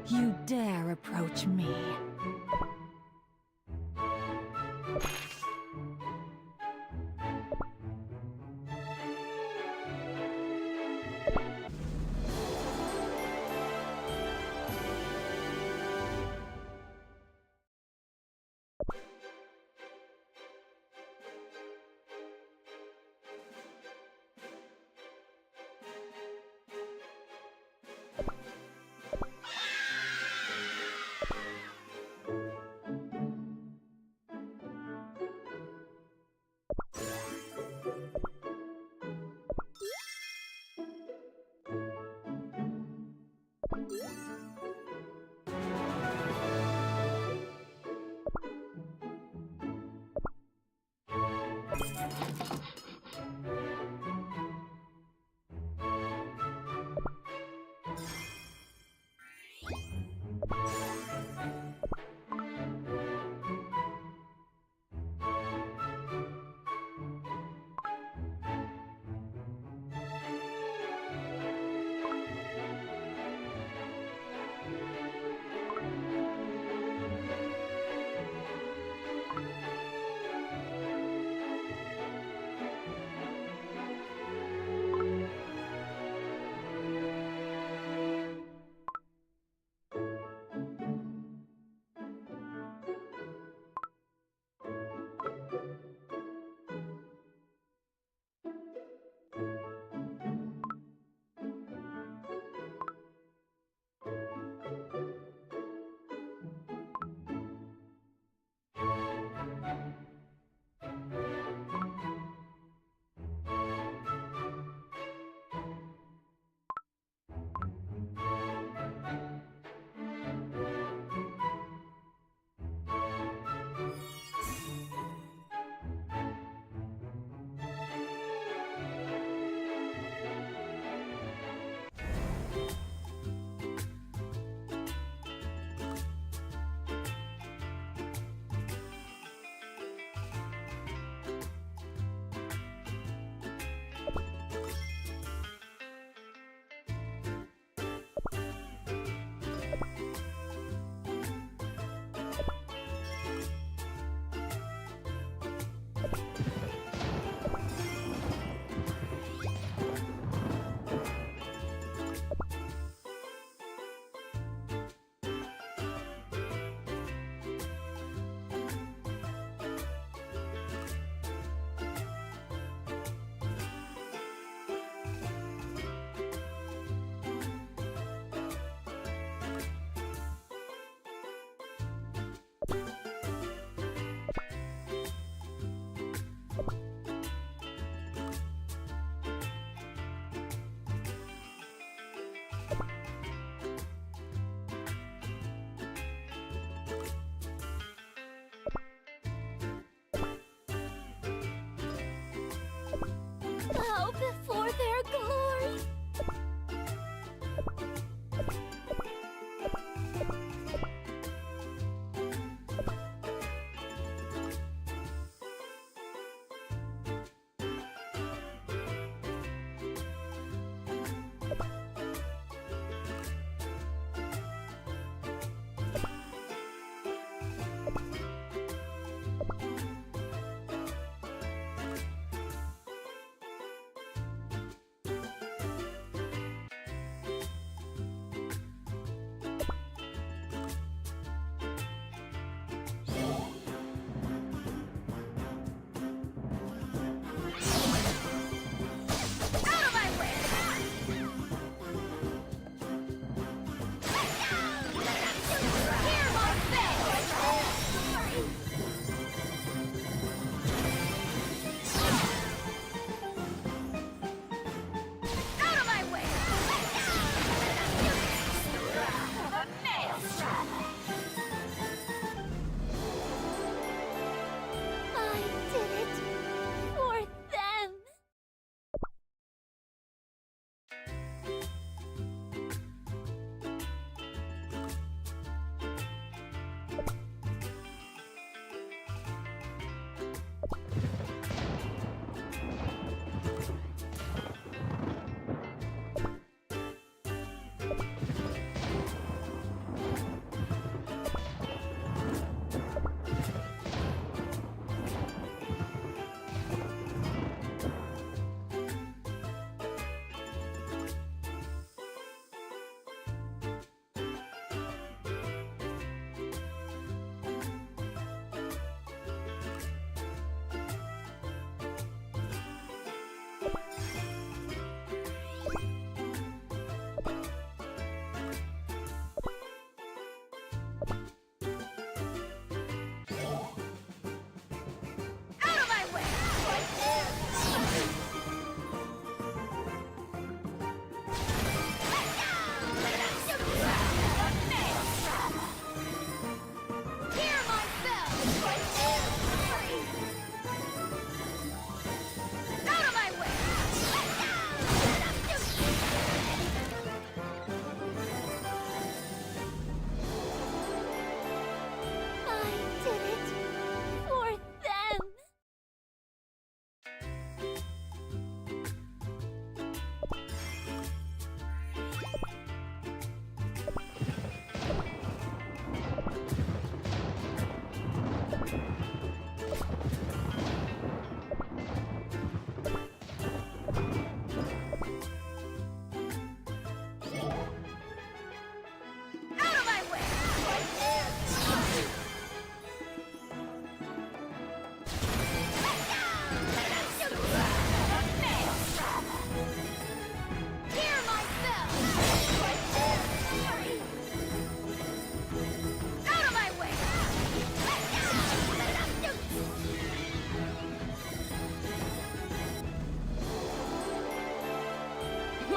You dare approach me?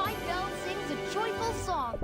white bell sings a joyful song.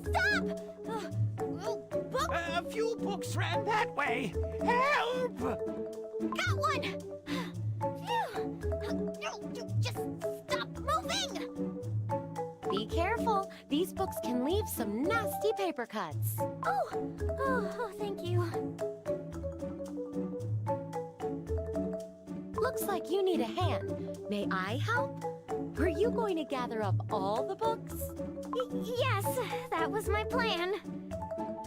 Stop! A few books ran that way. Help! Got one! Phew! Just stop moving! Be careful. These books can leave some nasty paper cuts. Oh, thank you. Looks like you need a hand. May I help? Were you going to gather up all the books? Yes, that was my plan.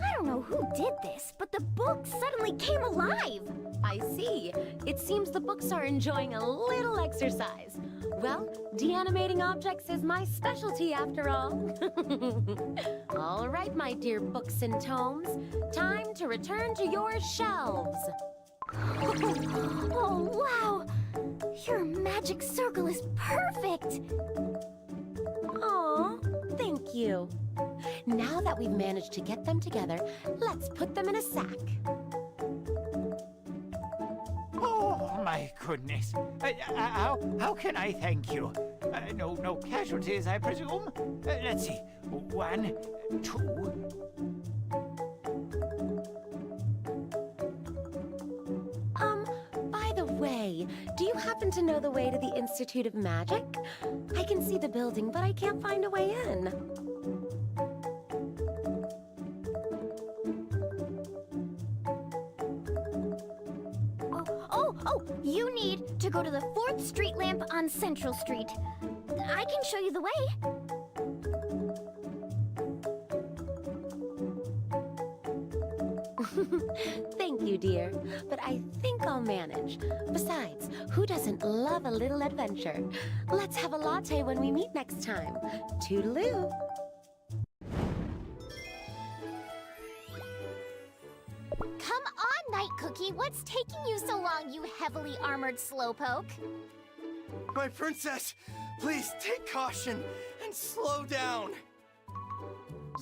I don't know who did this, but the books suddenly came alive. I see. It seems the books are enjoying a little exercise. Well, de-animating objects is my specialty after all. All right, my dear books and tomes. Time to return to your shelves. Oh, wow! Your magic circle is perfect! Aw, thank you. Now that we've managed to get them together, let's put them in a sack. Oh, my goodness. How can I thank you? No casualties, I presume? Let's see. 1, 2... By the way, do you happen to know the way to the Institute of Magic? I can see the building, but I can't find a way in. Oh, you need to go to the 4th street lamp on Central Street. I can show you the way. Thank you, dear, but I think I'll manage. Besides, who doesn't love a little adventure? Let's have a latte when we meet next time. Toodaloo! Come on, Night Cookie. What's taking you so long, you heavily armored slowpoke? My princess, please take caution and slow down.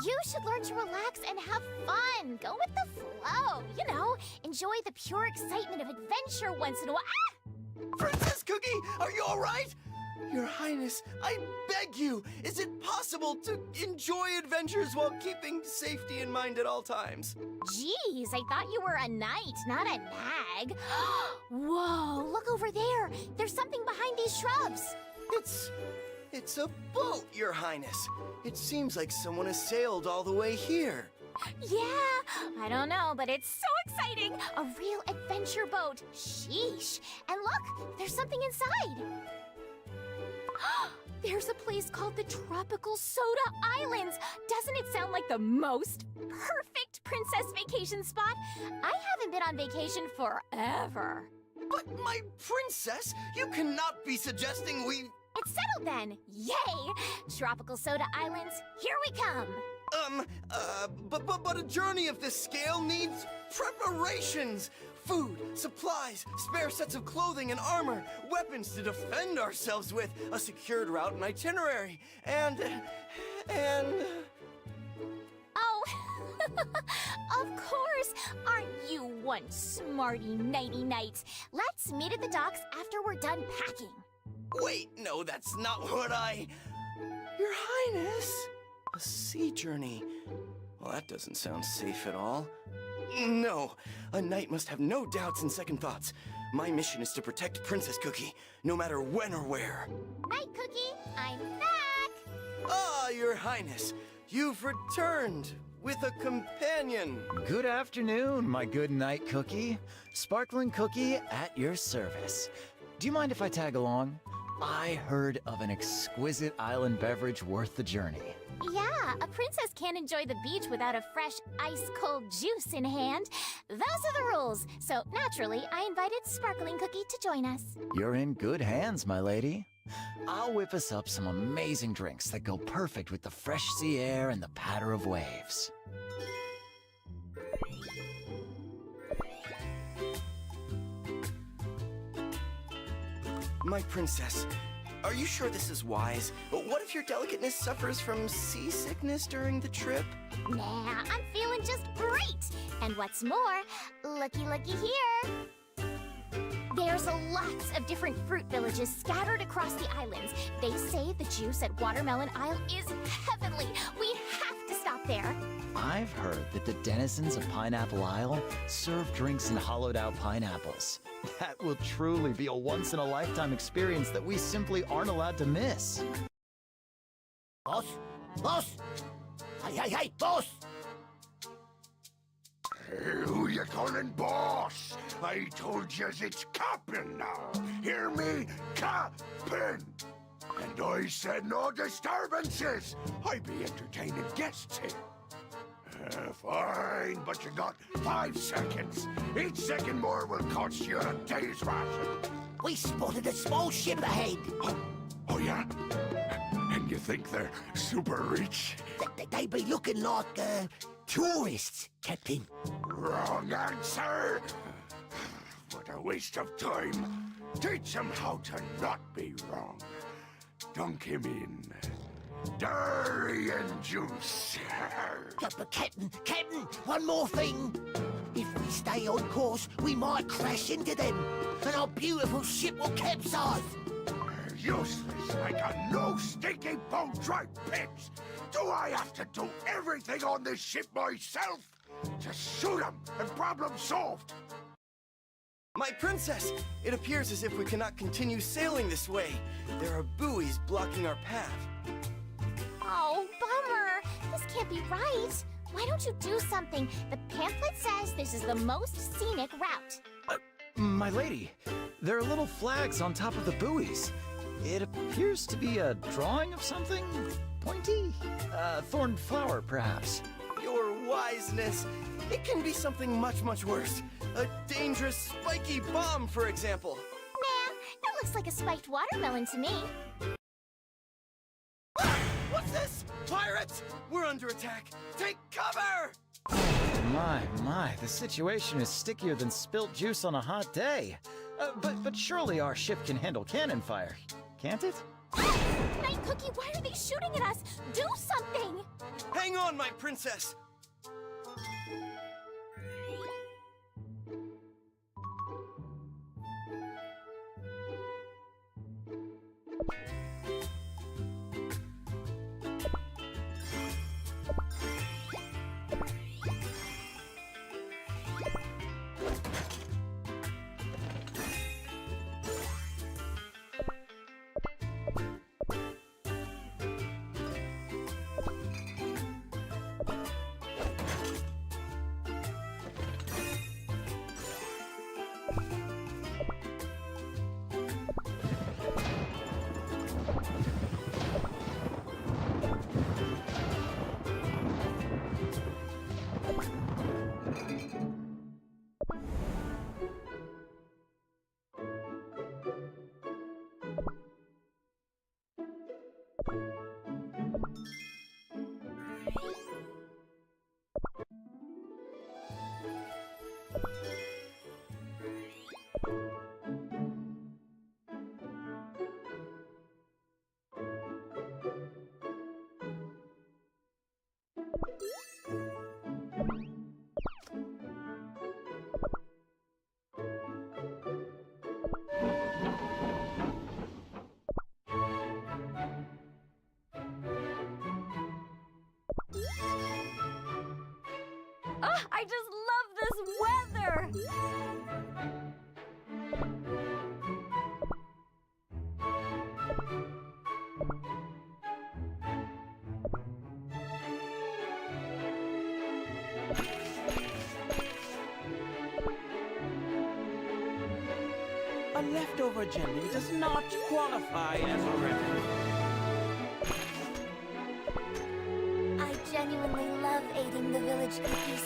You should learn to relax and have fun. Go with the flow. You know, enjoy the pure excitement of adventure once in a while. Ah! Princess Cookie, are you all right? Your Highness, I beg you, is it possible to enjoy adventures while keeping safety in mind at all times? Jeez, I thought you were a knight, not a nag. Whoa, look over there. There's something behind these shrubs. It's a boat, Your Highness. It seems like someone has sailed all the way here. Yeah, I don't know, but it's so exciting. A real adventure boat. Sheesh. And look, there's something inside. There's a place called the Tropical Soda Islands. Doesn't it sound like the most perfect princess vacation spot? I haven't been on vacation forever. But my princess, you cannot be suggesting we... It's settled then. Yay! Tropical Soda Islands, here we come. But a journey of this scale needs preparations. Food, supplies, spare sets of clothing and armor, weapons to defend ourselves with, a secured route and itinerary, and... Oh, of course. Aren't you one smarty nighty-night? Let's meet at the docks after we're done packing. Wait, no, that's not what I... Your Highness, a sea journey. Well, that doesn't sound safe at all. No, a knight must have no doubts and second thoughts. My mission is to protect Princess Cookie, no matter when or where. Night, Cookie. I'm back. Ah, Your Highness, you've returned with a companion. Good afternoon, my good night cookie. Sparkling Cookie at your service. Do you mind if I tag along? I heard of an exquisite island beverage worth the journey. Yeah, a princess can't enjoy the beach without a fresh, ice-cold juice in hand. Those are the rules. So, naturally, I invited Sparkling Cookie to join us. You're in good hands, my lady. I'll whip us up some amazing drinks that go perfect with the fresh sea air and the patter of waves. My princess, are you sure this is wise? What if your delicateness suffers from seasickness during the trip? Nah, I'm feeling just great. And what's more, looky here. There's lots of different fruit villages scattered across the islands. They say the juice at Watermelon Isle is heavenly. We have to stop there. I've heard that the denizens of Pineapple Isle serve drinks in hollowed-out pineapples. That will truly be a once-in-a-lifetime experience that we simply aren't allowed to miss. Boss? Boss? Hey, boss! Who you calling boss? I told you it's Captain now. Hear me? Captain! And I said no disturbances. I be entertaining guests here. Fine, but you got 5 seconds. Each second more will cost you a day's ration. We spotted a small ship ahead. Oh yeah? And you think they're super rich? They be looking like, tourists, Captain. Wrong answer! What a waste of time. Teach them how to not be wrong. Dunk him in durian juice. But Captain, one more thing. If we stay on course, we might crash into them, and our beautiful ship will capsize. Useless like a no-stinky bone-dry pit. Do I have to do everything on this ship myself? Just shoot them and problem solved. My princess, it appears as if we cannot continue sailing this way. There are buoys blocking our path. Oh, bummer. This can't be right. Why don't you do something? The pamphlet says this is the most scenic route. My lady, there are little flags on top of the buoys. It appears to be a drawing of something pointy? Thorn flower, perhaps. Your wiseness. It can be something much worse. A dangerous, spiky bomb, for example. Nah, that looks like a spiked watermelon to me. What's this? Pirates! We're under attack. Take cover! My, the situation is stickier than spilt juice on a hot day. But surely our ship can handle cannon fire, can't it? Night Cookie, why are they shooting at us? Do something! Hang on, my princess! I just love this weather! A leftover jelly does not qualify as a ribbon. I genuinely love eating the village cookies.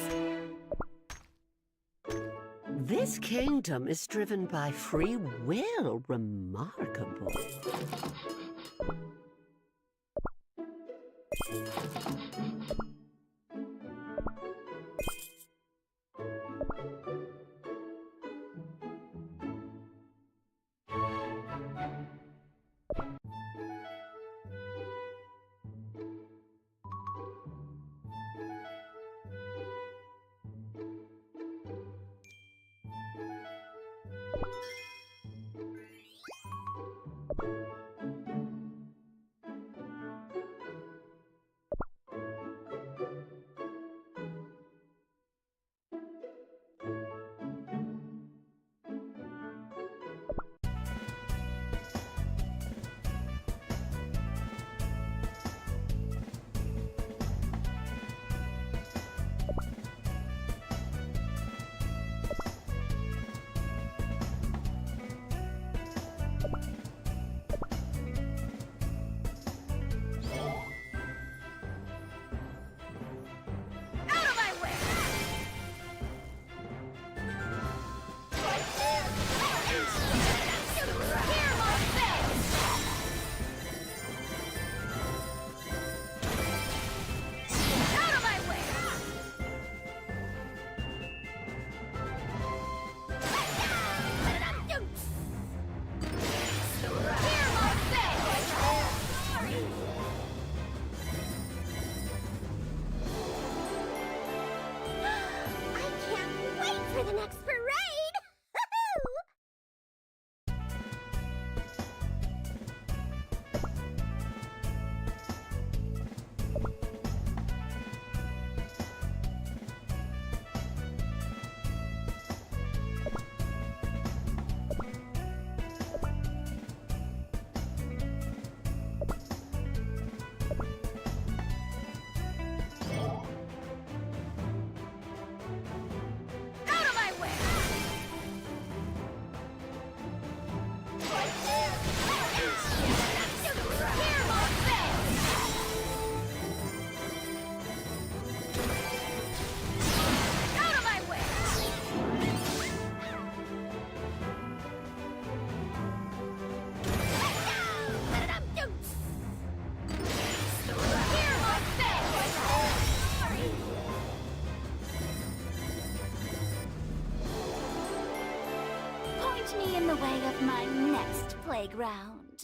This kingdom is driven by free will. Remarkable. For the next parade! Me in the way of my next playground.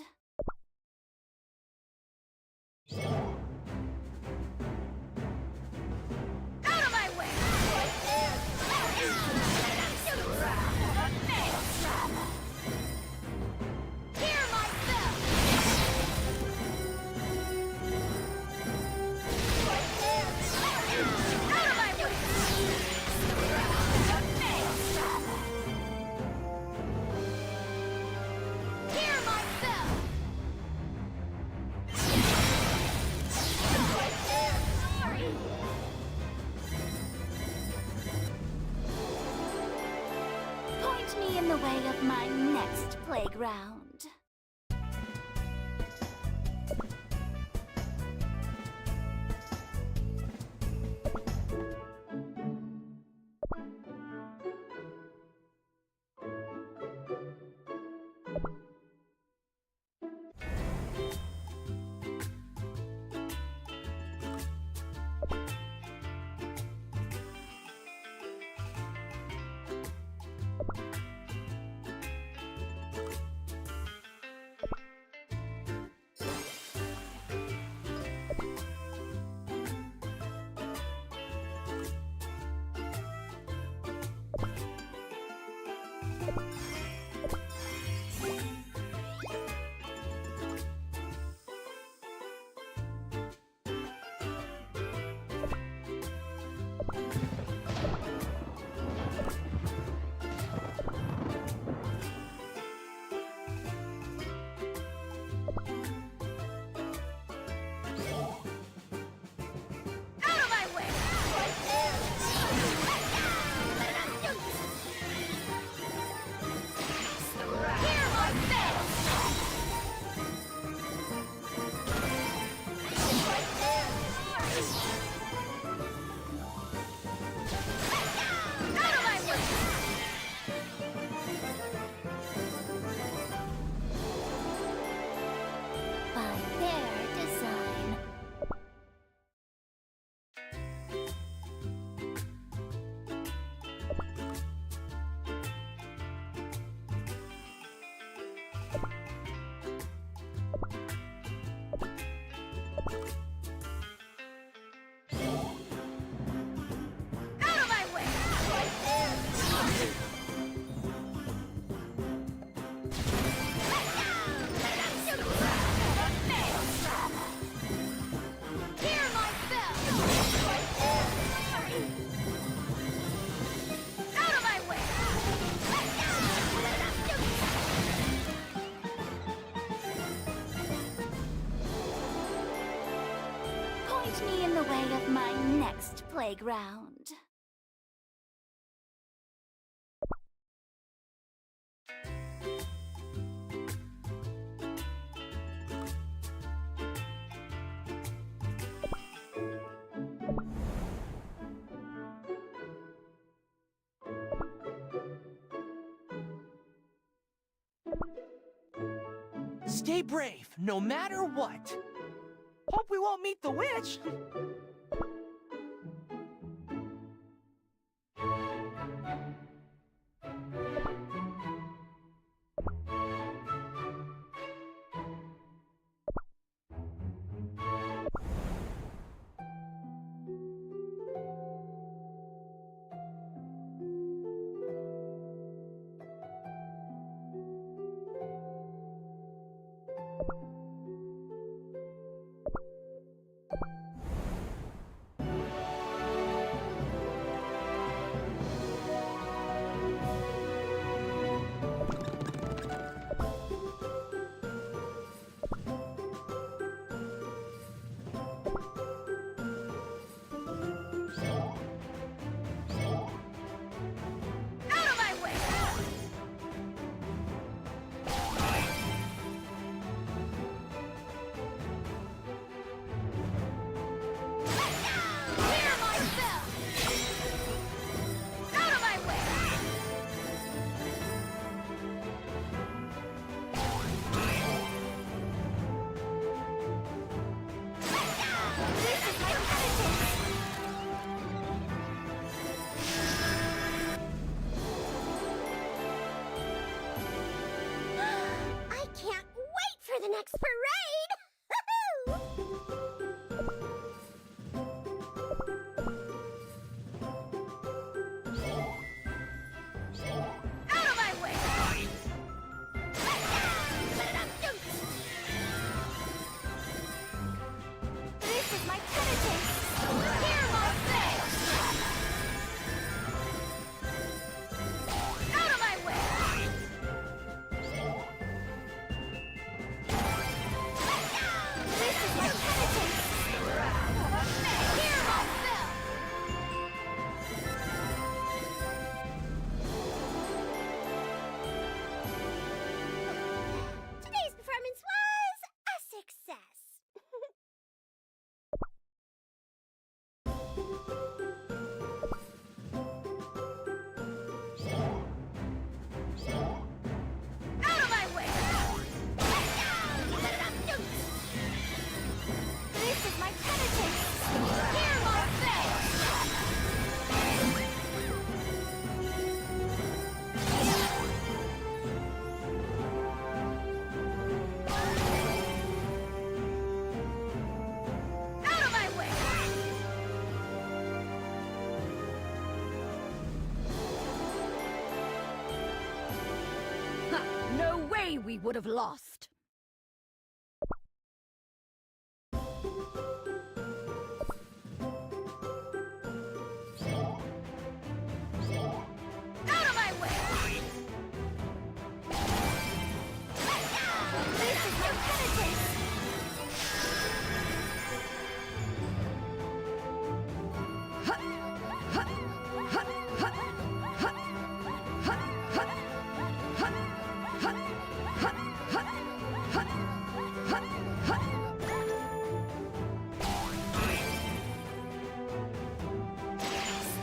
Out of my way! Hear myself! Out of my way! Me in the way of my next playground. Out of my way! Hear my bell! Out of my way! Point me in the way of my next playground. Stay brave, no matter what. Hope we won't meet the witch. Out of my way! Hear my bell! Out of my way! This is my penitence! I can't wait for the next parade! Out of my way! This is my penitence! Hear my bell! Out of my way! This is my penitence! Hear my bell! Today's performance was a success. Out of my way! This is my penitence! Hear my bell! Out of my way! Ha! No way we would have lost. Out of my way! This is my penitence!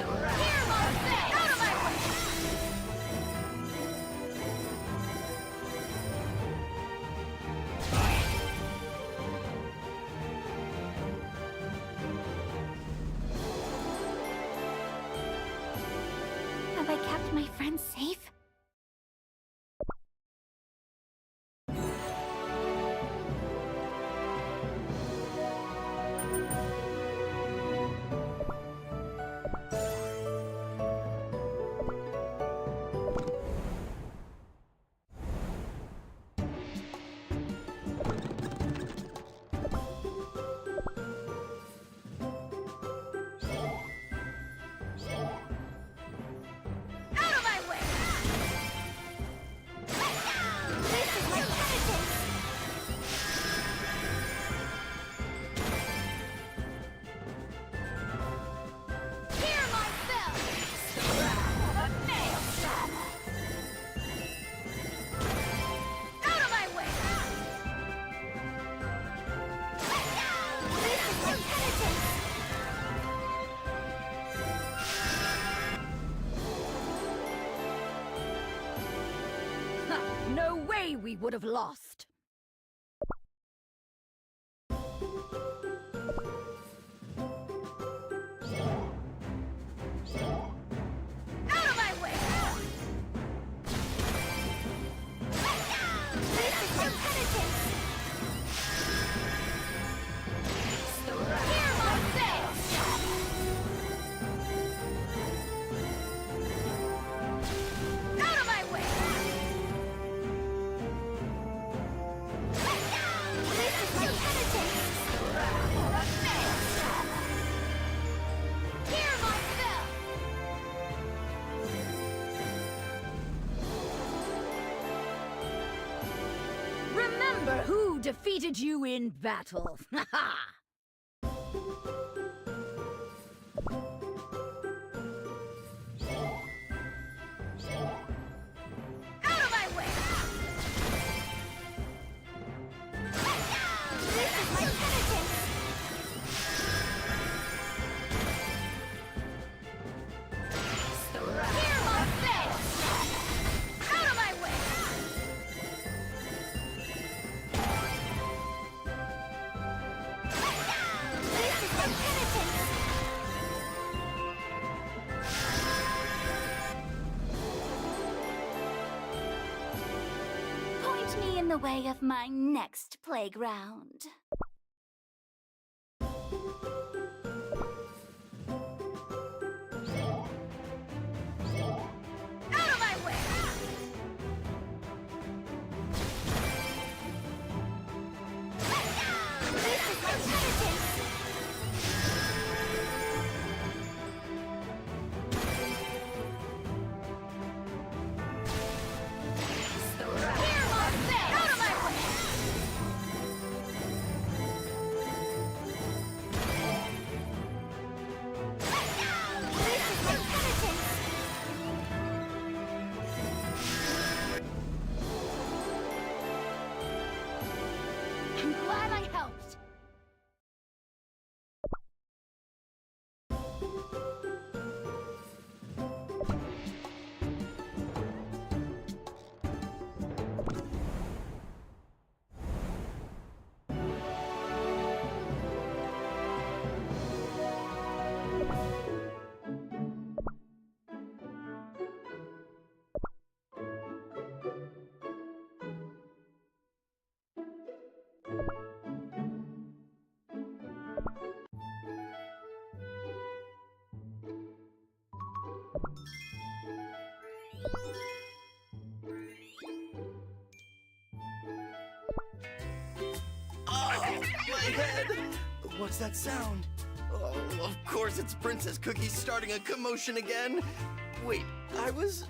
Hear my bell! Out of my way! Have I kept my friends safe? way we would have lost. Out of my way! This is my penitence! Hear my face! Out of my way! This is my penitence! Hear my spell! Remember who defeated you in battle. Out of my way! This is my penitence! Hear my face! Out of my way! This is my penitence! Point me in the way of my next playground. Out of my way! This is my penitence! Hear my face! Out of my way! This is my penitence! I'm glad I helped. Oh, my head! What's that sound? Oh, of course it's Princess Cookie starting a commotion again. Wait, I was...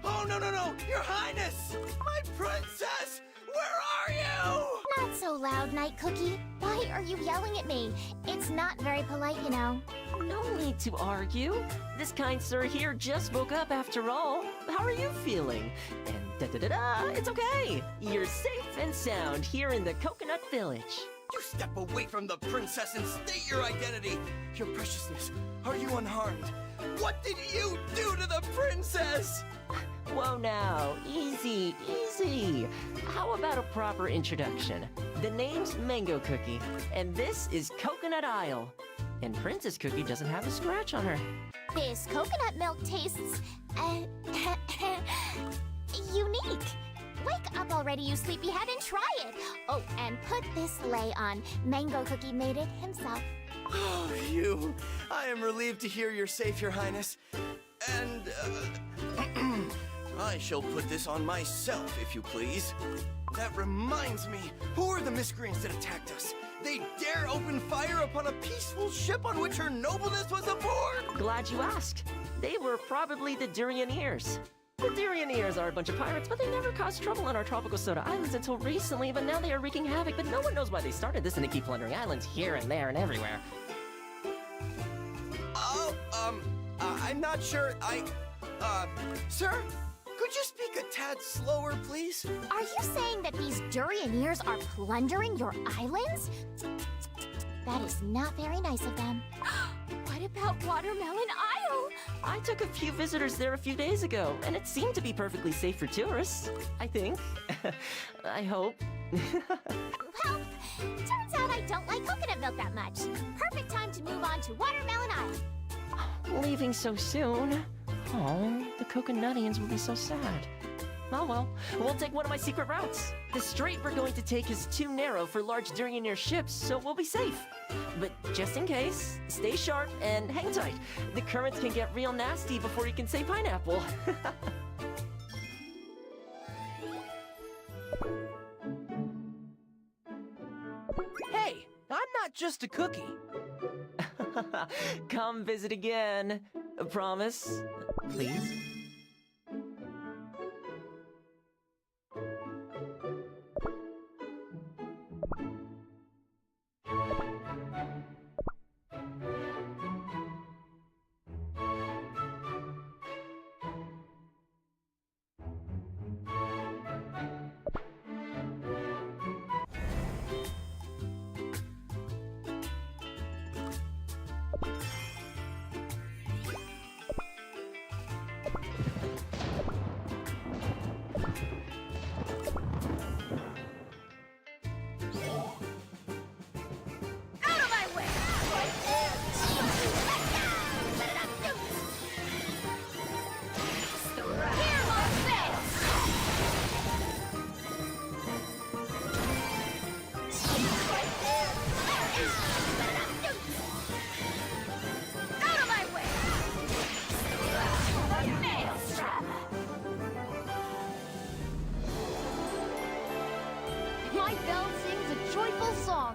Oh, no, no, no! Your Highness! My princess! Where are you? Not so loud, Night Cookie. Why are you yelling at me? It's not very polite, you know. No need to argue. This kind sir here just woke up after all. How are you feeling? And da-da-da-da, it's okay. You're safe and sound here in the Coconut Village. You step away from the princess and state your identity. Your preciousness, are you unharmed? What did you do to the princess? Whoa now, easy, easy. How about a proper introduction? The name's Mango Cookie, and this is Coconut Isle. And Princess Cookie doesn't have a scratch on her. This coconut milk tastes... unique. Wake up already, you sleepyhead, and try it. Oh, and put this lei on. Mango Cookie made it himself. Oh, you. I am relieved to hear you're safe, Your Highness. And, I shall put this on myself, if you please. That reminds me, who are the miscreants that attacked us? They dare open fire upon a peaceful ship on which her nobleness was aboard? Glad you asked. They were probably the Durioneers. The Durioneers are a bunch of pirates, but they never caused trouble on our tropical soda islands until recently, but now they are wreaking havoc, but no one knows why they started this, and they keep plundering islands here and there and everywhere. Oh, I'm not sure. Sir, could you speak a tad slower, please? Are you saying that these Durioneers are plundering your islands? That is not very nice of them. What about Watermelon Isle? I took a few visitors there a few days ago, and it seemed to be perfectly safe for tourists, I think. I hope. Well, turns out I don't like coconut milk that much. Perfect time to move on to Watermelon Island. Leaving so soon? Oh, the Coconutians will be so sad. Oh well, we'll take one of my secret routes. The strait we're going to take is too narrow for large Durioneer ships, so we'll be safe. But just in case, stay sharp and hang tight. The currents can get real nasty before you can say pineapple. Hey, I'm not just a cookie. Come visit again. Promise? Please? Out of my way! Here, my face! Out of my way! Maelstrom! My bell sings a joyful song.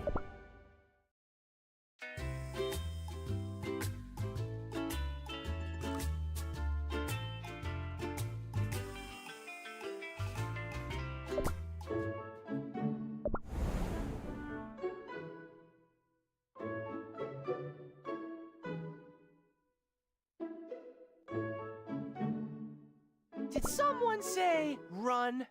Did someone say run?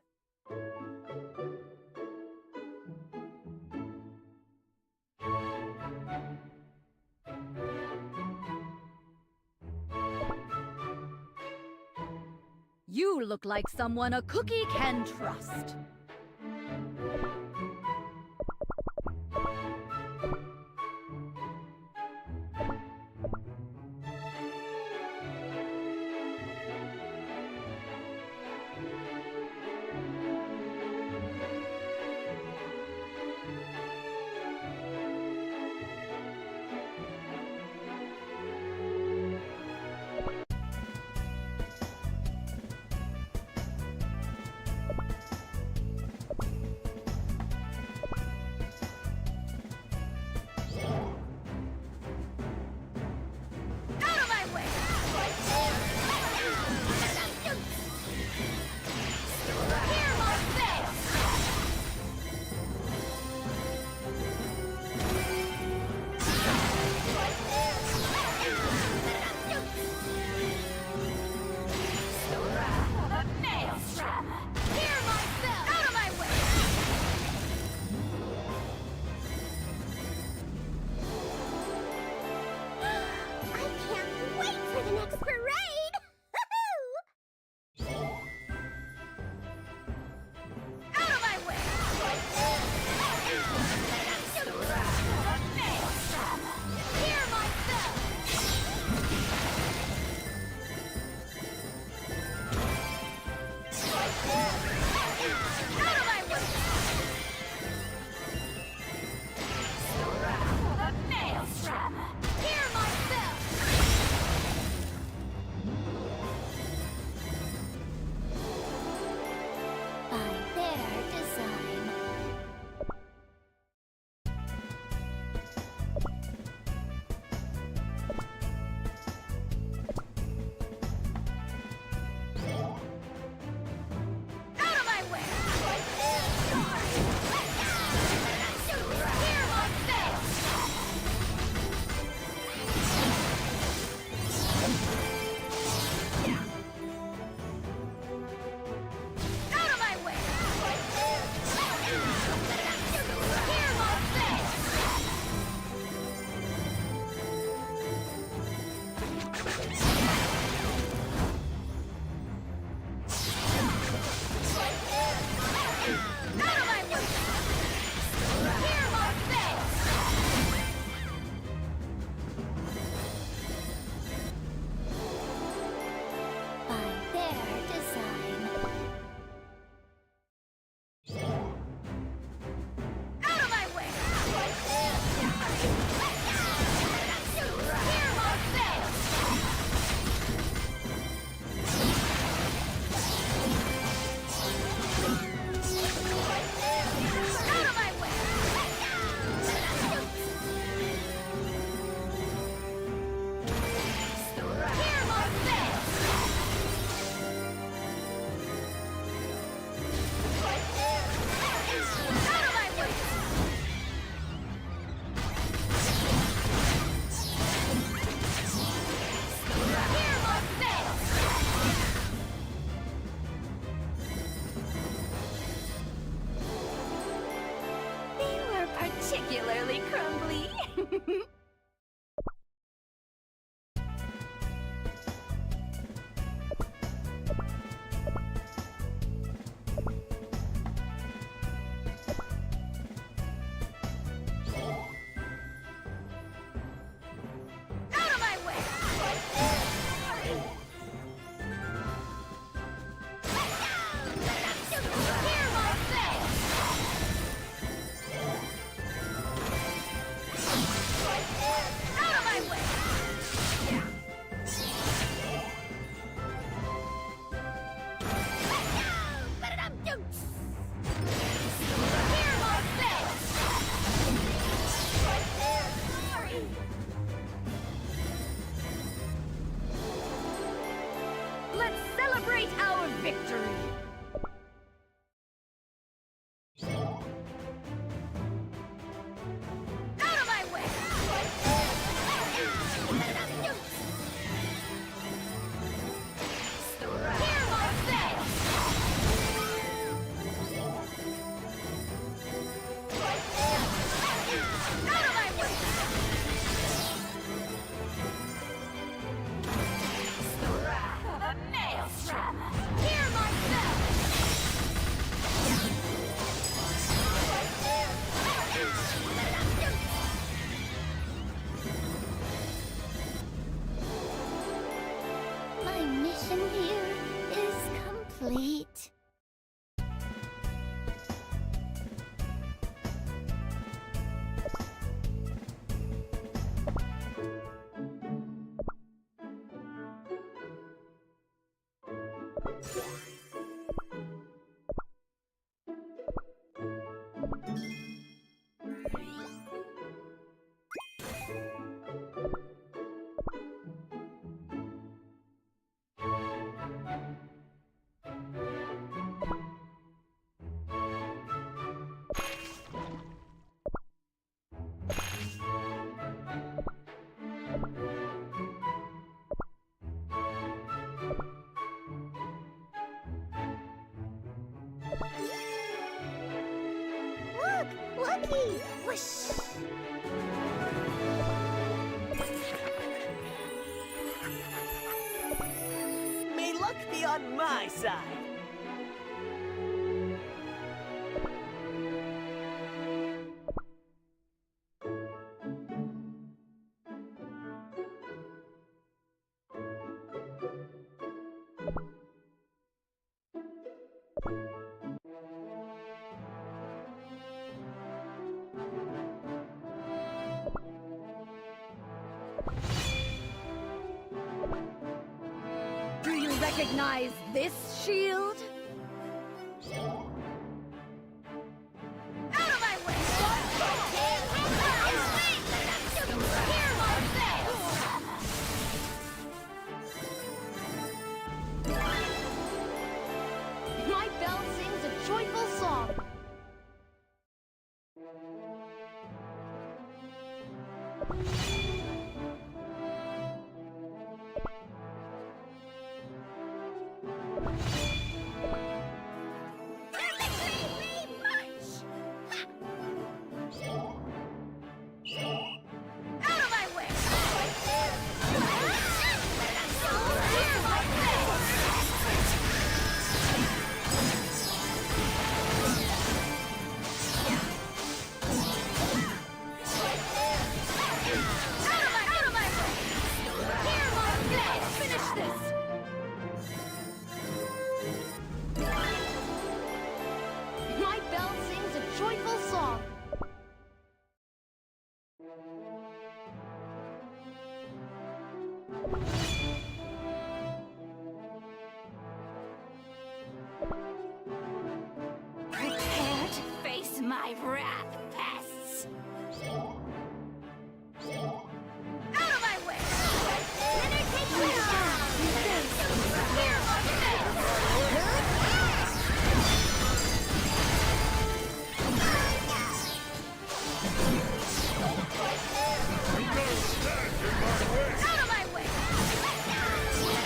You look like someone a cookie can trust. Let's celebrate our victory! Out of my way! Hear my say! Out of my way! The wrath of a maelstrom! Hear my bell! My mission here is complete. Look! Lucky! Whoosh! May luck be on my side. Do you recognize this shield? Out of my way! Hear my bell! My bell sings a joyful song. Out of my way! Hear my bell! Out of my way! Hear my bell! Finish this! My bell sings a joyful song. Prepare to face my wrath, pests! Out of my way! Hear my bell! Out of my way!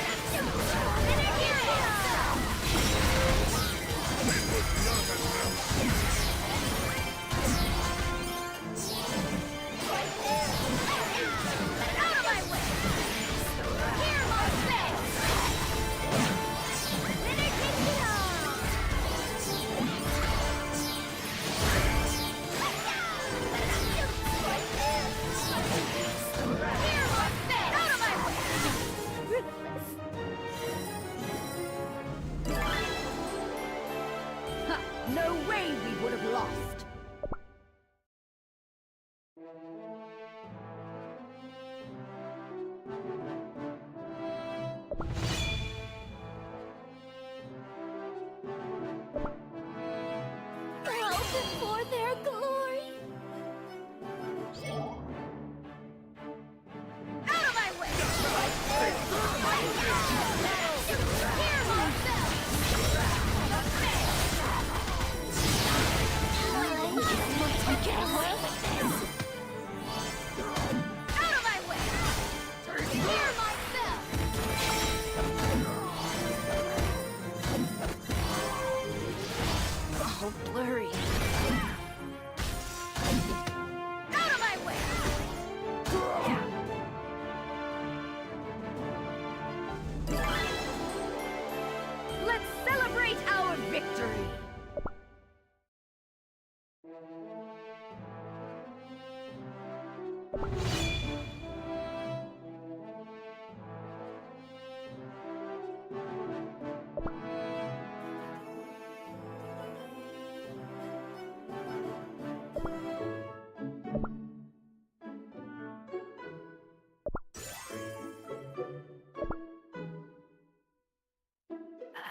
Hear my bell! Out of my way! Hear my bell! Hear my bell! Out of my way! Ha! No way we would have lost! Broken for their glory. Out of my way!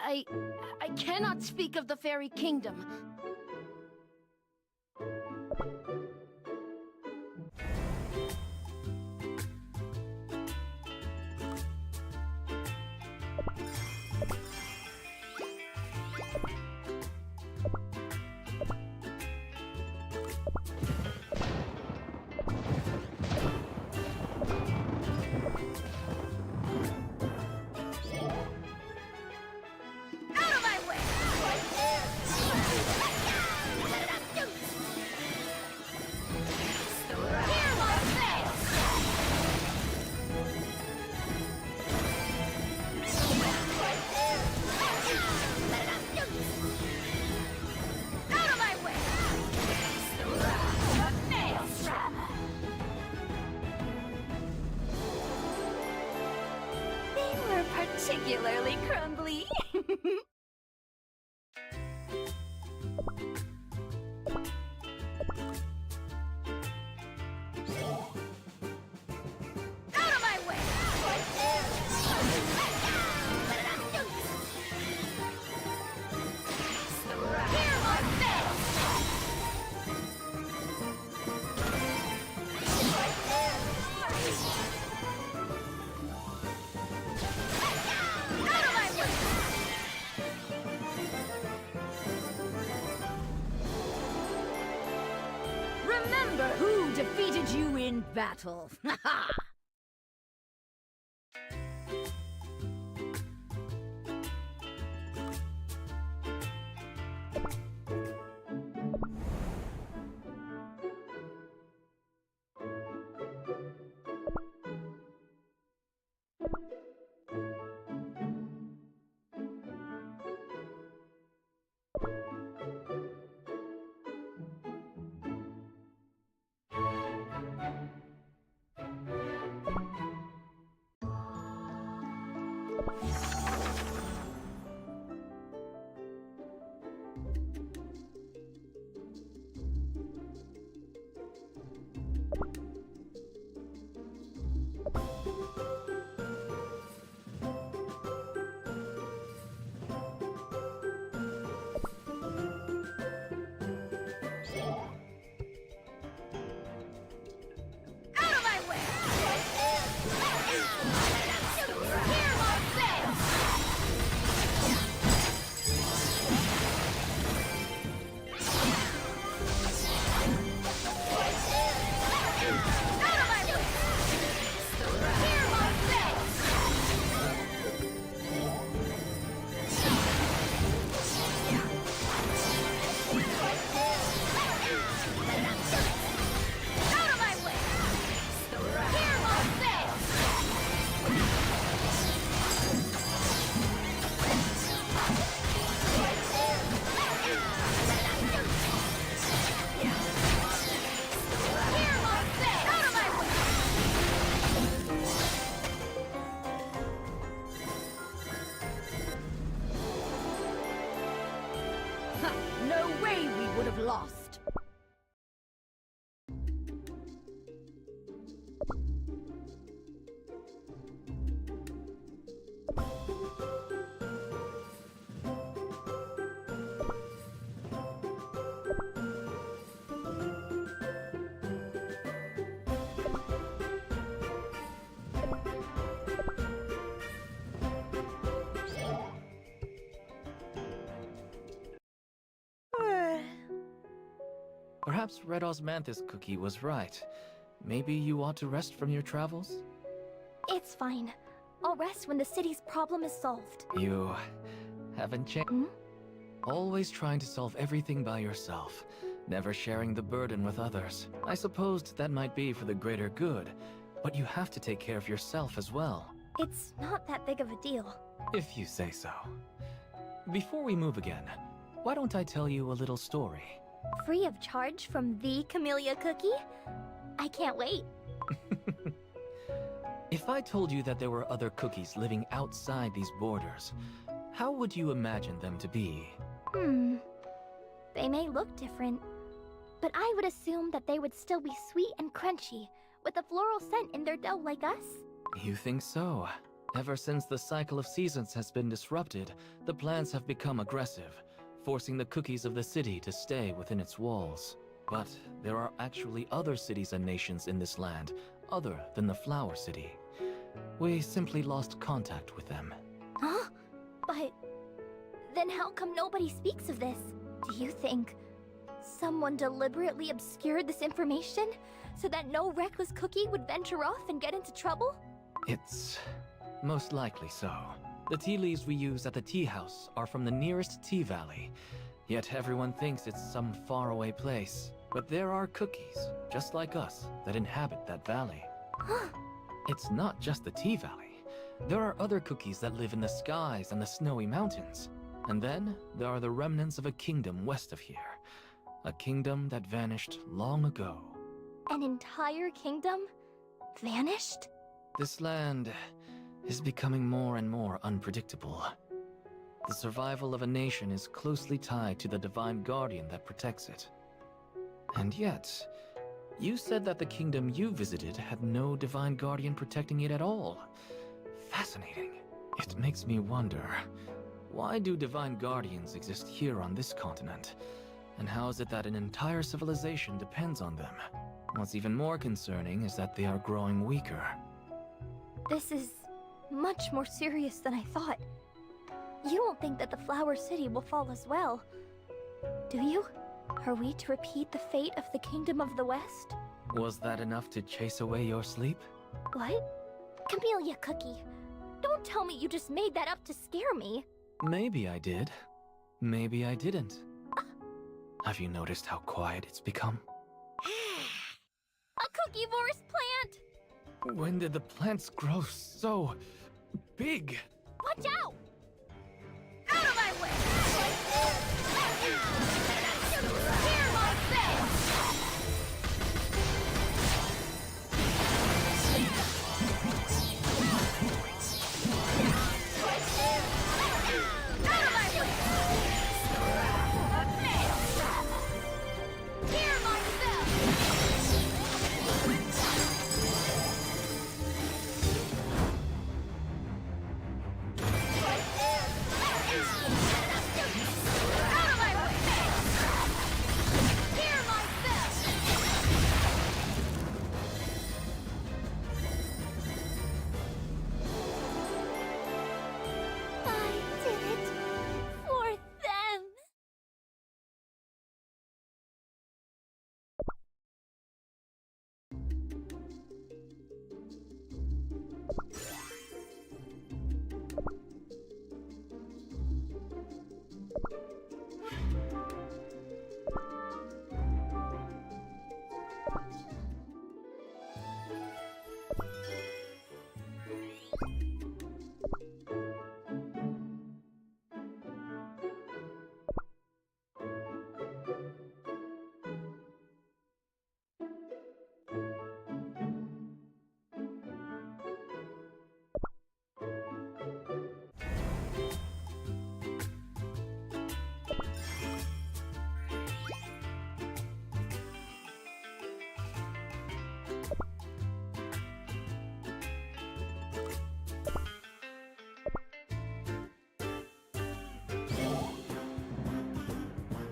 I cannot speak of the fairy kingdom. Out of my way! Here, my face! Out of my way! Maelstrom! They were particularly crumbly. Out of my way! Here, my face! Out of my way! Remember who defeated you in battle. Out of my way! Here, my face! Out of my way! Here, my face! Out of my way! Here, my face! Here, my face! Out of my way! Ha, no way we would have lost. Perhaps Red Osmanthus Cookie was right. Maybe you ought to rest from your travels? It's fine. I'll rest when the city's problem is solved. You haven't changed. Always trying to solve everything by yourself, never sharing the burden with others. I supposed that might be for the greater good, but you have to take care of yourself as well. It's not that big of a deal. If you say so. Before we move again, why don't I tell you a little story? Free of charge from the Camellia Cookie? I can't wait. If I told you that there were other cookies living outside these borders, how would you imagine them to be? They may look different, but I would assume that they would still be sweet and crunchy, with a floral scent in their dough like us. You think so? Ever since the cycle of seasons has been disrupted, the plants have become aggressive, forcing the cookies of the city to stay within its walls. But there are actually other cities and nations in this land, other than the Flower City. We simply lost contact with them. Huh? But then how come nobody speaks of this? Do you think someone deliberately obscured this information so that no reckless cookie would venture off and get into trouble? It's most likely so. The tea leaves we use at the tea house are from the nearest tea valley, yet everyone thinks it's some faraway place. But there are cookies, just like us, that inhabit that valley. It's not just the tea valley. There are other cookies that live in the skies and the snowy mountains. And then there are the remnants of a kingdom west of here. A kingdom that vanished long ago. An entire kingdom vanished? This land is becoming more and more unpredictable. The survival of a nation is closely tied to the divine guardian that protects it. And yet, you said that the kingdom you visited had no divine guardian protecting it at all. Fascinating. It makes me wonder, why do divine guardians exist here on this continent? And how is it that an entire civilization depends on them? What's even more concerning is that they are growing weaker. This is much more serious than I thought. You don't think that the Flower City will fall as well, do you? Are we to repeat the fate of the Kingdom of the West? Was that enough to chase away your sleep? What? Camellia Cookie, don't tell me you just made that up to scare me. Maybe I did. Maybe I didn't. Have you noticed how quiet it's become? A cookie-vorous plant! When did the plants grow so big? Watch out! Out of my way! Hear my face! Out of my way! Hear my Out of my way! Hear my I did it! For them!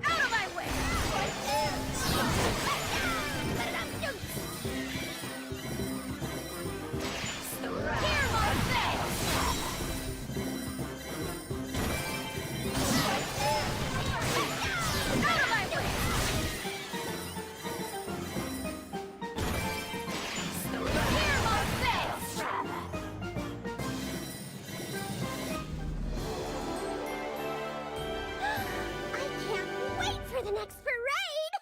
Out of my way! Hear my face! Out of my way! Hear my face! I can't wait for the next parade!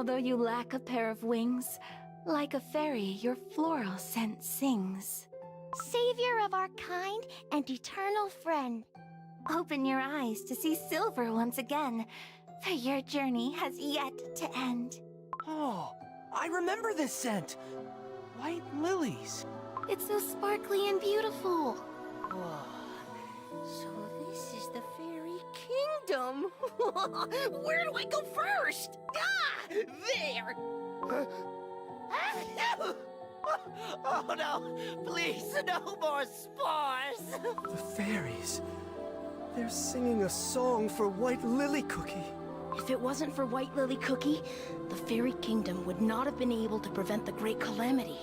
Although you lack a pair of wings, like a fairy, your floral scent sings. Savior of our kind and eternal friend. Open your eyes to see silver once again, for your journey has yet to end. Oh, I remember this scent. White lilies. It's so sparkly and beautiful. So this is the fairy kingdom. Where do I go first? Ah, there. Oh no! Please, no more spores! The fairies. They're singing a song for White Lily Cookie. If it wasn't for White Lily Cookie, the Fairy Kingdom would not have been able to prevent the Great Calamity.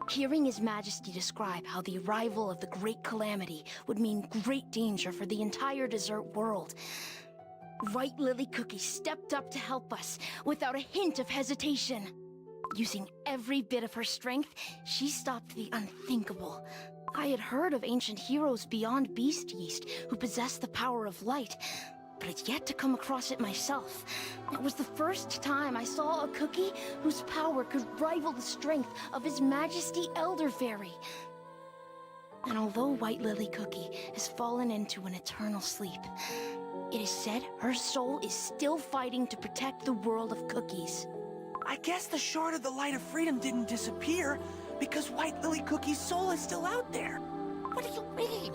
Hearing His Majesty describe how the arrival of the Great Calamity would mean great danger for the entire desert world, White Lily Cookie stepped up to help us without a hint of hesitation. Using every bit of her strength, she stopped the unthinkable. I had heard of ancient heroes beyond Beast Yeast who possessed the power of light, but I'd yet to come across it myself. It was the first time I saw a cookie whose power could rival the strength of His Majesty Elder Fairy. And although White Lily Cookie has fallen into an eternal sleep, it is said her soul is still fighting to protect the world of cookies. I guess the Shard of the Light of Freedom didn't disappear because White Lily Cookie's soul is still out there. What do you mean?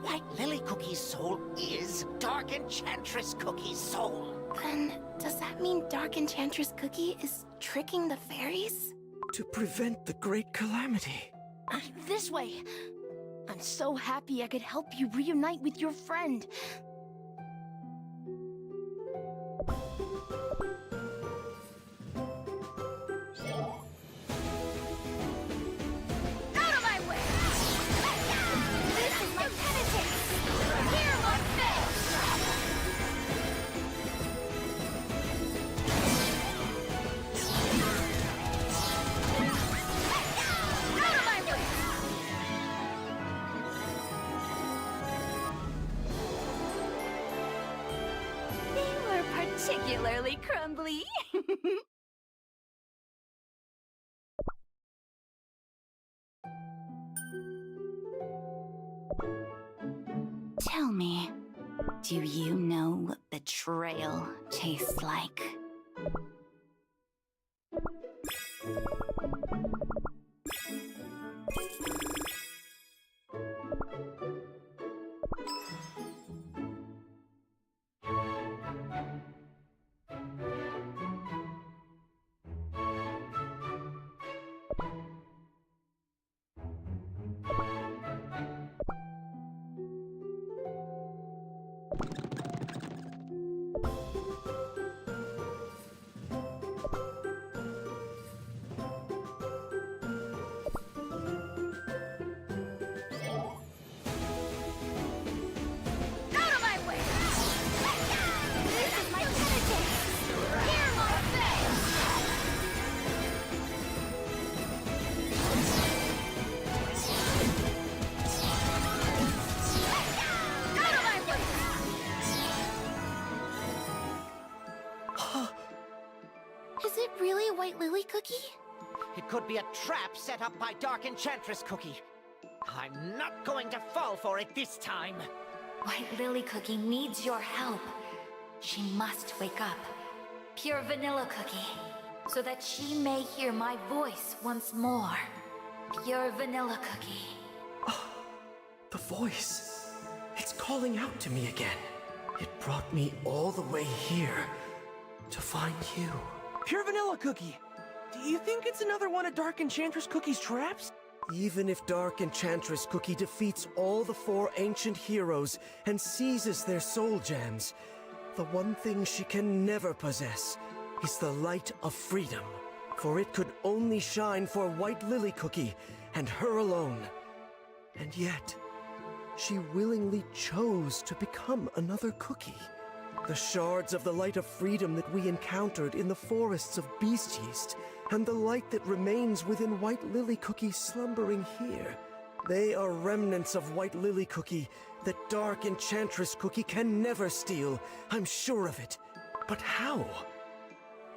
White Lily Cookie's soul is Dark Enchantress Cookie's soul. Then, does that mean Dark Enchantress Cookie is tricking the fairies? To prevent the Great Calamity. This way! I'm so happy I could help you reunite with your friend. Particularly crumbly. Tell me, do you know what betrayal tastes like? Is it really a White Lily Cookie? It could be a trap set up by Dark Enchantress Cookie. I'm not going to fall for it this time. White Lily Cookie needs your help. She must wake up. Pure Vanilla Cookie, so that she may hear my voice once more. Pure Vanilla Cookie. The voice. It's calling out to me again. It brought me all the way here to find you. Pure Vanilla Cookie, do you think it's another one of Dark Enchantress Cookie's traps? Even if Dark Enchantress Cookie defeats all the 4 ancient heroes and seizes their soul gems, the one thing she can never possess is the light of freedom. For it could only shine for White Lily Cookie and her alone. And yet, she willingly chose to become another cookie. The shards of the light of freedom that we encountered in the forests of Beast Yeast, and the light that remains within White Lily Cookie slumbering here. They are remnants of White Lily Cookie that Dark Enchantress Cookie can never steal. I'm sure of it. But how?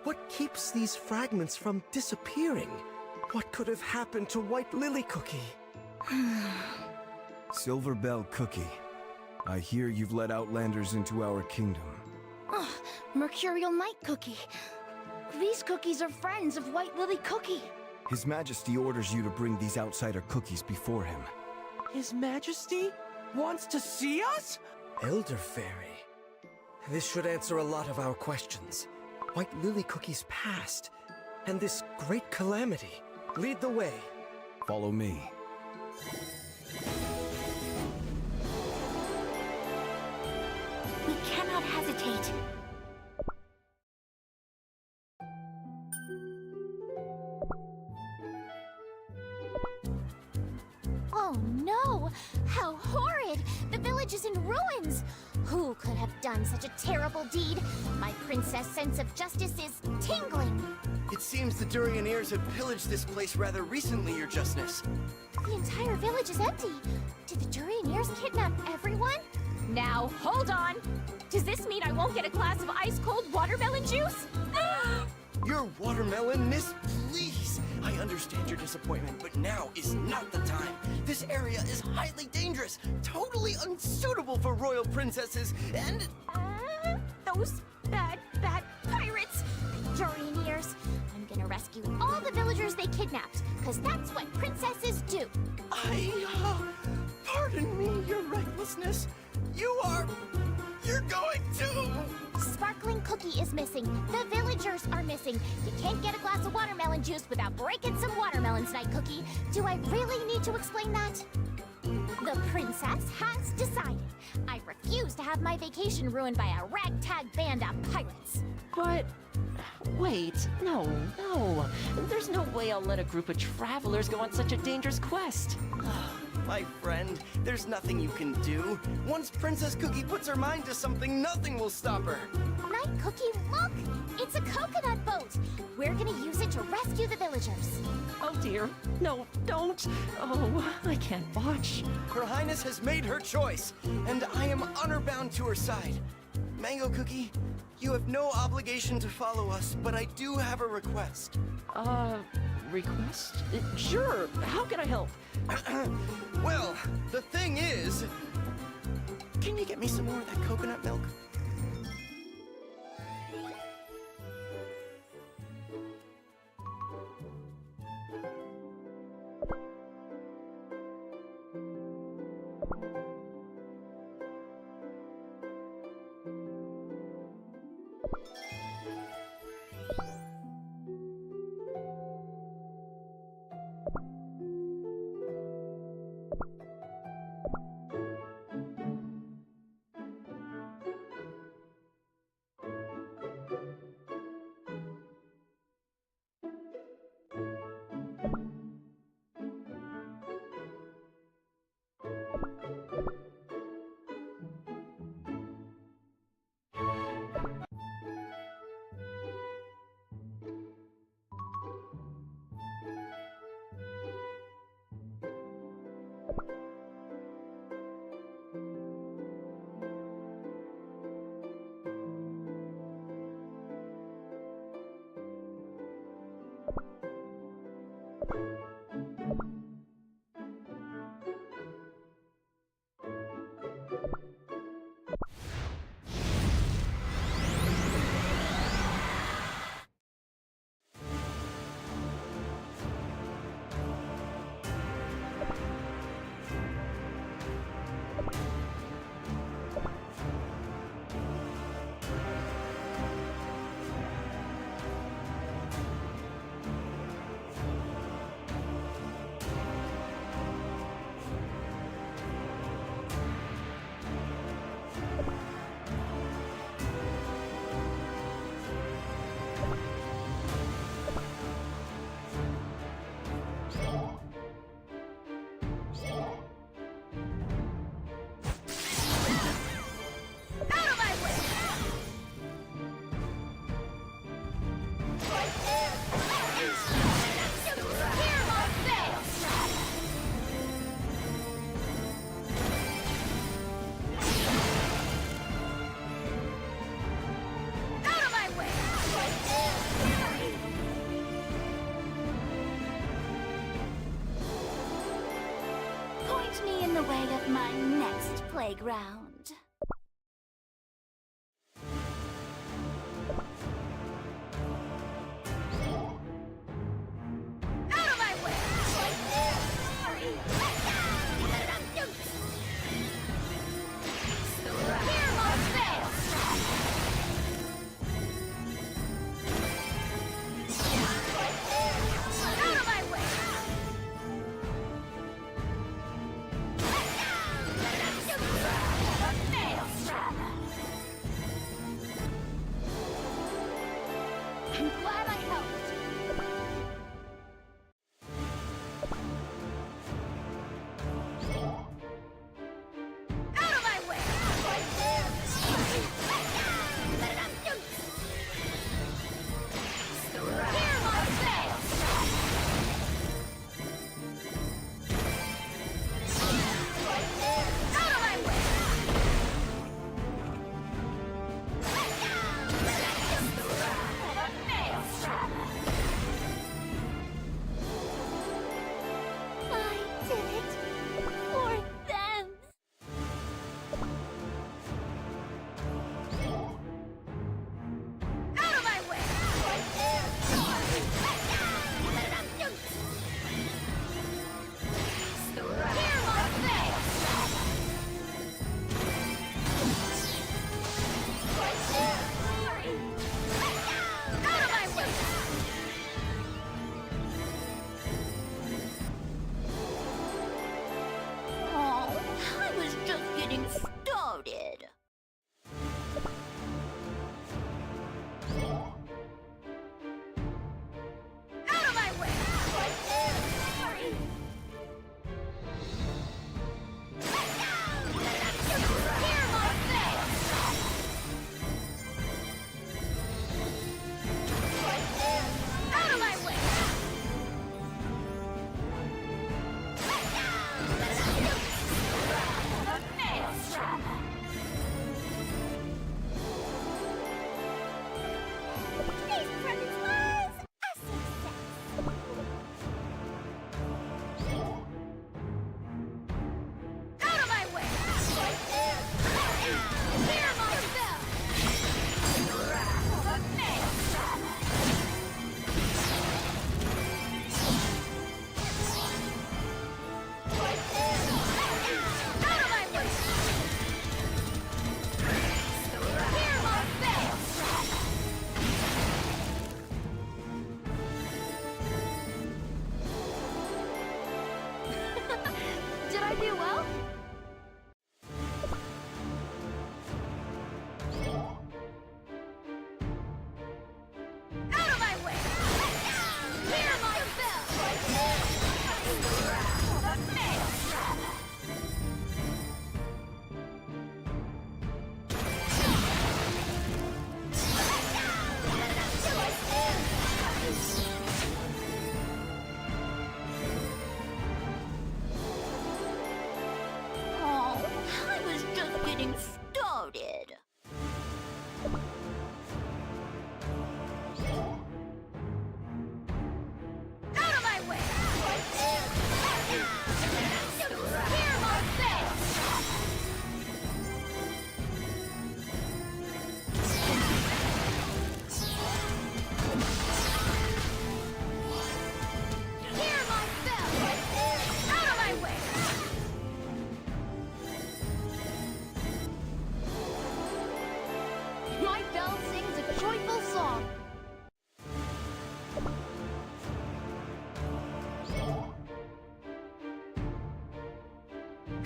What keeps these fragments from disappearing? What could have happened to White Lily Cookie? Silver Bell Cookie, I hear you've let outlanders into our kingdom. Ugh, Mercurial Night Cookie. These cookies are friends of White Lily Cookie. His Majesty orders you to bring these outsider cookies before him. His Majesty wants to see us? Elder Fairy. This should answer a lot of our questions. White Lily Cookie's past, and this great calamity. Lead the way. Follow me. We cannot hesitate. Oh no! How horrid! The village is in ruins! Who could have done such a terrible deed? My princess sense of justice is tingling. It seems the Durioneers have pillaged this place rather recently, Your Justness. The entire village is empty. Did the Durioneers kidnap everyone? Now, hold on! Does this mean I won't get a glass of ice-cold watermelon juice? Your watermelon, miss, please! I understand your disappointment, but now is not the time. This area is highly dangerous, totally unsuitable for royal princesses, and... Those bad pirates! The Durioneers! I'm gonna rescue all the villagers they kidnapped, because that's what princesses do. Pardon me, your recklessness. You're going to... Sparkling Cookie is missing. The villagers are missing. You can't get a glass of watermelon juice without breaking some watermelons, Night Cookie. Do I really need to explain that? The princess has decided. I refuse to have my vacation ruined by a ragtag band of pirates. But... wait, no. There's no way I'll let a group of travelers go on such a dangerous quest. My friend, there's nothing you can do. Once Princess Cookie puts her mind to something, nothing will stop her. Night Cookie, look! It's a coconut boat! We're gonna use it to rescue the villagers. Oh dear. No, don't. Oh, I can't watch. Her Highness has made her choice, and I am honor-bound to her side. Mango Cookie, you have no obligation to follow us, but I do have a request. Request? Sure, how can I help? Well, the thing is... Can you get me some more of that coconut milk? put me in the way of my next playground. Out of my way! Here must fail! Out of my way! I'm glad I helped. Out of my way! Here must fail! Out of my way! I did it for them. Out of my way! Here must fail! Out of my way! Oh, I was just getting started. Out of my way! Here must fail! Out of my way! This premise was a success. Out of my way! Here must fail! Out of my way! Here must fail! Did I do well? Out of my way! Here must fail! Oh, I was just getting started. Out of my way! Here must fail! Here must fail! Out of my way! My bell sings a joyful song.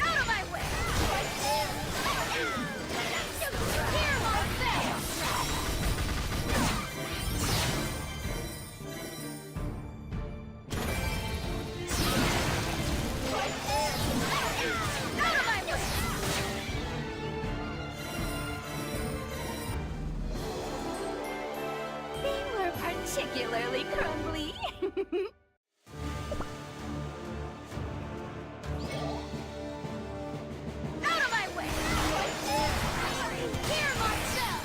Out of my way! Here must fail! Out of my way! They were particularly crumbly. Out of my way! Here must fail!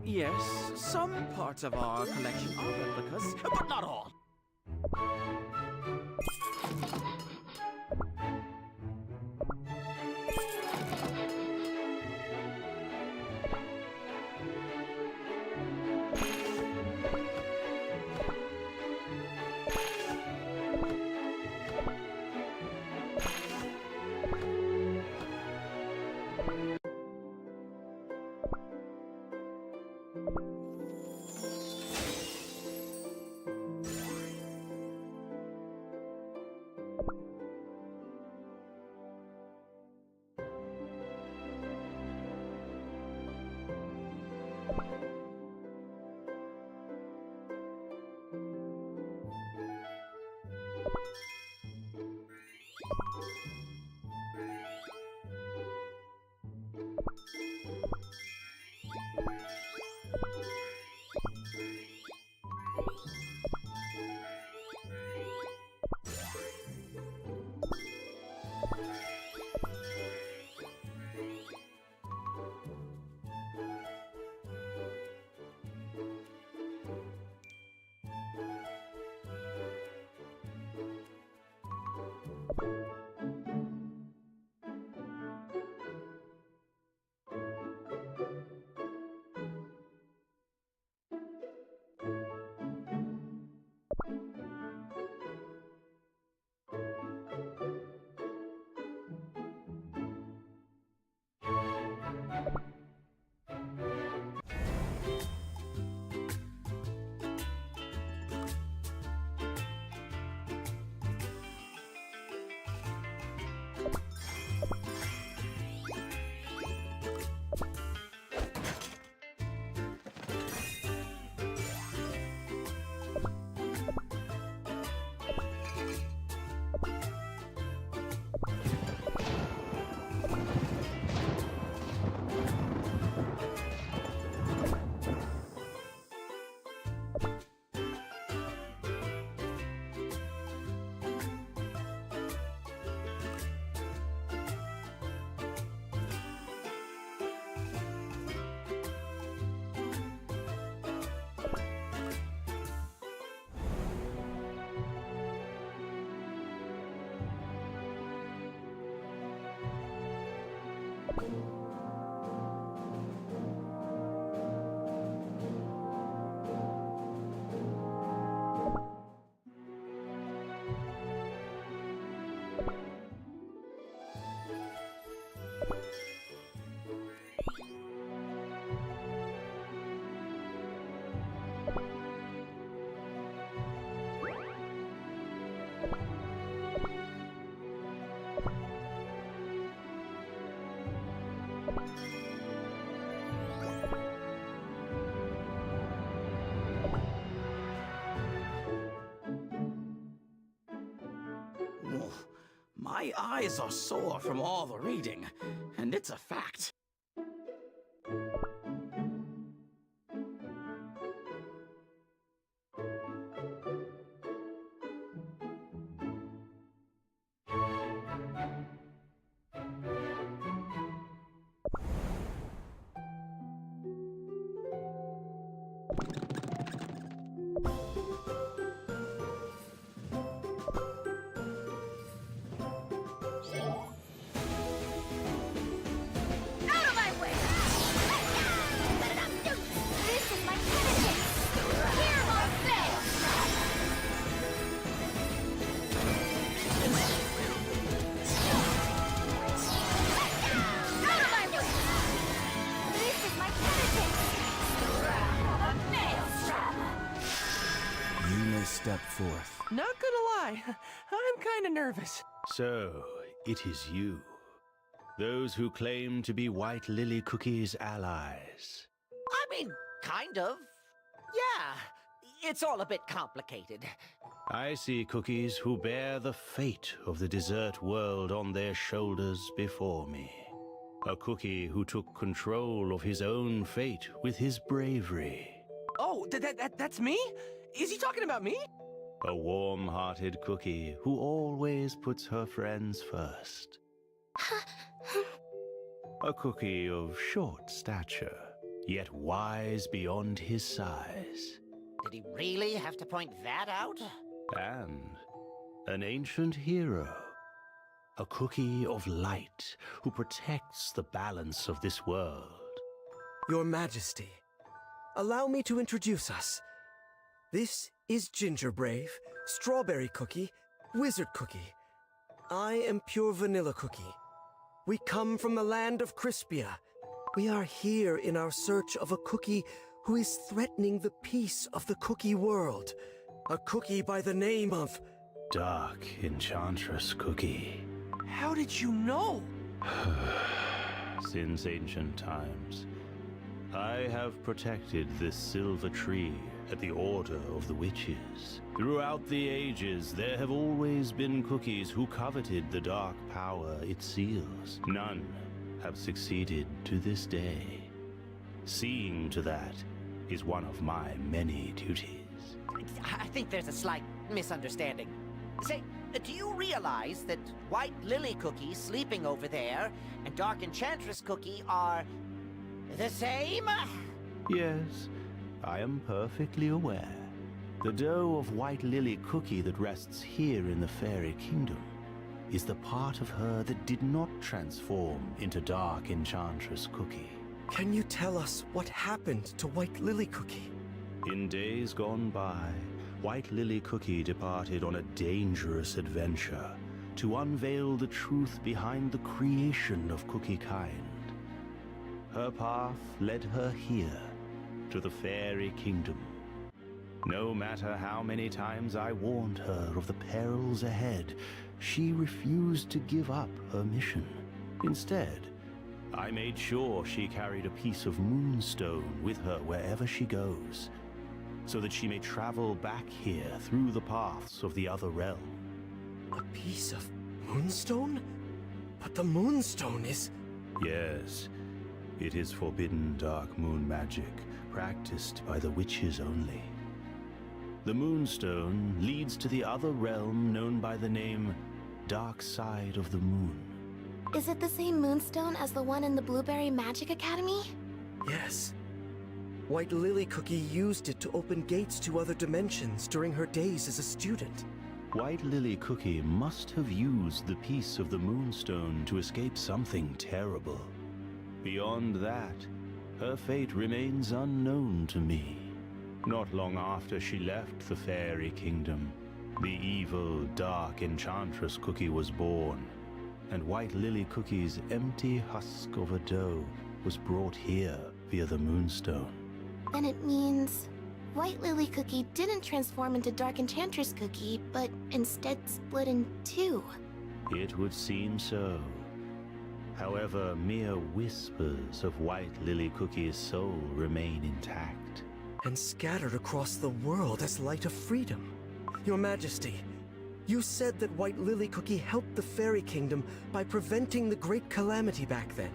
Yes, some parts of our collection are replicas, but not all. My eyes are sore from all the reading, and it's a fact. Out of my way! This is my penitence! Hear my fail! Out of my way! This is my penitence! The wrath of a maelstrom! You may step forth. Not gonna lie, I'm kinda nervous. So, it is you. Those who claim to be White Lily Cookie's allies. I mean, kind of. Yeah, it's all a bit complicated. I see cookies who bear the fate of the dessert world on their shoulders before me. A cookie who took control of his own fate with his bravery. Oh, that's me? Is he talking about me? A warm-hearted cookie who always puts her friends first. A cookie of short stature, yet wise beyond his size. Did he really have to point that out? And an ancient hero. A cookie of light who protects the balance of this world. Your Majesty, allow me to introduce us. This is Gingerbrave, Strawberry Cookie, Wizard Cookie. I am Pure Vanilla Cookie. We come from the land of Crispia. We are here in our search of a cookie who is threatening the peace of the cookie world. A cookie by the name of... Dark Enchantress Cookie. How did you know? Since ancient times, I have protected this silver tree at the order of the witches. Throughout the ages, there have always been cookies who coveted the dark power it seals. None have succeeded to this day. Seeing to that is one of my many duties. I think there's a slight misunderstanding. Say, do you realize that White Lily Cookie sleeping over there and Dark Enchantress Cookie are the same? Yes, I am perfectly aware. The dough of White Lily Cookie that rests here in the Fairy Kingdom is the part of her that did not transform into Dark Enchantress Cookie. Can you tell us what happened to White Lily Cookie? In days gone by, White Lily Cookie departed on a dangerous adventure to unveil the truth behind the creation of Cookie kind. Her path led her here, to the Fairy Kingdom. No matter how many times I warned her of the perils ahead, she refused to give up her mission. Instead, I made sure she carried a piece of moonstone with her wherever she goes, so that she may travel back here through the paths of the other realm. A piece of moonstone? But the moonstone is... Yes, it is forbidden dark moon magic, practiced by the witches only. The moonstone leads to the other realm known by the name Dark Side of the Moon. Is it the same moonstone as the one in the Blueberry Magic Academy? Yes. White Lily Cookie used it to open gates to other dimensions during her days as a student. White Lily Cookie must have used the piece of the moonstone to escape something terrible. Beyond that, her fate remains unknown to me. Not long after she left the Fairy Kingdom, the evil, dark Enchantress Cookie was born, and White Lily Cookie's empty husk of a dough was brought here via the moonstone. Then it means White Lily Cookie didn't transform into Dark Enchantress Cookie, but instead split in two. It would seem so. However, mere whispers of White Lily Cookie's soul remain intact. And scattered across the world as light of freedom. Your Majesty, you said that White Lily Cookie helped the Fairy Kingdom by preventing the Great Calamity back then.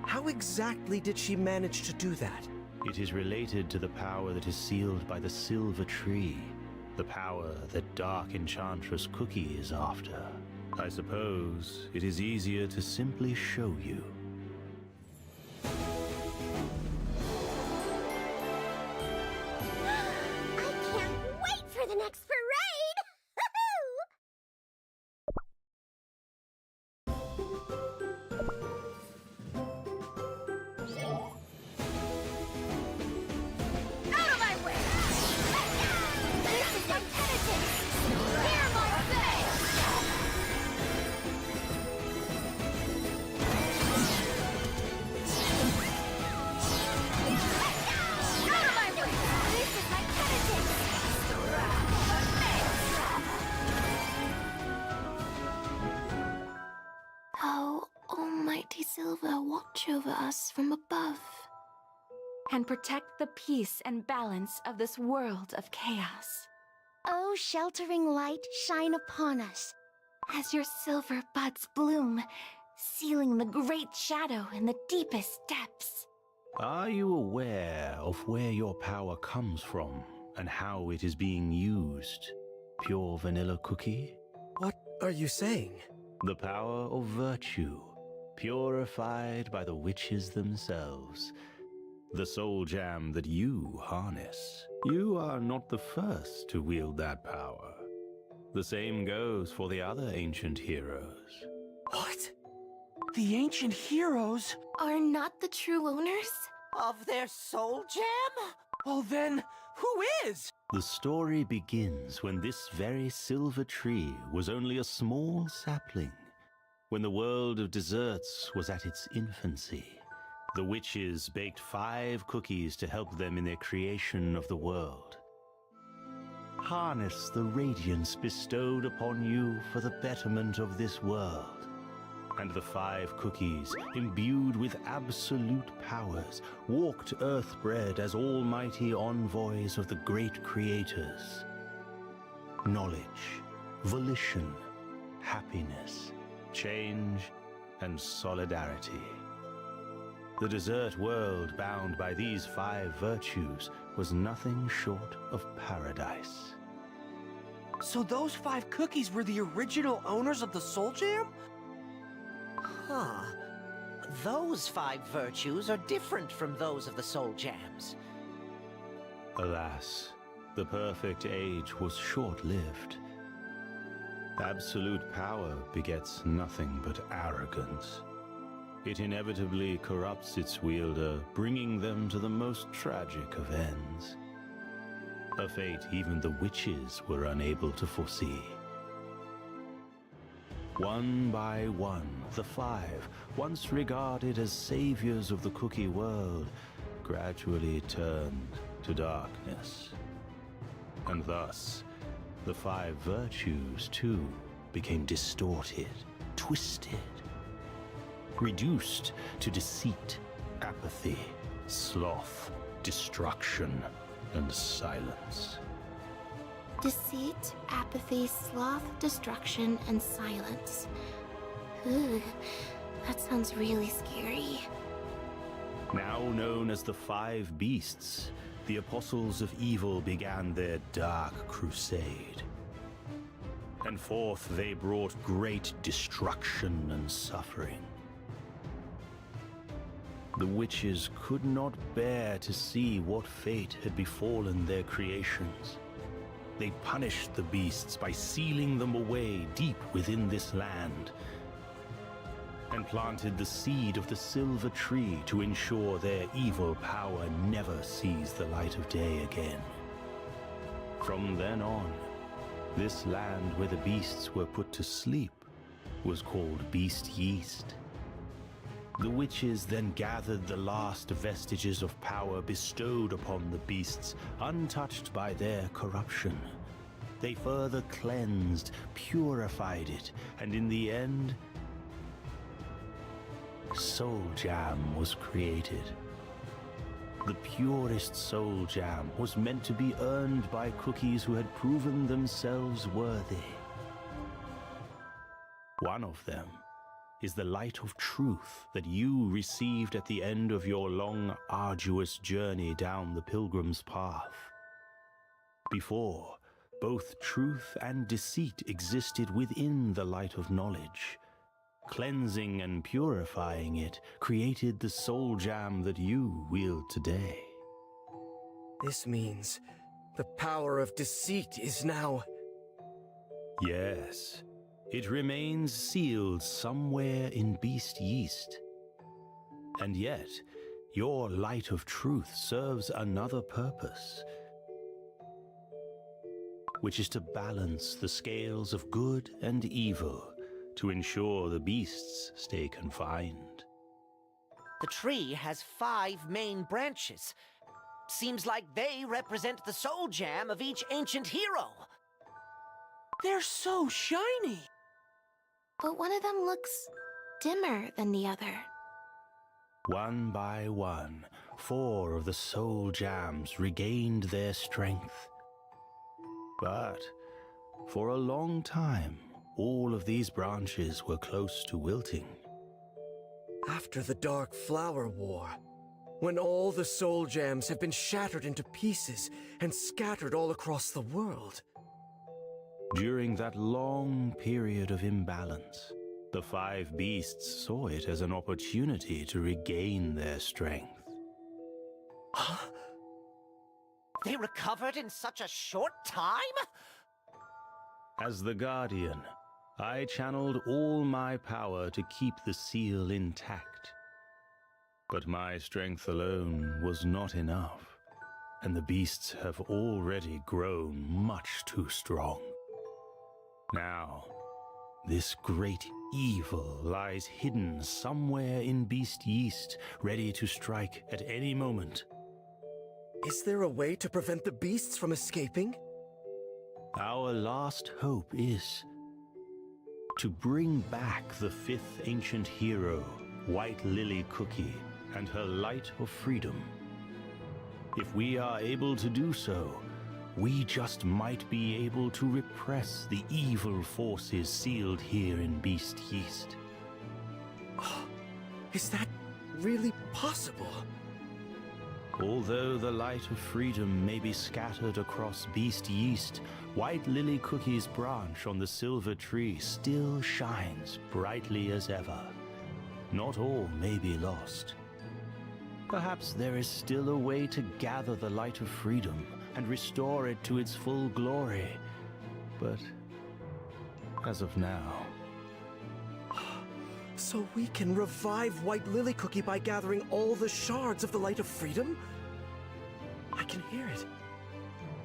How exactly did she manage to do that? It is related to the power that is sealed by the Silver Tree, the power that Dark Enchantress Cookie is after. I suppose it is easier to simply show you. I can't wait for the next parade! Out of my way! This is my penitence! Hear my face! Out of my way! This is my penitence! Oh, Almighty Silva, watch over us from above. And protect the peace and balance of this world of chaos. Oh, sheltering light, shine upon us. As your silver buds bloom, sealing the great shadow in the deepest depths. Are you aware of where your power comes from and how it is being used? Pure Vanilla Cookie? What are you saying? The power of virtue, purified by the witches themselves. the soul jam that you harness. You are not the first to wield that power. The same goes for the other ancient heroes. What? The ancient heroes? Are not the true owners? Of their soul jam? Well then, who is? The story begins when this very silver tree was only a small sapling, when the world of desserts was at its infancy. The witches baked 5 cookies to help them in their creation of the world. Harness the radiance bestowed upon you for the betterment of this world. And the 5 cookies, imbued with absolute powers, walked earth-bred as almighty envoys of the great creators. Knowledge, volition, happiness, change, and solidarity. The dessert world bound by these 5 virtues was nothing short of paradise. So those 5 cookies were the original owners of the soul jam? Huh. Those 5 virtues are different from those of the soul jams. Alas, the perfect age was short-lived. Absolute power begets nothing but arrogance. It inevitably corrupts its wielder, bringing them to the most tragic of ends. A fate even the witches were unable to foresee. One by one, the 5, once regarded as saviors of the cookie world, gradually turned to darkness. And thus, the 5 virtues, too, became distorted, twisted, reduced to deceit, apathy, sloth, destruction, and silence. Deceit, apathy, sloth, destruction, and silence. Ugh, that sounds really scary. Now known as the 5 Beasts, the Apostles of Evil began their dark crusade. And forth they brought great destruction and suffering. The witches could not bear to see what fate had befallen their creations. They punished the beasts by sealing them away deep within this land, and planted the seed of the silver tree to ensure their evil power never sees the light of day again. From then on, this land where the beasts were put to sleep was called Beast Yeast. The witches then gathered the last vestiges of power bestowed upon the beasts, untouched by their corruption. They further cleansed, purified it, and in the end, Soul Jam was created. The purest Soul Jam was meant to be earned by cookies who had proven themselves worthy. One of them is the light of truth that you received at the end of your long, arduous journey down the pilgrim's path. Before, both truth and deceit existed within the light of knowledge. Cleansing and purifying it created the soul jam that you wield today. This means the power of deceit is now... Yes. It remains sealed somewhere in Beast Yeast. And yet, your light of truth serves another purpose, which is to balance the scales of good and evil to ensure the beasts stay confined. The tree has 5 main branches. Seems like they represent the soul jam of each ancient hero. They're so shiny. But one of them looks dimmer than the other. One by one, 4 of the soul jams regained their strength. But for a long time, all of these branches were close to wilting. After the Dark Flower War, when all the soul jams have been shattered into pieces and scattered all across the world. During that long period of imbalance, the 5 beasts saw it as an opportunity to regain their strength. They recovered in such a short time? As the Guardian, I channeled all my power to keep the seal intact. But my strength alone was not enough, and the beasts have already grown much too strong. Now, this great evil lies hidden somewhere in Beast Yeast, ready to strike at any moment. Is there a way to prevent the beasts from escaping? Our last hope is to bring back the fifth ancient hero, White Lily Cookie, and her light of freedom. If we are able to do so, we just might be able to repress the evil forces sealed here in Beast Yeast. Is that really possible? Although the light of freedom may be scattered across Beast Yeast, White Lily Cookie's branch on the silver tree still shines brightly as ever. Not all may be lost. Perhaps there is still a way to gather the light of freedom and restore it to its full glory. But as of now... So we can revive White Lily Cookie by gathering all the shards of the Light of Freedom? I can hear it.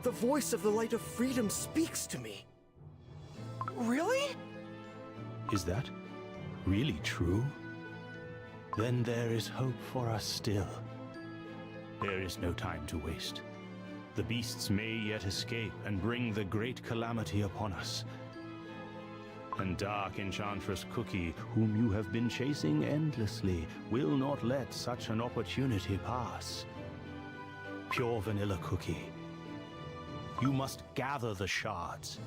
The voice of the Light of Freedom speaks to me. Really? Is that really true? Then there is hope for us still. There is no time to waste. The beasts may yet escape and bring the great calamity upon us. And Dark Enchantress Cookie, whom you have been chasing endlessly, will not let such an opportunity pass. Pure Vanilla Cookie, you must gather the shards.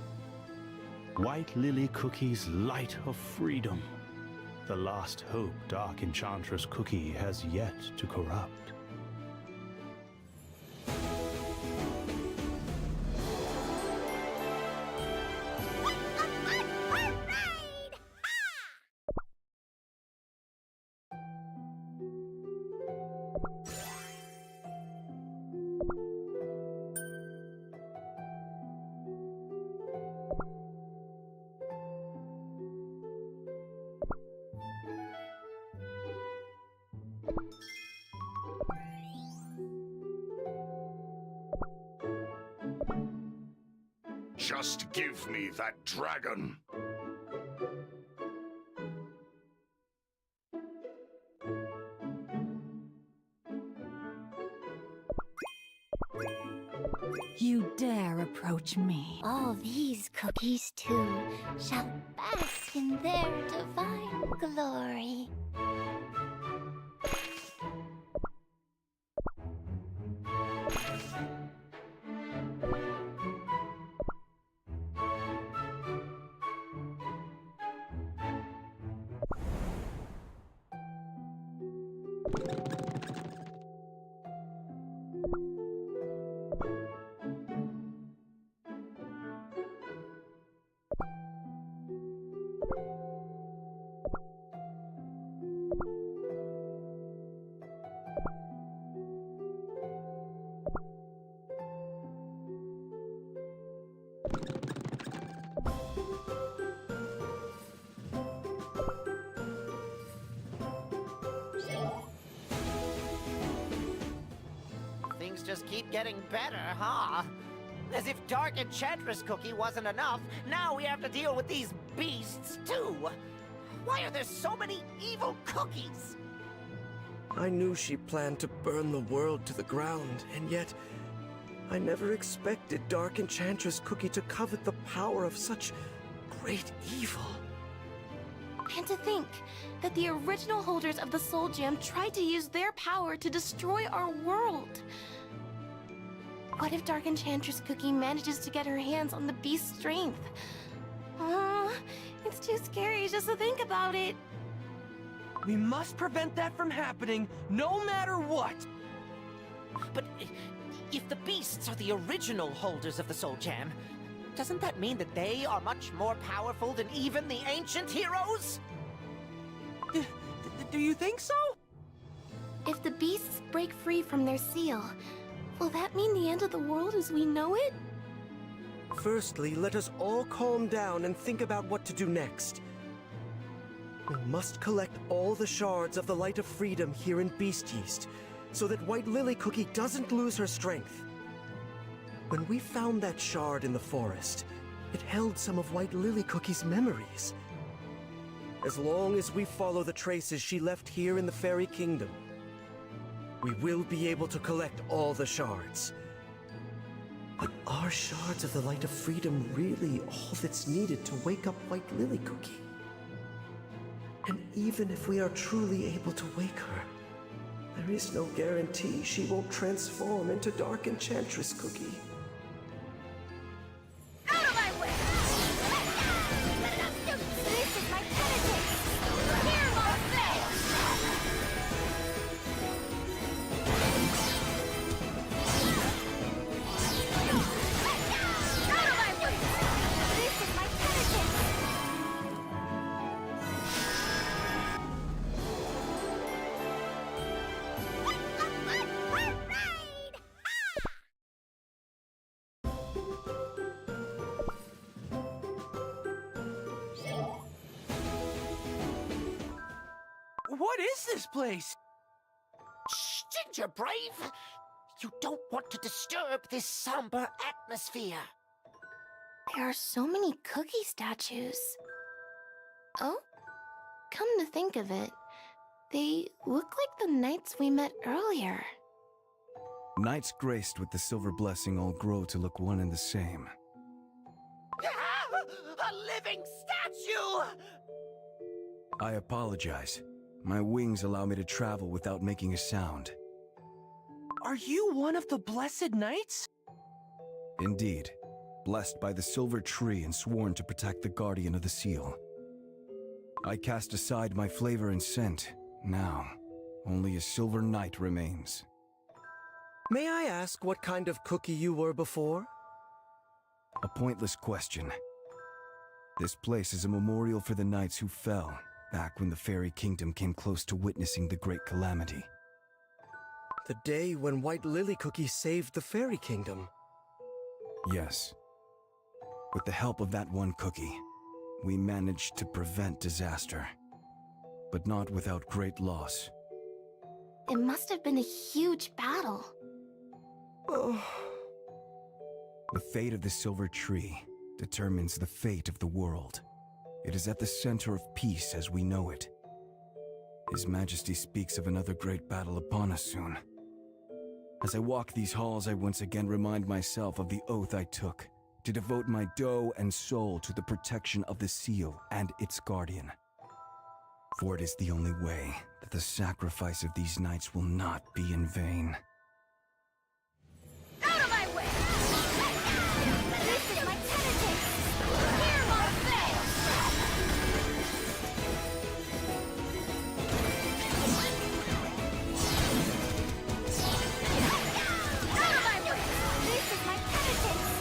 White Lily Cookie's light of freedom, the last hope Dark Enchantress Cookie has yet to corrupt. Just give me that dragon. You dare approach me? All these cookies, too, shall bask in their divine glory. Things just keep getting better, huh? As if Dark Enchantress Cookie wasn't enough, now we have to deal with these beasts, too! Why are there so many evil cookies? I knew she planned to burn the world to the ground, and yet I never expected Dark Enchantress Cookie to covet the power of such great evil. And to think that the original holders of the Soul Gem tried to use their power to destroy our world. What if Dark Enchantress Cookie manages to get her hands on the beast's strength? It's too scary just to think about it. We must prevent that from happening, no matter what! But if the beasts are the original holders of the Soul Gem, doesn't that mean that they are much more powerful than even the ancient heroes? Do you think so? If the beasts break free from their seal, will that mean the end of the world as we know it? Firstly, let us all calm down and think about what to do next. We must collect all the shards of the Light of Freedom here in Beast Yeast, so that White Lily Cookie doesn't lose her strength. When we found that shard in the forest, it held some of White Lily Cookie's memories. As long as we follow the traces she left here in the Fairy Kingdom, we will be able to collect all the shards. But are shards of the Light of Freedom really all that's needed to wake up White Lily Cookie? And even if we are truly able to wake her, there is no guarantee she won't transform into Dark Enchantress Cookie. Out of my way! This is my penitence! Hear my fate! Out of my way! This is my penitence! What is this place? Shh, Ginger Brave! You don't want to disturb this somber atmosphere. There are so many cookie statues. Oh? Come to think of it, they look like the knights we met earlier. Knights graced with the silver blessing all grow to look one and the same. A living statue! I apologize. My wings allow me to travel without making a sound. Are you one of the Blessed Knights? Indeed. Blessed by the silver tree and sworn to protect the guardian of the seal. I cast aside my flavor and scent. Now, only a silver knight remains. May I ask what kind of cookie you were before? A pointless question. This place is a memorial for the knights who fell, back when the Fairy Kingdom came close to witnessing the Great Calamity. The day when White Lily Cookie saved the Fairy Kingdom. Yes. With the help of that one cookie, we managed to prevent disaster. But not without great loss. It must have been a huge battle. Oh. The fate of the silver tree determines the fate of the world. It is at the center of peace as we know it. His Majesty speaks of another great battle upon us soon. As I walk these halls, I once again remind myself of the oath I took to devote my dough and soul to the protection of the seal and its guardian. For it is the only way that the sacrifice of these knights will not be in vain. Out of my way! This is my penitence! Hear my fate! Out of my way! This is my penitence!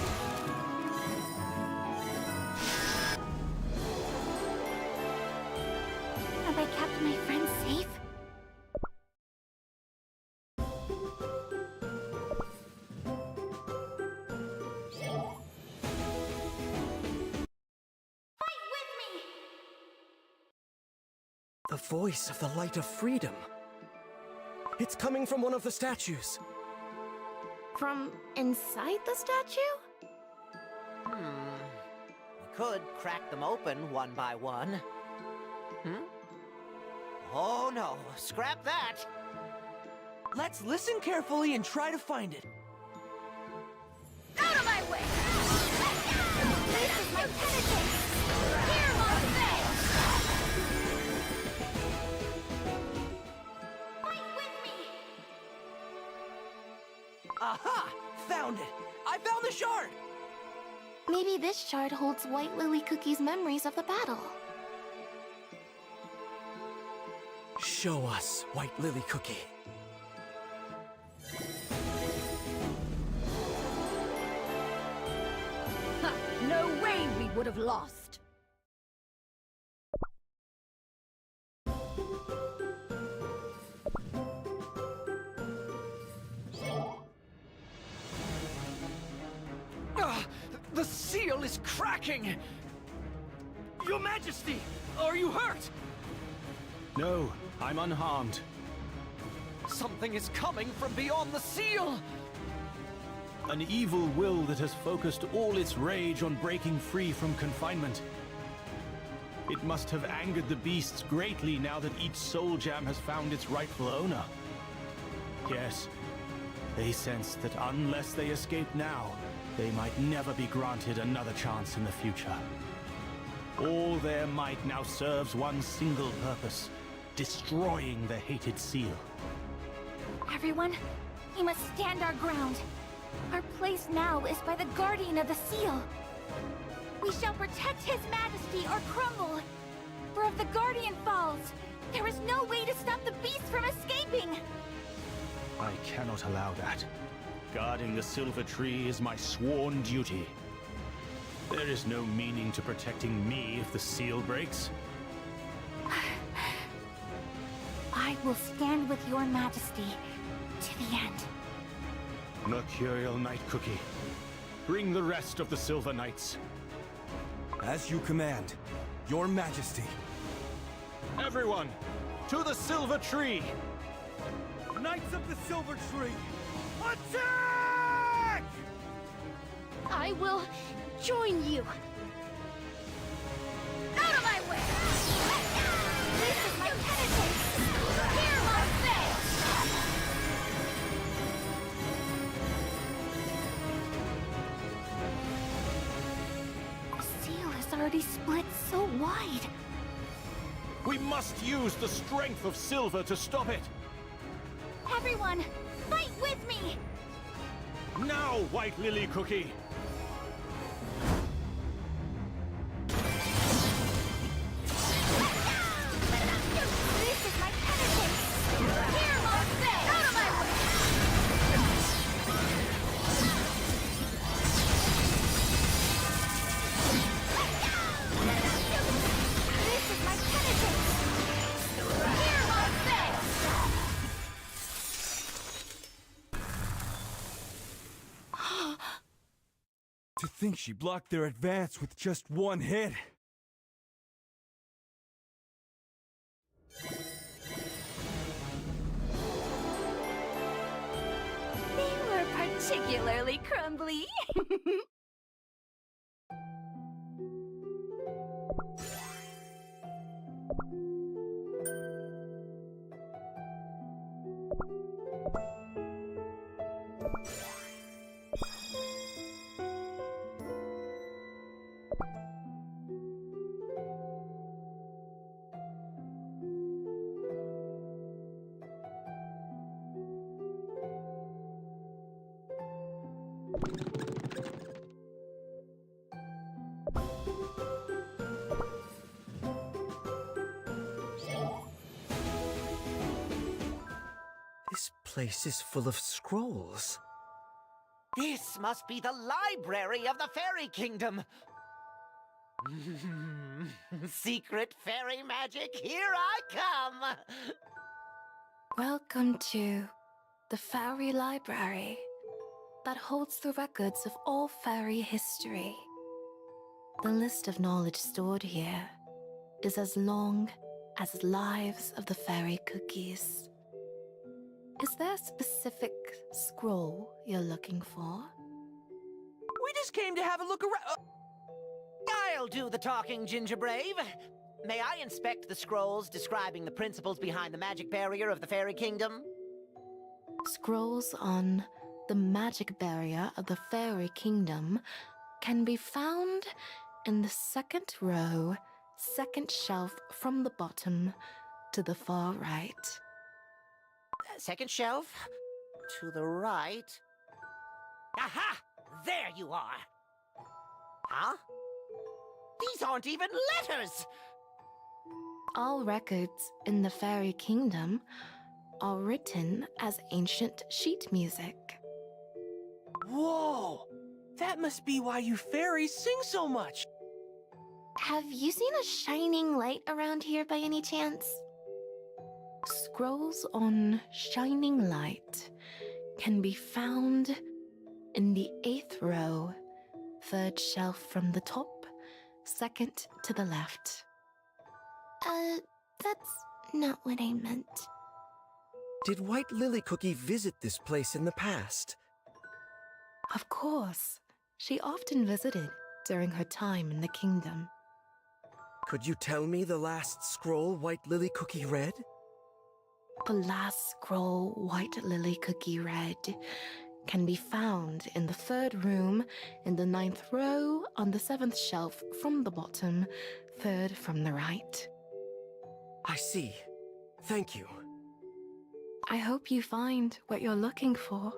Have I kept my friends safe? The voice of the Light of Freedom. It's coming from one of the statues. From inside the statue? We could crack them open one by one. Oh no, scrap that! Let's listen carefully and try to find it. Out of my way! This is my penitence! Hear my fate! Fight with me! Aha! Found it! I found the shard! Maybe this shard holds White Lily Cookie's memories of the battle. Show us, White Lily Cookie. Ha! No way we would have lost! The seal is cracking! Your Majesty, are you hurt? No, I'm unharmed. Something is coming from beyond the seal! An evil will that has focused all its rage on breaking free from confinement. It must have angered the beasts greatly now that each soul gem has found its rightful owner. Yes, they sense that unless they escape now, they might never be granted another chance in the future. All their might now serves one single purpose: destroying the hated seal. Everyone, we must stand our ground. Our place now is by the guardian of the seal. We shall protect His Majesty or crumble. For if the guardian falls, there is no way to stop the beast from escaping. I cannot allow that. Guarding the silver tree is my sworn duty. There is no meaning to protecting me if the seal breaks. I will stand with your Majesty to the end. Mercurial Night Cookie, bring the rest of the Silver Knights. As you command, Your Majesty. Everyone, to the silver tree! Knights of the Silver Tree, attack! I will join you. Out of my way! This is my penitence! Hear my fate! The seal is already split so wide. We must use the strength of silver to stop it! Everyone, fight with me! Now, White Lily Cookie! This is my penitence! Hear my fate! Out of my way! This is my penitence! Hear my fate! To think she blocked their advance with just one hit. They were particularly crumbly. This place is full of scrolls. This must be the library of the Fairy Kingdom. Secret fairy magic, here I come! Welcome to the Fairy Library that holds the records of all fairy history. The list of knowledge stored here is as long as lives of the fairy cookies. Is there a specific scroll you're looking for? We just came to have a look around. I'll do the talking, Ginger Brave. May I inspect the scrolls describing the principles behind the magic barrier of the Fairy Kingdom? Scrolls on the magic barrier of the Fairy Kingdom can be found in the second row, second shelf from the bottom to the far right. Second shelf? To the right? Aha! There you are! Huh? These aren't even letters! All records in the Fairy Kingdom are written as ancient sheet music. Whoa! That must be why you fairies sing so much. Have you seen a shining light around here by any chance? Scrolls on shining light can be found in the 8th row, Third shelf from the top, second to the left. That's not what I meant. Did White Lily Cookie visit this place in the past? Of course. She often visited during her time in the kingdom. Could you tell me the last scroll White Lily Cookie read? The last scroll White Lily Cookie read can be found in the third room, in the 9th row, on the 7th shelf from the bottom, third from the right. I see. Thank you. I hope you find what you're looking for.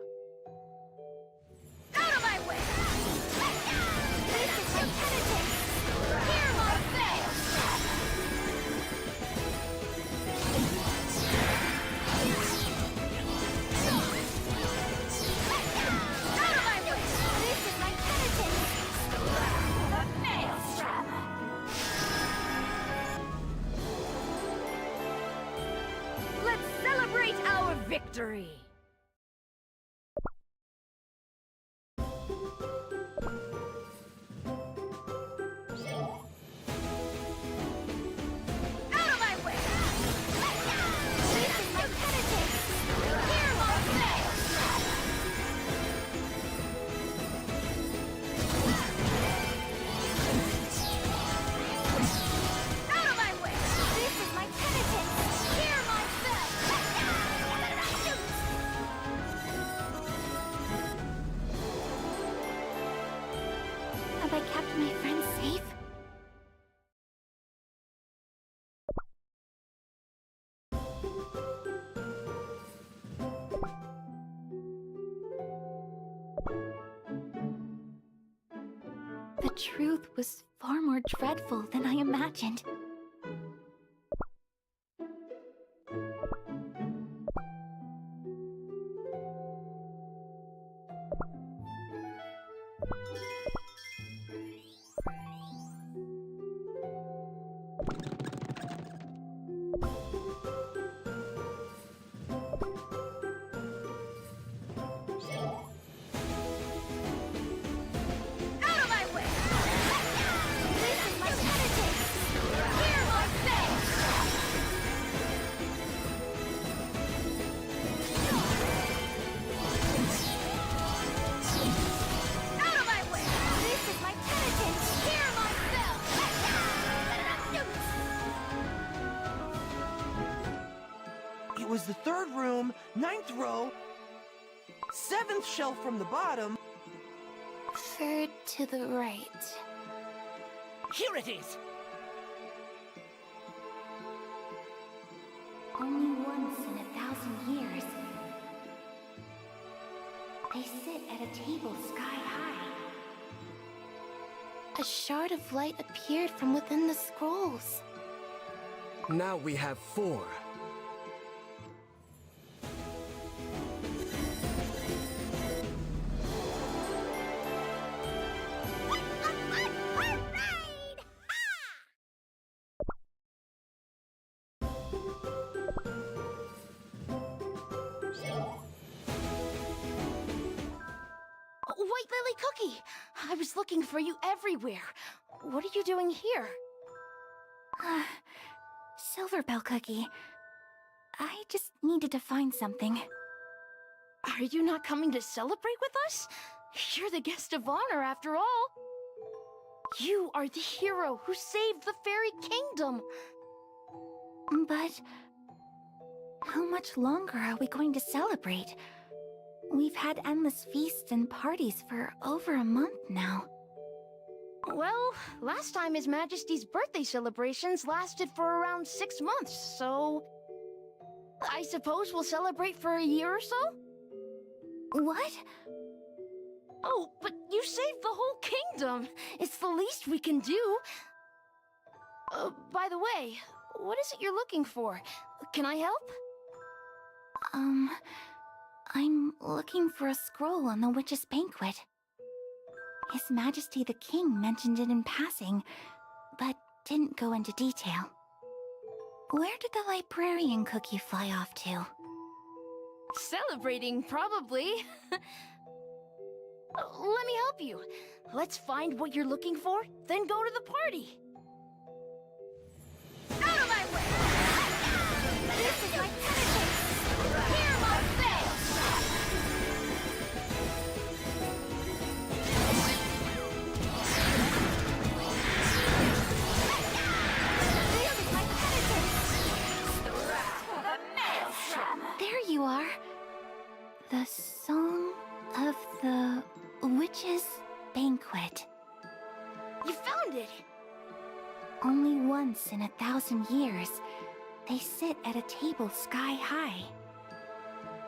Out of my way! This is my penitence! Hear my fate! Out of my way! This is my penitence! The maelstrom! Let's celebrate our victory! Out of my way! This is my penitence! Hear my maelstrom! Out of my way! This is my penitence! Hear my Have I kept my friends safe? The truth was far more dreadful than I imagined. Out of my way! This is my penitence! Hear my fate! Out of my way! This is my penitence! Hear my spell! It was the third room, 9th row, 7th shelf from the bottom. Third to the right. Here it is! Only once in 1,000 years. They sit at a table sky high. A shard of light appeared from within the scrolls. Now we have 4. White Lily Cookie! I was looking for you everywhere. What are you doing here? Silverbell Cookie. I just needed to find something. Are you not coming to celebrate with us? You're the guest of honor, after all. You are the hero who saved the fairy kingdom. But how much longer are we going to celebrate? We've had endless feasts and parties for over a month now. Well, last time His Majesty's birthday celebrations lasted for around 6 months, so... I suppose we'll celebrate for a year or so? What? Oh, but you saved the whole kingdom! It's the least we can do! By the way, what is it you're looking for? Can I help? I'm looking for a scroll on the witch's banquet. His Majesty the King mentioned it in passing, but didn't go into detail. Where did the librarian Cookie fly off to? Celebrating, probably. Let me help you. Let's find what you're looking for, then go to the party. Out of my way! This is my penitence! Hear my veil! This is my penitence! The wrath of the maelstrom! There you are. The Song of the Witch's Banquet. You found it! Only once in 1,000 years, they sit at a table sky high.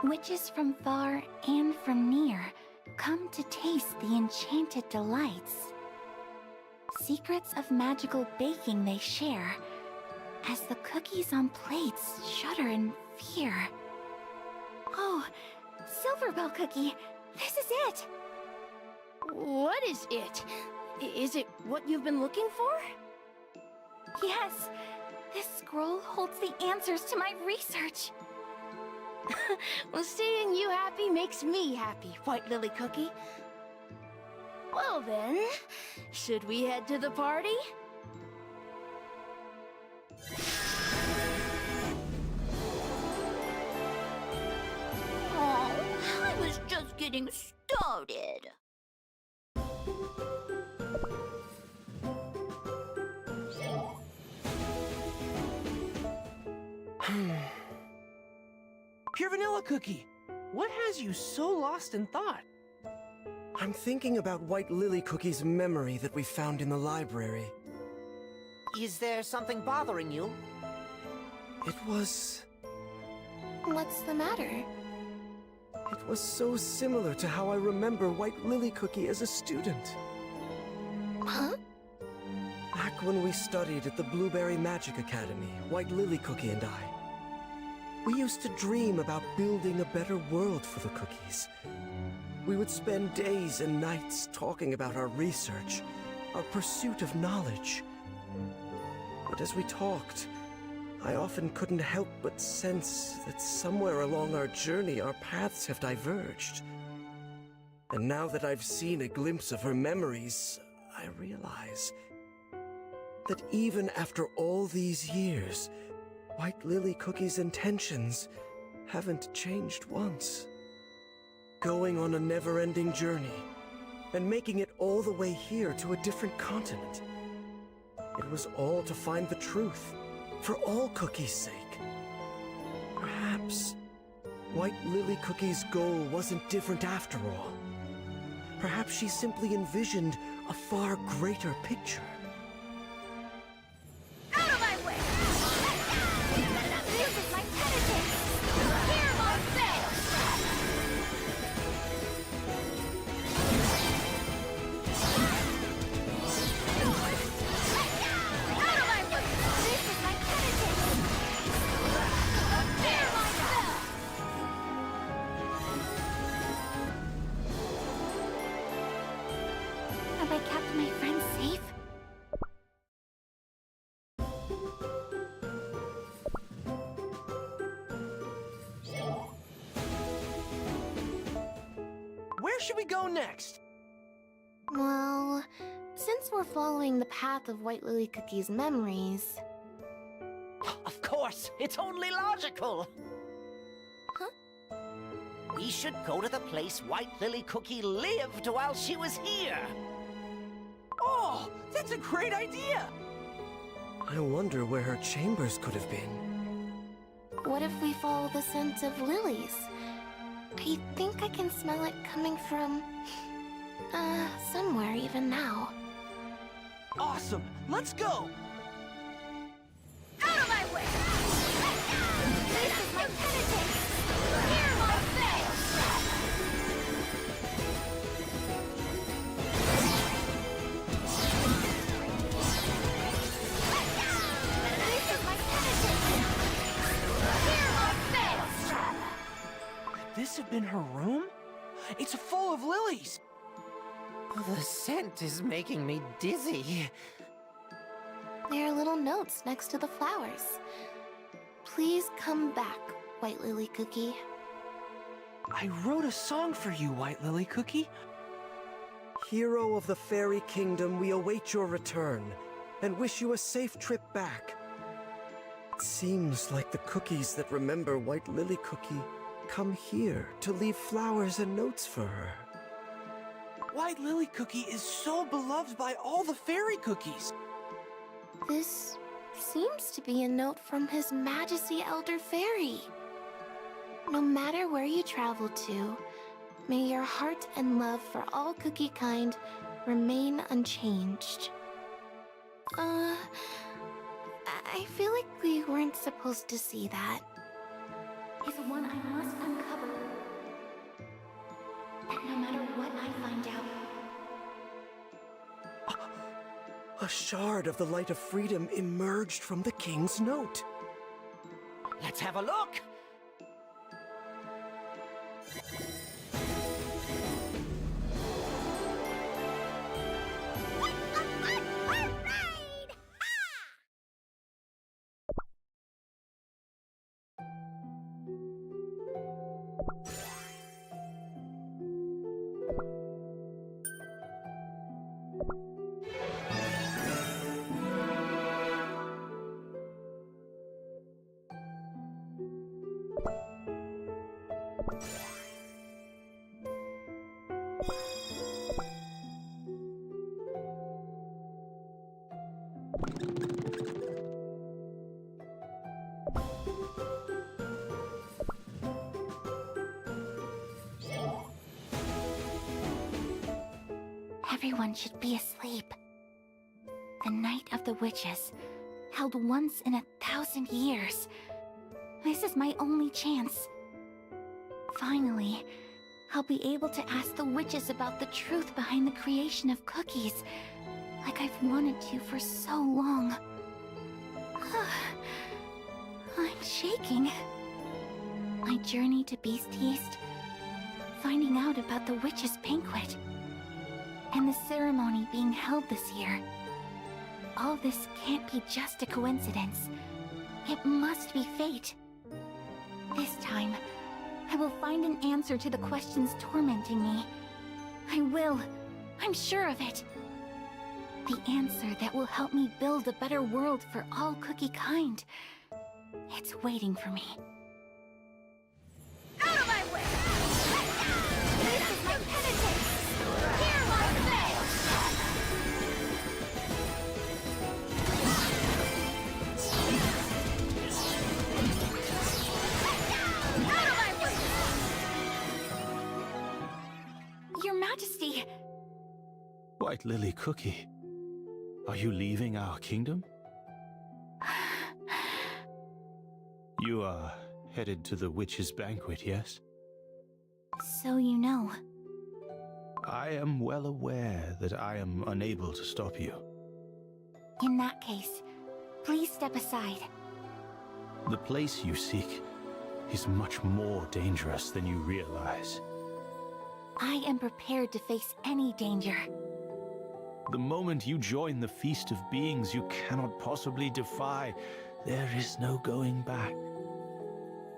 Witches from far and from near come to taste the enchanted delights. Secrets of magical baking they share, as the cookies on plates shudder in fear. Oh, Silverbell Cookie, this is it! What is it? Is it what you've been looking for? Yes, this scroll holds the answers to my research. Well, seeing you happy makes me happy, White Lily Cookie. Well then, should we head to the party? Oh, I was just getting started. Pure Vanilla Cookie, what has you so lost in thought? I'm thinking about White Lily Cookie's memory that we found in the library. Is there something bothering you? It was... What's the matter? It was so similar to how I remember White Lily Cookie as a student. Huh? Back when we studied at the Blueberry Magic Academy, White Lily Cookie and I. We used to dream about building a better world for the cookies. We would spend days and nights talking about our research, our pursuit of knowledge. But as we talked, I often couldn't help but sense that somewhere along our journey our paths have diverged. And now that I've seen a glimpse of her memories, I realize that even after all these years, White Lily Cookie's intentions haven't changed once. Going on a never-ending journey, and making it all the way here to a different continent. It was all to find the truth, for all Cookie's sake. Perhaps White Lily Cookie's goal wasn't different after all. Perhaps she simply envisioned a far greater picture. Out of my way! This is my penitence! Hear my veil! Out of my way! This is my penitence! Hear my veil! Have I kept my friends safe? Where should we go next? Well, since we're following the path of White Lily Cookie's memories... Of course, it's only logical. Huh? We should go to the place White Lily Cookie lived while she was here. Oh, that's a great idea! I wonder where her chambers could have been. What if we follow the scent of lilies? I think I can smell it coming from... somewhere even now. Awesome! Let's go! Out of my way! This is my penitence! Hear my veil! This is my penitence! Hear my veil! Could this have been her room? It's full of lilies! The scent is making me dizzy. There are little notes next to the flowers. Please come back, White Lily Cookie. I wrote a song for you, White Lily Cookie. Hero of the Fairy Kingdom, we await your return and wish you a safe trip back. It seems like the cookies that remember White Lily Cookie come here to leave flowers and notes for her. White Lily Cookie is so beloved by all the fairy cookies. This seems to be a note from His Majesty Elder Fairy. No matter where you travel to, may your heart and love for all cookie kind remain unchanged. I feel like we weren't supposed to see that. Is one I must uncover. And no matter what I find out, A shard of the Light of Freedom emerged from the King's note. Let's have a look! everyone should be asleep. The Night of the Witches, held once in 1,000 years. This is my only chance. Finally, I'll be able to ask the witches about the truth behind the creation of cookies, like I've wanted to for so long. I'm shaking. My journey to Beast East, finding out about the witches' banquet, and the ceremony being held this year. All this can't be just a coincidence. It must be fate. This time, I will find an answer to the questions tormenting me. I will. I'm sure of it. The answer that will help me build a better world for all cookie kind. It's waiting for me. Out of my way! This is my penitence! Hear my fate! Out of my way! Your Majesty! White Lily Cookie, are you leaving our kingdom? You are headed to the witches' banquet, yes? So you know. I am well aware that I am unable to stop you. In that case, please step aside. The place you seek is much more dangerous than you realize. I am prepared to face any danger. The moment you join the feast of beings you cannot possibly defy, there is no going back.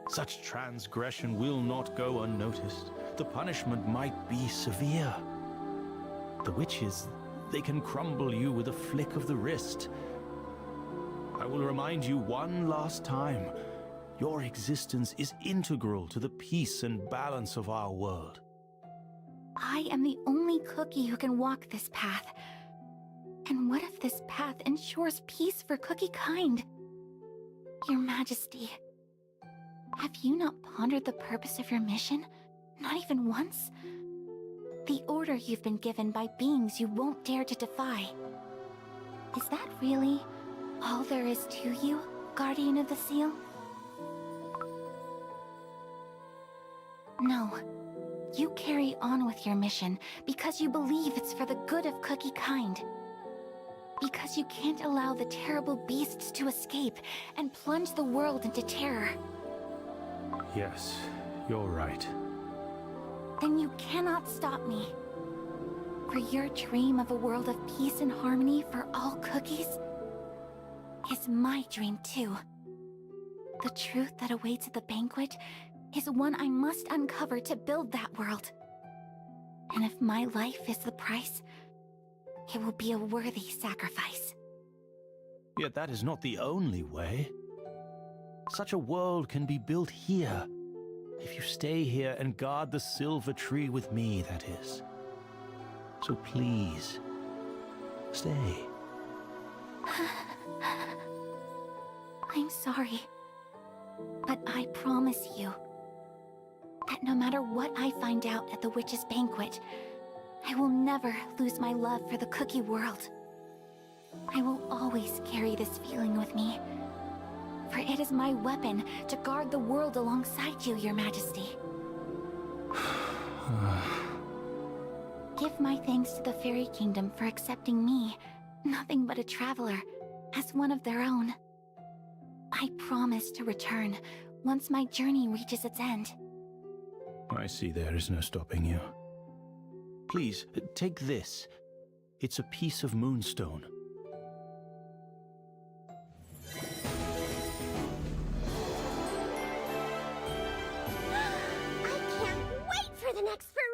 Such transgression will not go unnoticed. The punishment might be severe. The witches, they can crumble you with a flick of the wrist. I will remind you one last time. Your existence is integral to the peace and balance of our world. I am the only cookie who can walk this path. And what if this path ensures peace for cookie kind? Your Majesty, have you not pondered the purpose of your mission? Not even once? The order you've been given by beings you won't dare to defy. Is that really all there is to you, Guardian of the Seal? No. You carry on with your mission because you believe it's for the good of cookie kind. Because you can't allow the terrible beasts to escape and plunge the world into terror. Yes, you're right. Then you cannot stop me. For your dream of a world of peace and harmony for all cookies is my dream too. The truth that awaits at the banquet is one I must uncover to build that world. And if my life is the price, it will be a worthy sacrifice. Yet that is not the only way. Such a world can be built here. If you stay here and guard the silver tree with me, that is. So please, stay. I'm sorry, but I promise you that no matter what I find out at the witch's banquet, I will never lose my love for the cookie world. I will always carry this feeling with me, for it is my weapon to guard the world alongside you, Your Majesty. Give my thanks to the Fairy Kingdom for accepting me, nothing but a traveler, as one of their own. I promise to return once my journey reaches its end. I see there is no stopping you. Please, take this. It's a piece of moonstone. I can't wait for the next parade!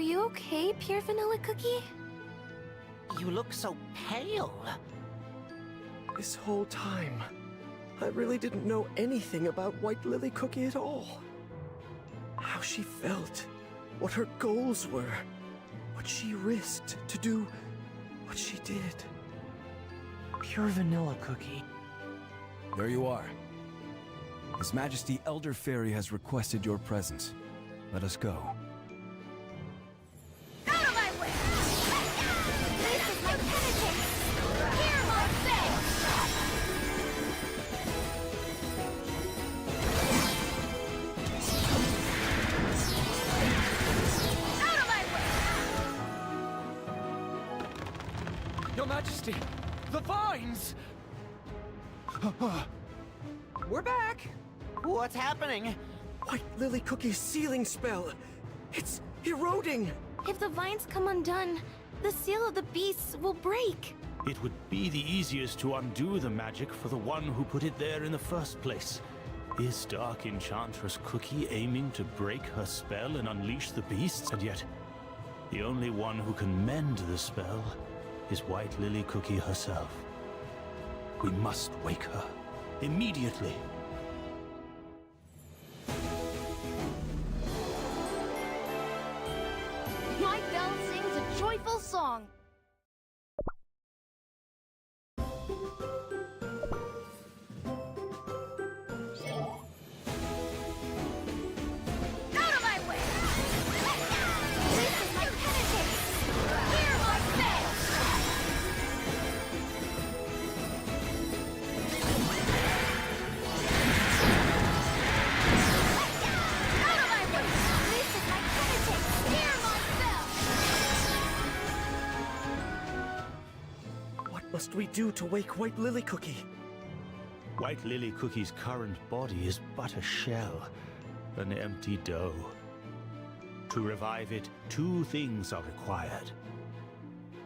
you okay, Pure Vanilla Cookie? You look so pale. This whole time, I really didn't know anything about White Lily Cookie at all. How she felt, what her goals were, what she risked to do what she did. Pure Vanilla Cookie. There you are. His Majesty Elder Fairy has requested your presence. Let us go. Out of my way! This is my penitence! Hear my fate! Out of my way! Your Majesty, the vines! We're back! What's happening? White Lily Cookie's sealing spell. It's eroding. If the vines come undone, the seal of the beasts will break. It would be the easiest to undo the magic for the one who put it there in the first place. Is Dark Enchantress Cookie aiming to break her spell and unleash the beasts? And yet, the only one who can mend the spell is White Lily Cookie herself. We must wake her immediately. My bell sings a joyful song. Out of my way! This is my penitence! Hear my fate! Out of my way! This is my penitence! Hear my bell! What must we do to wake White Lily Cookie? White Lily Cookie's current body is but a shell, an empty dough. To revive it, two things are required.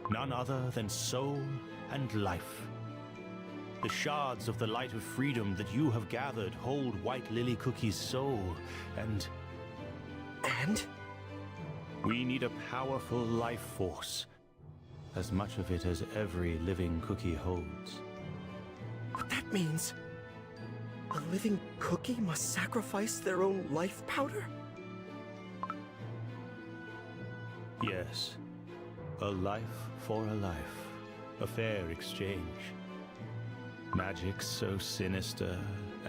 None other than soul and life. The shards of the light of freedom that you have gathered hold White Lily Cookie's soul, and... And? We need a powerful life force. As much of it as every living cookie holds. What that means? A living cookie must sacrifice their own life powder? Yes. A life for a life. A fair exchange. Magic so sinister,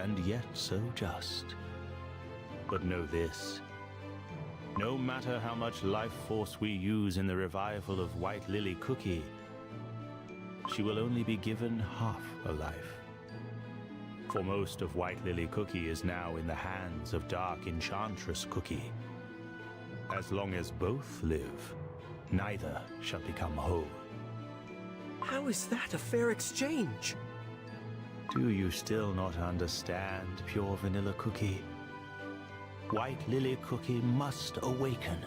and yet so just. But know this. No matter how much life force we use in the revival of White Lily Cookie, she will only be given half a life. For most of White Lily Cookie is now in the hands of Dark Enchantress Cookie. As long as both live, neither shall become whole. How is that a fair exchange? Do you still not understand, Pure Vanilla Cookie? White Lily Cookie must awaken,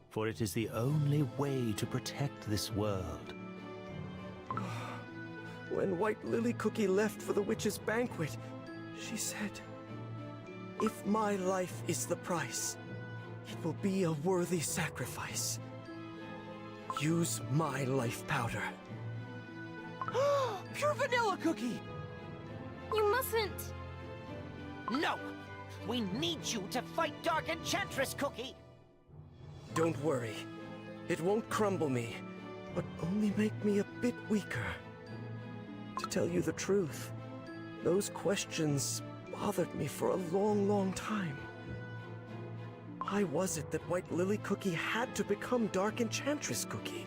for it is the only way to protect this world. When White Lily Cookie left for the witch's banquet, she said, "If my life is the price, it will be a worthy sacrifice. Use my life powder." Pure Vanilla Cookie! You mustn't. No! We need you to fight Dark Enchantress Cookie! Don't worry. It won't crumble me, but only make me a bit weaker. To tell you the truth, those questions bothered me for a long, long time. Why was it that White Lily Cookie had to become Dark Enchantress Cookie?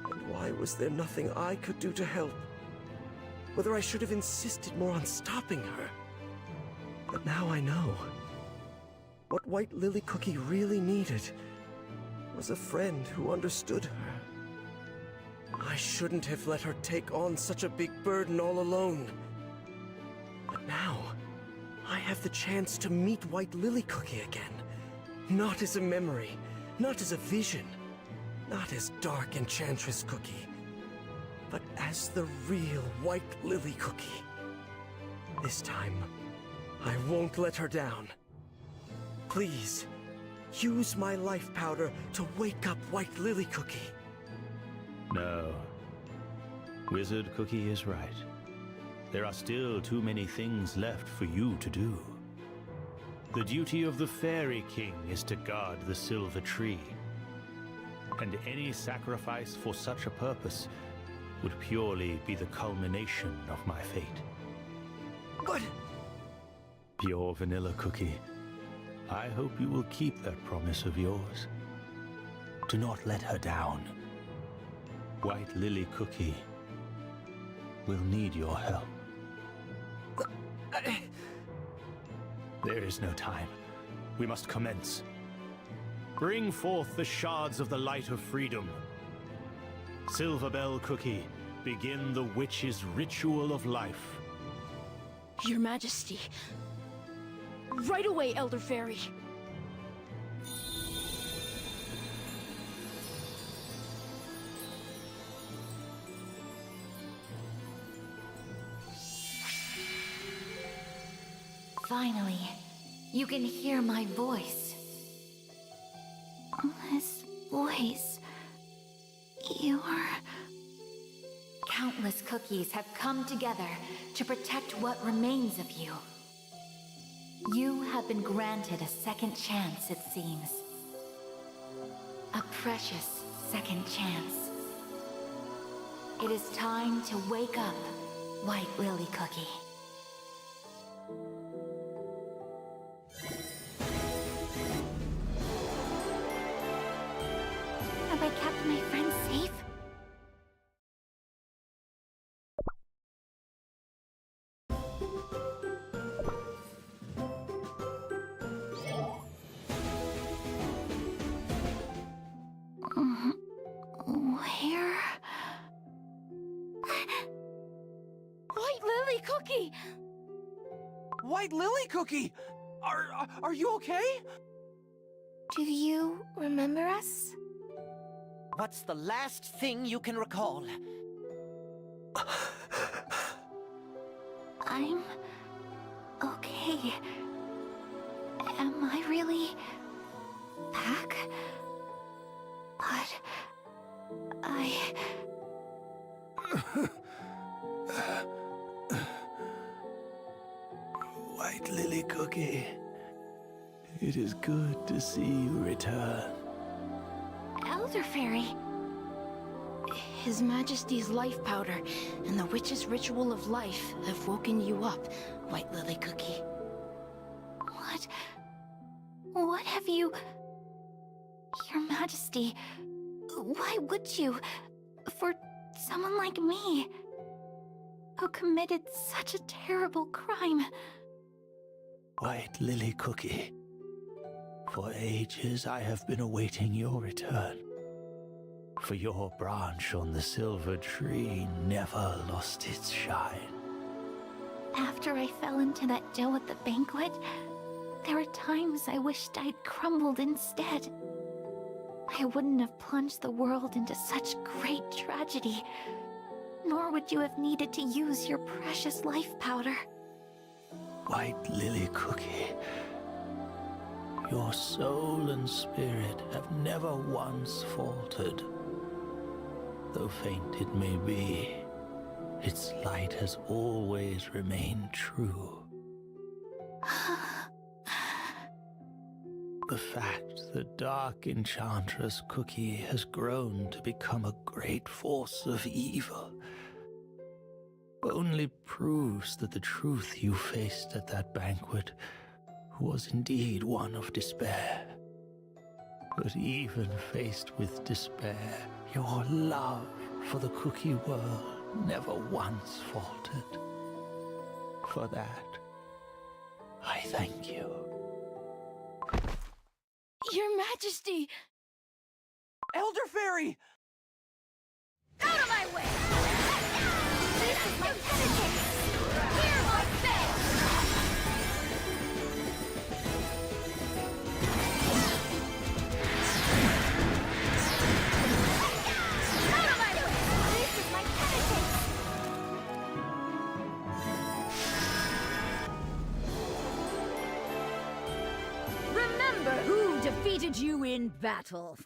And why was there nothing I could do to help? Whether I should have insisted more on stopping her. But now I know. What White Lily Cookie really needed was a friend who understood her. I shouldn't have let her take on such a big burden all alone. But now, I have the chance to meet White Lily Cookie again. Not as a memory, not as a vision, not as Dark Enchantress Cookie, but as the real White Lily Cookie. This time, I won't let her down. Please, use my life powder to wake up White Lily Cookie. No. Wizard Cookie is right. There are still too many things left for you to do. The duty of the Fairy King is to guard the Silver Tree. And any sacrifice for such a purpose would purely be the culmination of my fate. But... Pure Vanilla Cookie, I hope you will keep that promise of yours. Do not let her down. White Lily Cookie will need your help. There is no time. We must commence. Bring forth the shards of the light of freedom. Silverbell Cookie, begin the witch's ritual of life. Your Majesty. Right away, Elder Fairy. Finally, you can hear my voice. This voice... Your... Countless cookies have come together to protect what remains of you. You have been granted a second chance, it seems. A precious second chance. It is time to wake up, White Lily Cookie. Have I kept my friends safe? Where? White Lily Cookie! White Lily Cookie! Are you okay? Do you remember us? What's the last thing you can recall? I'm... okay. Am I really... back? But... I... White Lily Cookie, it is good to see you return. Elder Fairy. His Majesty's life powder and the witch's ritual of life have woken you up, White Lily Cookie. What? What have you... Your Majesty... Why would you? For someone like me, who committed such a terrible crime. White Lily Cookie, for ages I have been awaiting your return. For your branch on the silver tree never lost its shine. After I fell into that dough at the banquet, there were times I wished I'd crumbled instead. I wouldn't have plunged the world into such great tragedy, nor would you have needed to use your precious life powder. White Lily Cookie, your soul and spirit have never once faltered. Though faint it may be, its light has always remained true. The fact that Dark Enchantress Cookie has grown to become a great force of evil only proves that the truth you faced at that banquet was indeed one of despair. But even faced with despair, your love for the cookie world never once faltered. For that, I thank you. Your Majesty! Elder Fairy! Out of my way! This is my penitence! Hear my fate! Out of my way! This is my penitence! Remember who defeated defeated you in battle.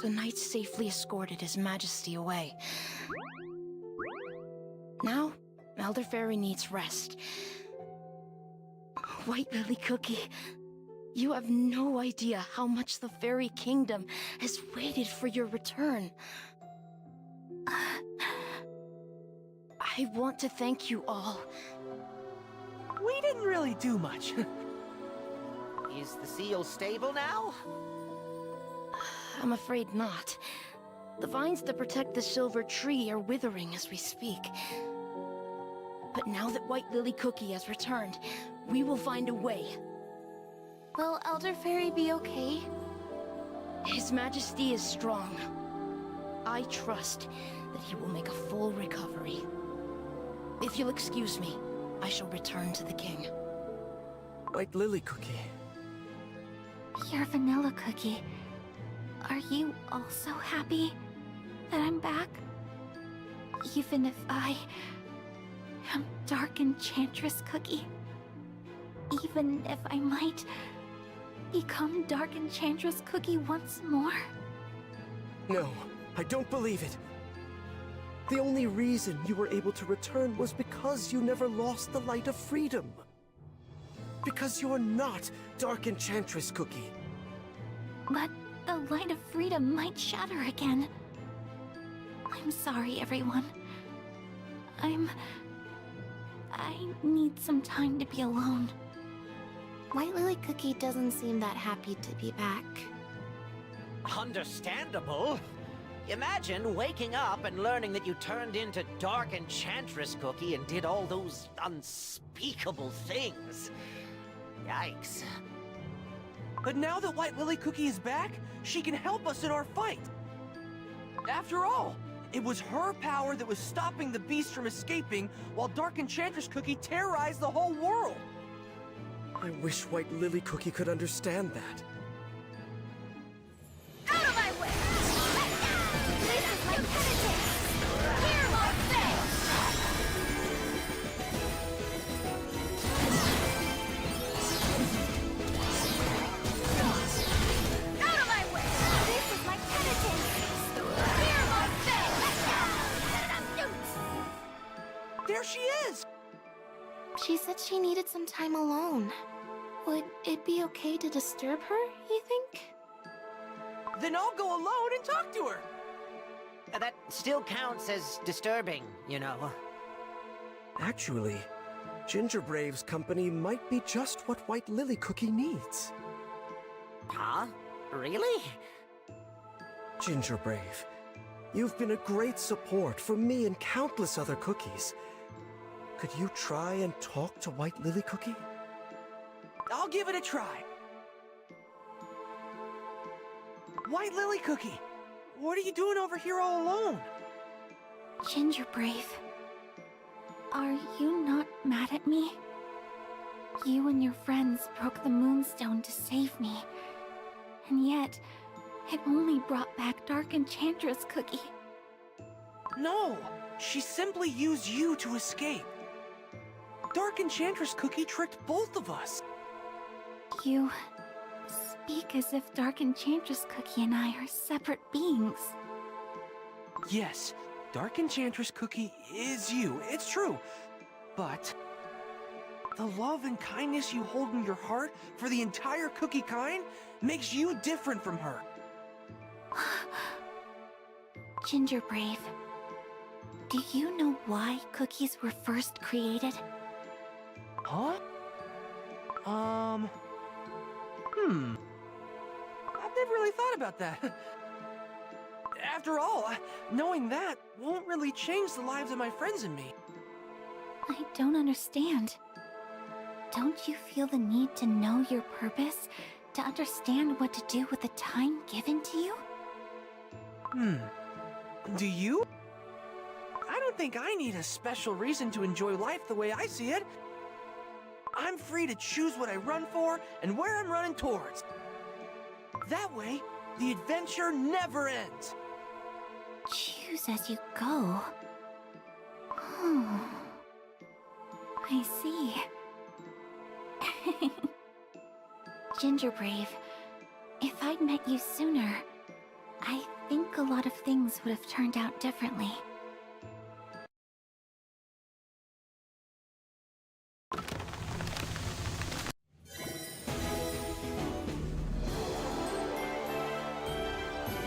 The knight safely escorted His Majesty away. Now, Elder Fairy needs rest. White Lily Cookie, you have no idea how much the Fairy Kingdom has waited for your return. I want to thank you all. We didn't really do much. Is the seal stable now? I'm afraid not. The vines that protect the silver tree are withering as we speak. But now that White Lily Cookie has returned, we will find a way. Will Elder Fairy be okay? His Majesty is strong. I trust that he will make a full recovery. If you'll excuse me, I shall return to the king. White Lily Cookie. Pure Vanilla Cookie. Are you also happy that I'm back? Even if I am Dark Enchantress Cookie? Even if I might become Dark Enchantress Cookie once more? No, I don't believe it. The only reason you were able to return was because you never lost the light of freedom. Because you're not Dark Enchantress Cookie. But the light of freedom might shatter again. I'm sorry, everyone. I need some time to be alone. White Lily Cookie doesn't seem that happy to be back. Understandable. Imagine waking up and learning that you turned into Dark Enchantress Cookie and did all those unspeakable things. Yikes. But now that White Lily Cookie is back, she can help us in our fight. After all, it was her power that was stopping the beast from escaping while Dark Enchantress Cookie terrorized the whole world. I wish White Lily Cookie could understand that. Out of my way! This is my penitence! Hear my fate! Out of my way! This is my penitence! Hear my fate! There she is! She said she needed some time alone. Would it be okay to disturb her, you think? Then I'll go alone and talk to her. That still counts as disturbing, you know. Actually, Ginger Brave's company might be just what White Lily Cookie needs. Huh? Really? Ginger Brave, you've been a great support for me and countless other cookies. Could you try and talk to White Lily Cookie? I'll give it a try. White Lily Cookie, what are you doing over here all alone? Ginger Brave, are you not mad at me? You and your friends broke the Moonstone to save me, and yet it only brought back Dark Enchantress Cookie. No, she simply used you to escape. Dark Enchantress Cookie tricked both of us. You speak as if Dark Enchantress Cookie and I are separate beings. Yes, Dark Enchantress Cookie is you, it's true. But the love and kindness you hold in your heart for the entire cookie kind makes you different from her. Ginger Brave, do you know why cookies were first created? Huh? I've never really thought about that. After all, knowing that won't really change the lives of my friends and me. I don't understand. Don't you feel the need to know your purpose, to understand what to do with the time given to you? Do you? I don't think I need a special reason to enjoy life the way I see it. I'm free to choose what I run for and where I'm running towards. That way, the adventure never ends. Choose as you go. Oh, I see. Ginger Brave, if I'd met you sooner, I think a lot of things would have turned out differently.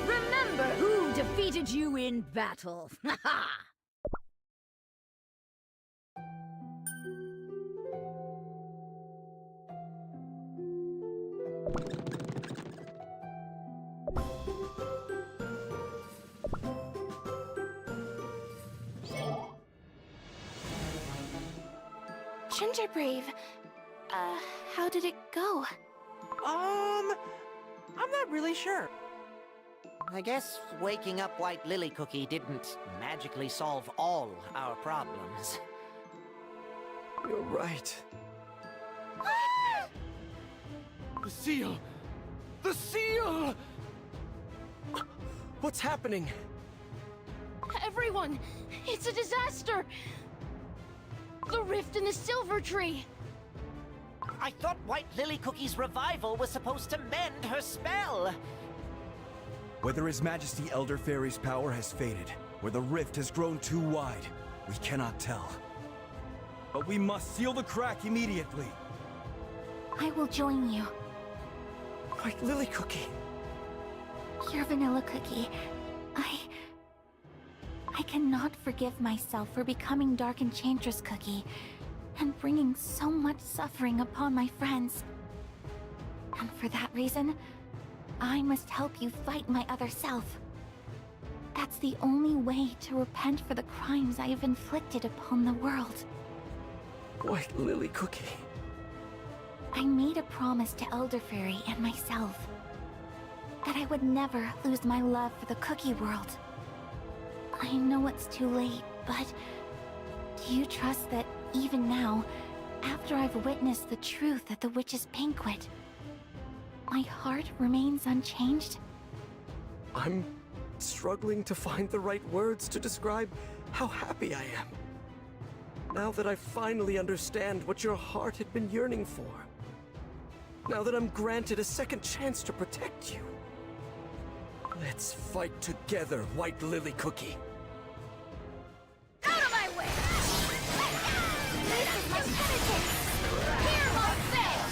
Remember who defeated you in battle. Ha! Ginger Brave, how did it go? I'm not really sure. I guess waking up White Lily Cookie didn't magically solve all our problems. You're right. The seal! The seal! What's happening? Everyone, it's a disaster! The rift in the silver tree! I thought White Lily Cookie's revival was supposed to mend her spell. Whether His Majesty Elder Fairy's power has faded, or the rift has grown too wide, we cannot tell. But we must seal the crack immediately. I will join you. White Lily Cookie. Pure Vanilla Cookie. I cannot forgive myself for becoming Dark Enchantress Cookie and bringing so much suffering upon my friends. And for that reason, I must help you fight my other self. That's the only way to repent for the crimes I have inflicted upon the world. White Lily Cookie. I made a promise to Elder Fairy and myself that I would never lose my love for the cookie world. I know it's too late, but do you trust that even now, after I've witnessed the truth at the witch's banquet, my heart remains unchanged? I'm struggling to find the right words to describe how happy I am. Now that I finally understand what your heart had been yearning for. Now that I'm granted a second chance to protect you. Let's fight together, White Lily Cookie. Out of my way! This is my penitence! Hear my fate!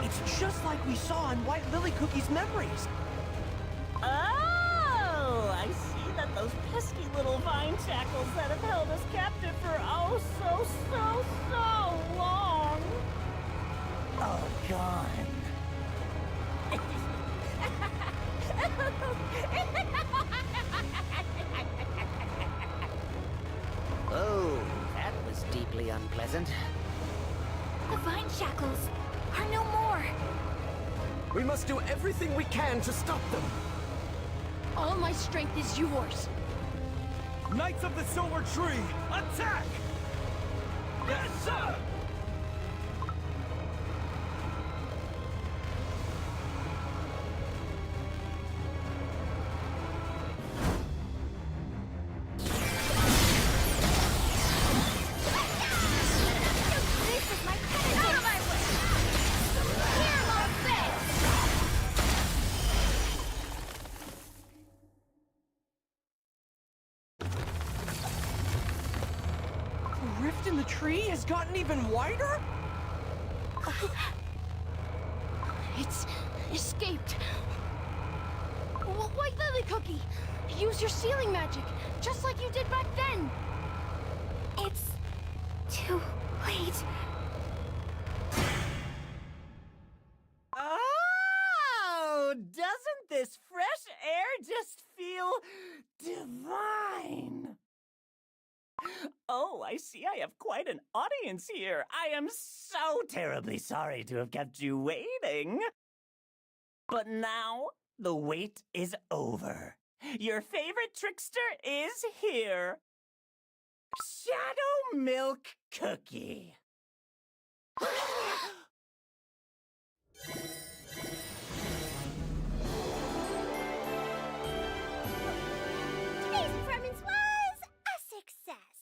It's just like we saw in White Lily Cookie's memories. Oh, I see that those pesky little vine shackles that have held us captive for oh so long are gone. Oh, that was deeply unpleasant. The vine shackles are no more. We must do everything we can to stop them. All my strength is yours. Knights of the Silver Tree, attack! Yes, sir! This is my penitence! Out of my way! Hear my fate! The rift in the tree has gotten even wider? It's escaped. White Lily Cookie, use your sealing magic, just like you did back then. It's too late. Oh, doesn't this fresh air just feel divine? Oh, I see I have quite an audience here. I am so terribly sorry to have kept you waiting. But now, the wait is over. Your favorite trickster is here. Shadow Milk Cookie. Today's performance was a success.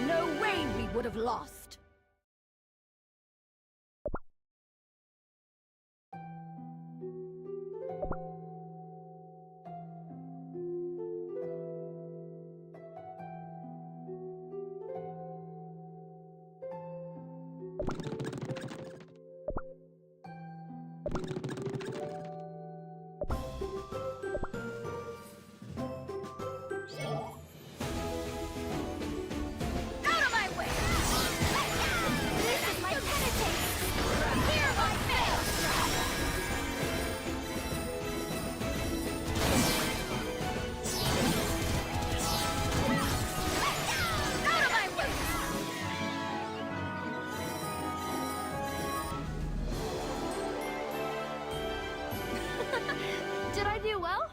No way we would have lost. Out of my way! This is my penitence! Hear my out of my way! Did I do well?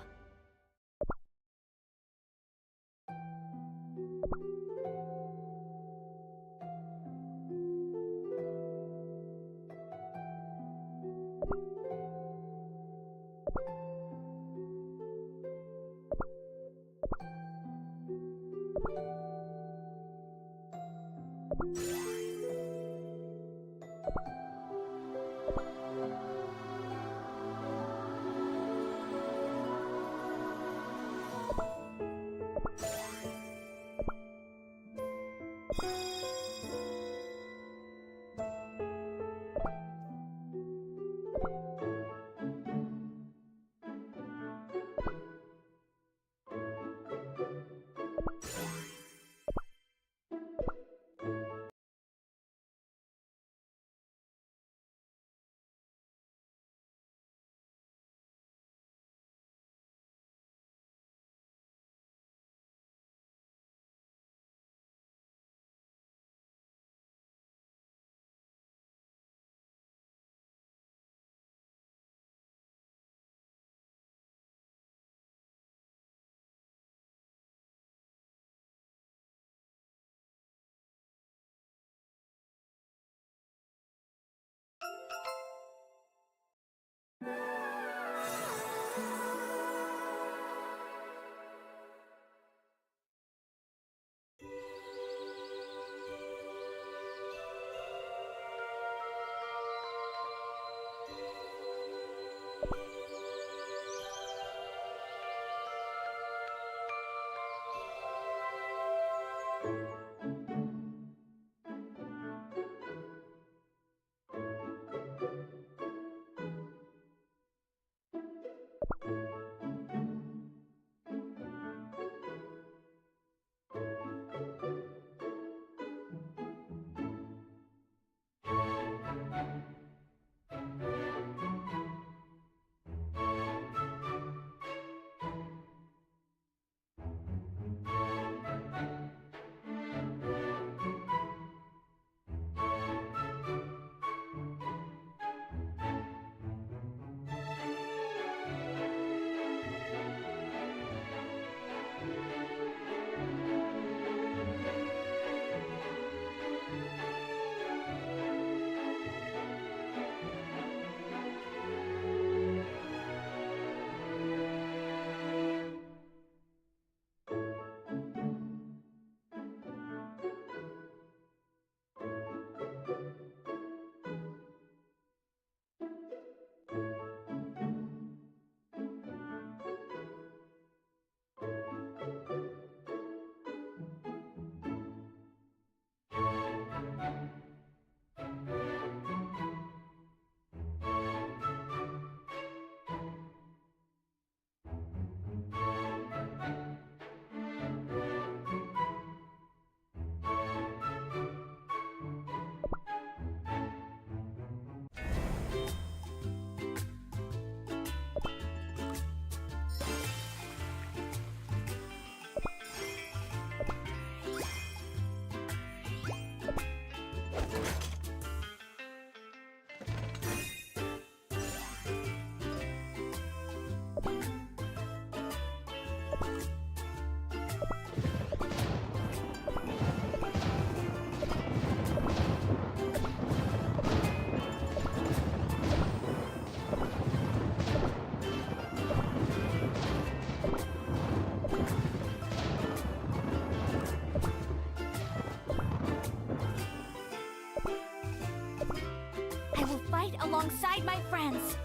I will fight alongside my friends.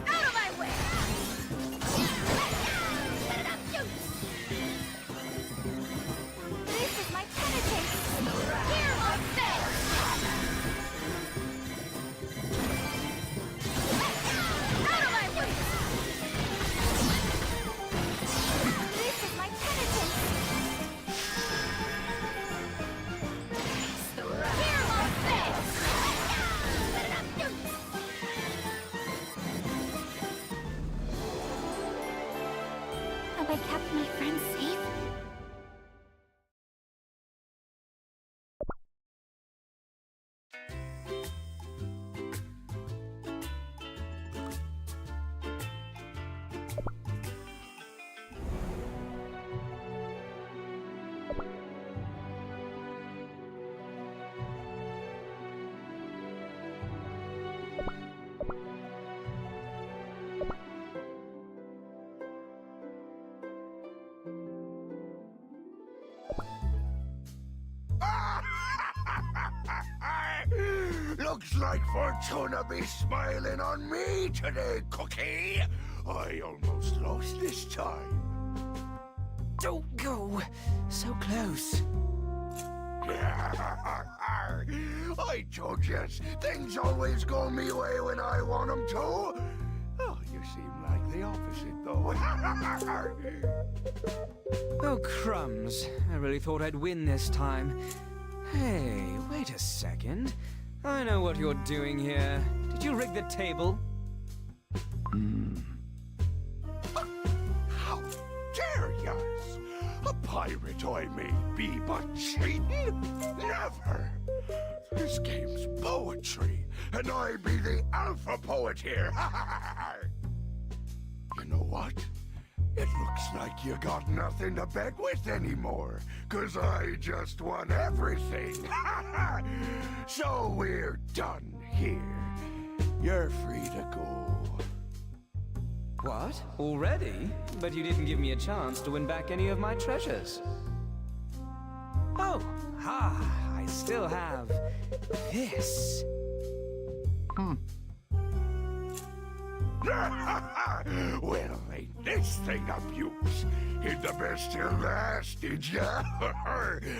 Out of my way! This is my penitence. Hear my fate. Out of my way! This is my penitence. Hear my fate! Have I kept my friends safe? Looks like Fortuna be smiling on me today, Cookie. I almost lost this time. Don't go so close. I told you, things always go me way when I want them to. Oh, you seem like the opposite, though. Oh, crumbs. I really thought I'd win this time. Hey, wait a second. I know what you're doing here. Did you rig the table? How dare yas? A pirate I may be, but cheating? Never! This game's poetry, and I be the alpha poet here. You know what? It looks like you got nothing to bet with anymore, 'cause I just won everything. So we're done here. You're free to go. What? Already? But you didn't give me a chance to win back any of my treasures. Oh, I still have this. Well, ain't this thing of use? Hid the best till last, did ya?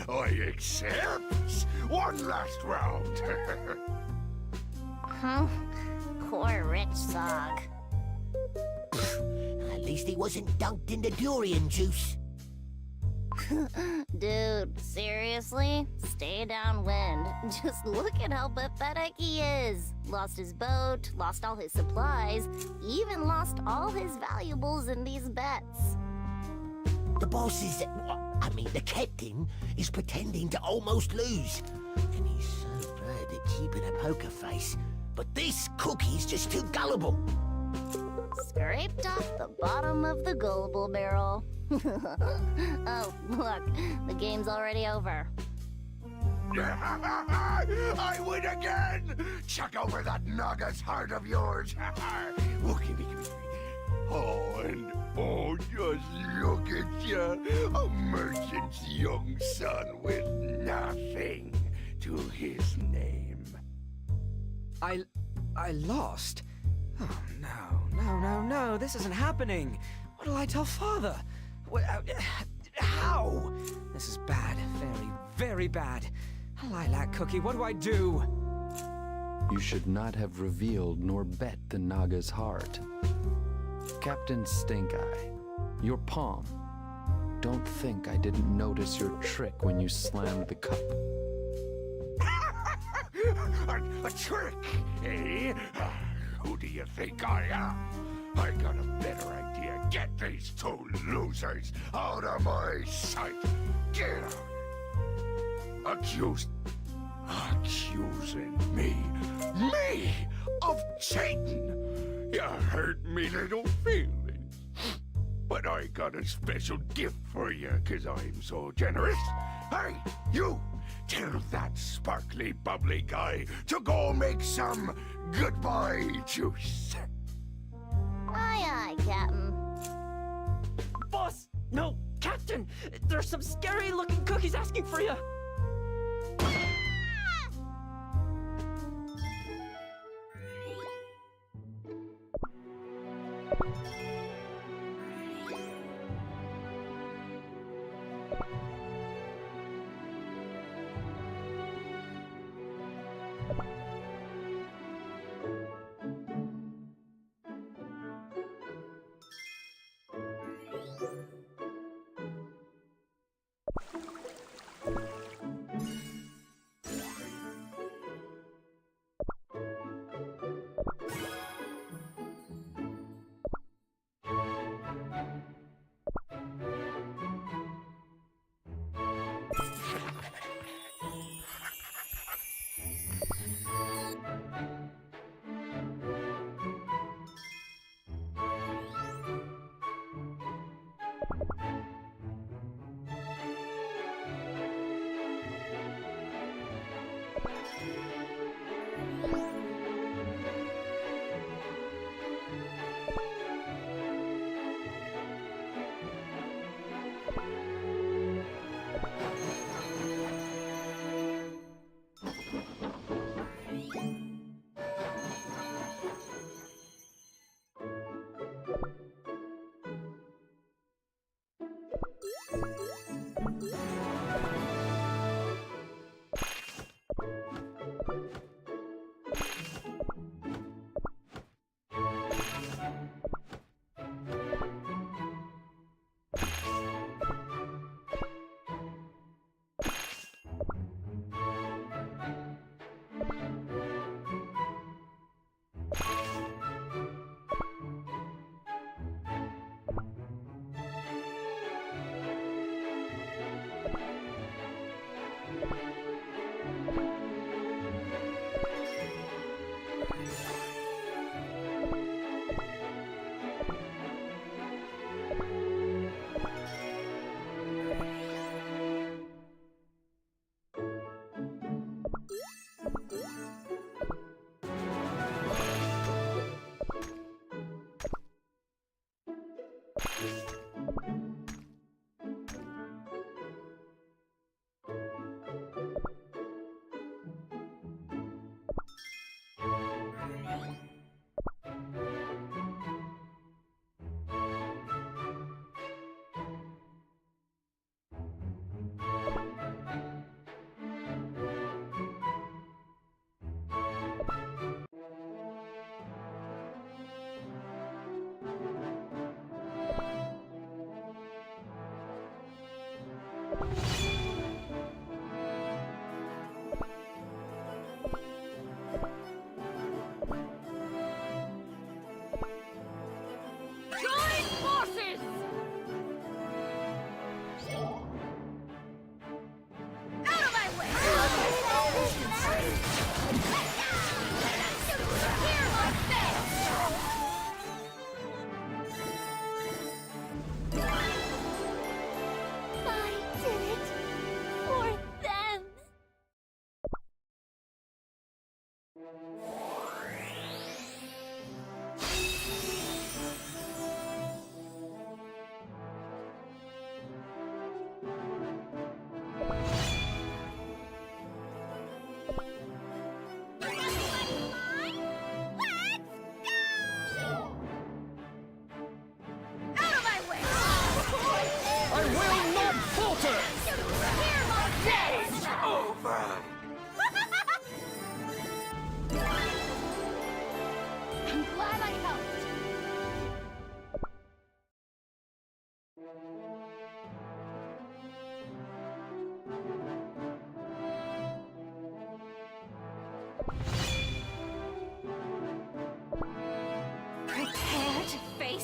I accept. One last round. Huh? Poor rich Zog. At least he wasn't dunked in the durian juice. Dude, seriously? Stay downwind. Just look at how pathetic he is. Lost his boat, lost all his supplies, even lost all his valuables in these bets. The boss is... the captain is pretending to almost lose. And he's so bad at keeping a poker face. But this cookie's just too gullible. Scraped off the bottom of the gullible barrel. Oh, look, the game's already over. I win again! Chuck over that Naga's heart of yours! Oh, just look at ya! A merchant's young son with nothing to his name. I lost? Oh, no, this isn't happening. What'll I tell Father? How? This is bad, very, very bad. Lilac Cookie, what do I do? You should not have revealed nor bet the Naga's heart. Captain Stink-Eye, your palm. Don't think I didn't notice your trick when you slammed the cup. A trick, eh? Who do you think I am? I got a better idea. Get these two losers out of my sight. Get out. Accusing me of cheating. You hurt me little feelings. But I got a special gift for you, 'cause I'm so generous. Hey, you! Tell that sparkly, bubbly guy to go make some goodbye juice. Aye, Captain. Boss! No, Captain! There's some scary-looking cookies asking for you!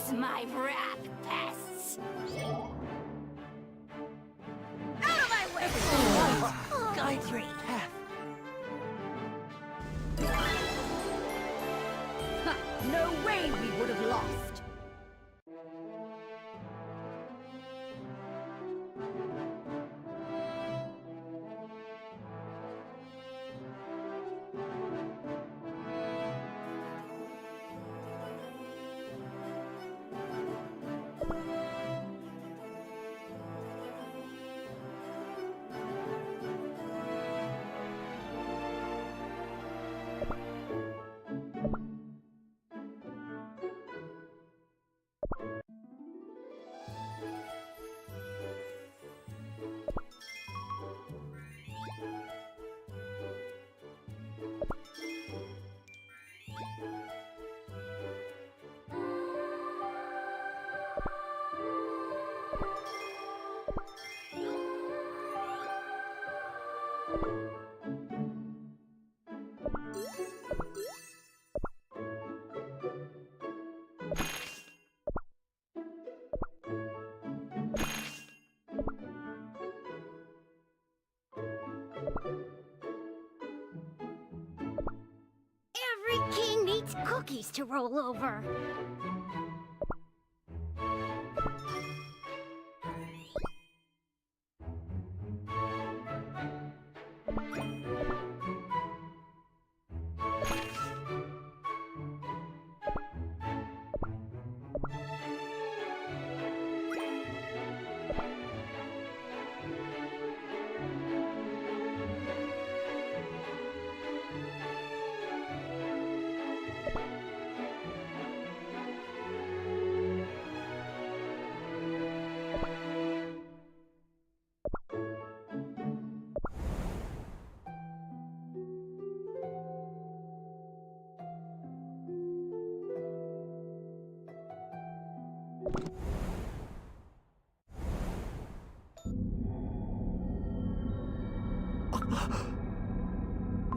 Kiss my wrath, pests! Out of my way! Guide your path. Ha! No way we would have lost! Every king needs cookies to roll over.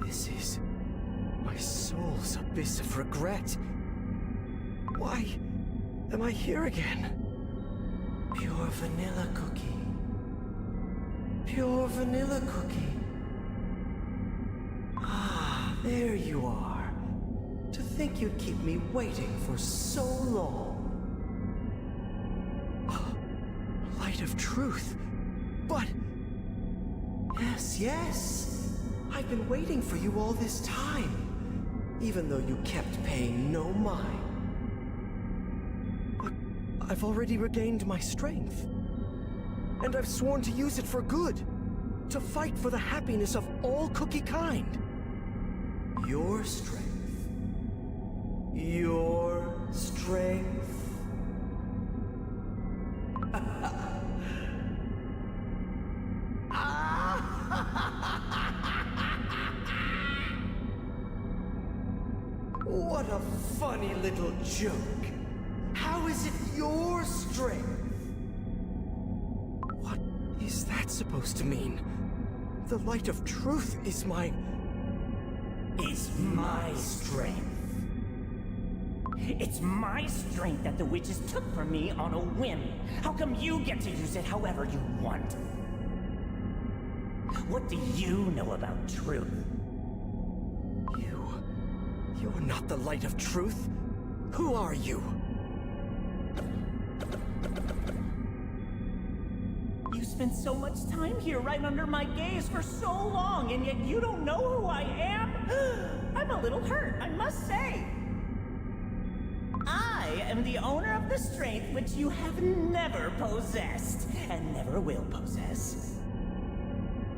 This is my soul's abyss of regret. Why am I here again? Pure vanilla cookie. Pure vanilla cookie. Ah, there you are. To think you'd keep me waiting for so long. Light of truth. But... Yes. I've been waiting for you all this time, even though you kept paying no mind. But I've already regained my strength. And I've sworn to use it for good, to fight for the happiness of all cookie kind. Your strength. Your strength. What a funny little joke. How is it your strength? What is that supposed to mean? The light of truth is my... It's my strength. It's my strength that the witches took from me on a whim. How come you get to use it however you want? What do you know about truth? You're not the light of truth. Who are you? You spent so much time here right under my gaze for so long, and yet you don't know who I am? I'm a little hurt, I must say. I am the owner of the strength which you have never possessed, and never will possess.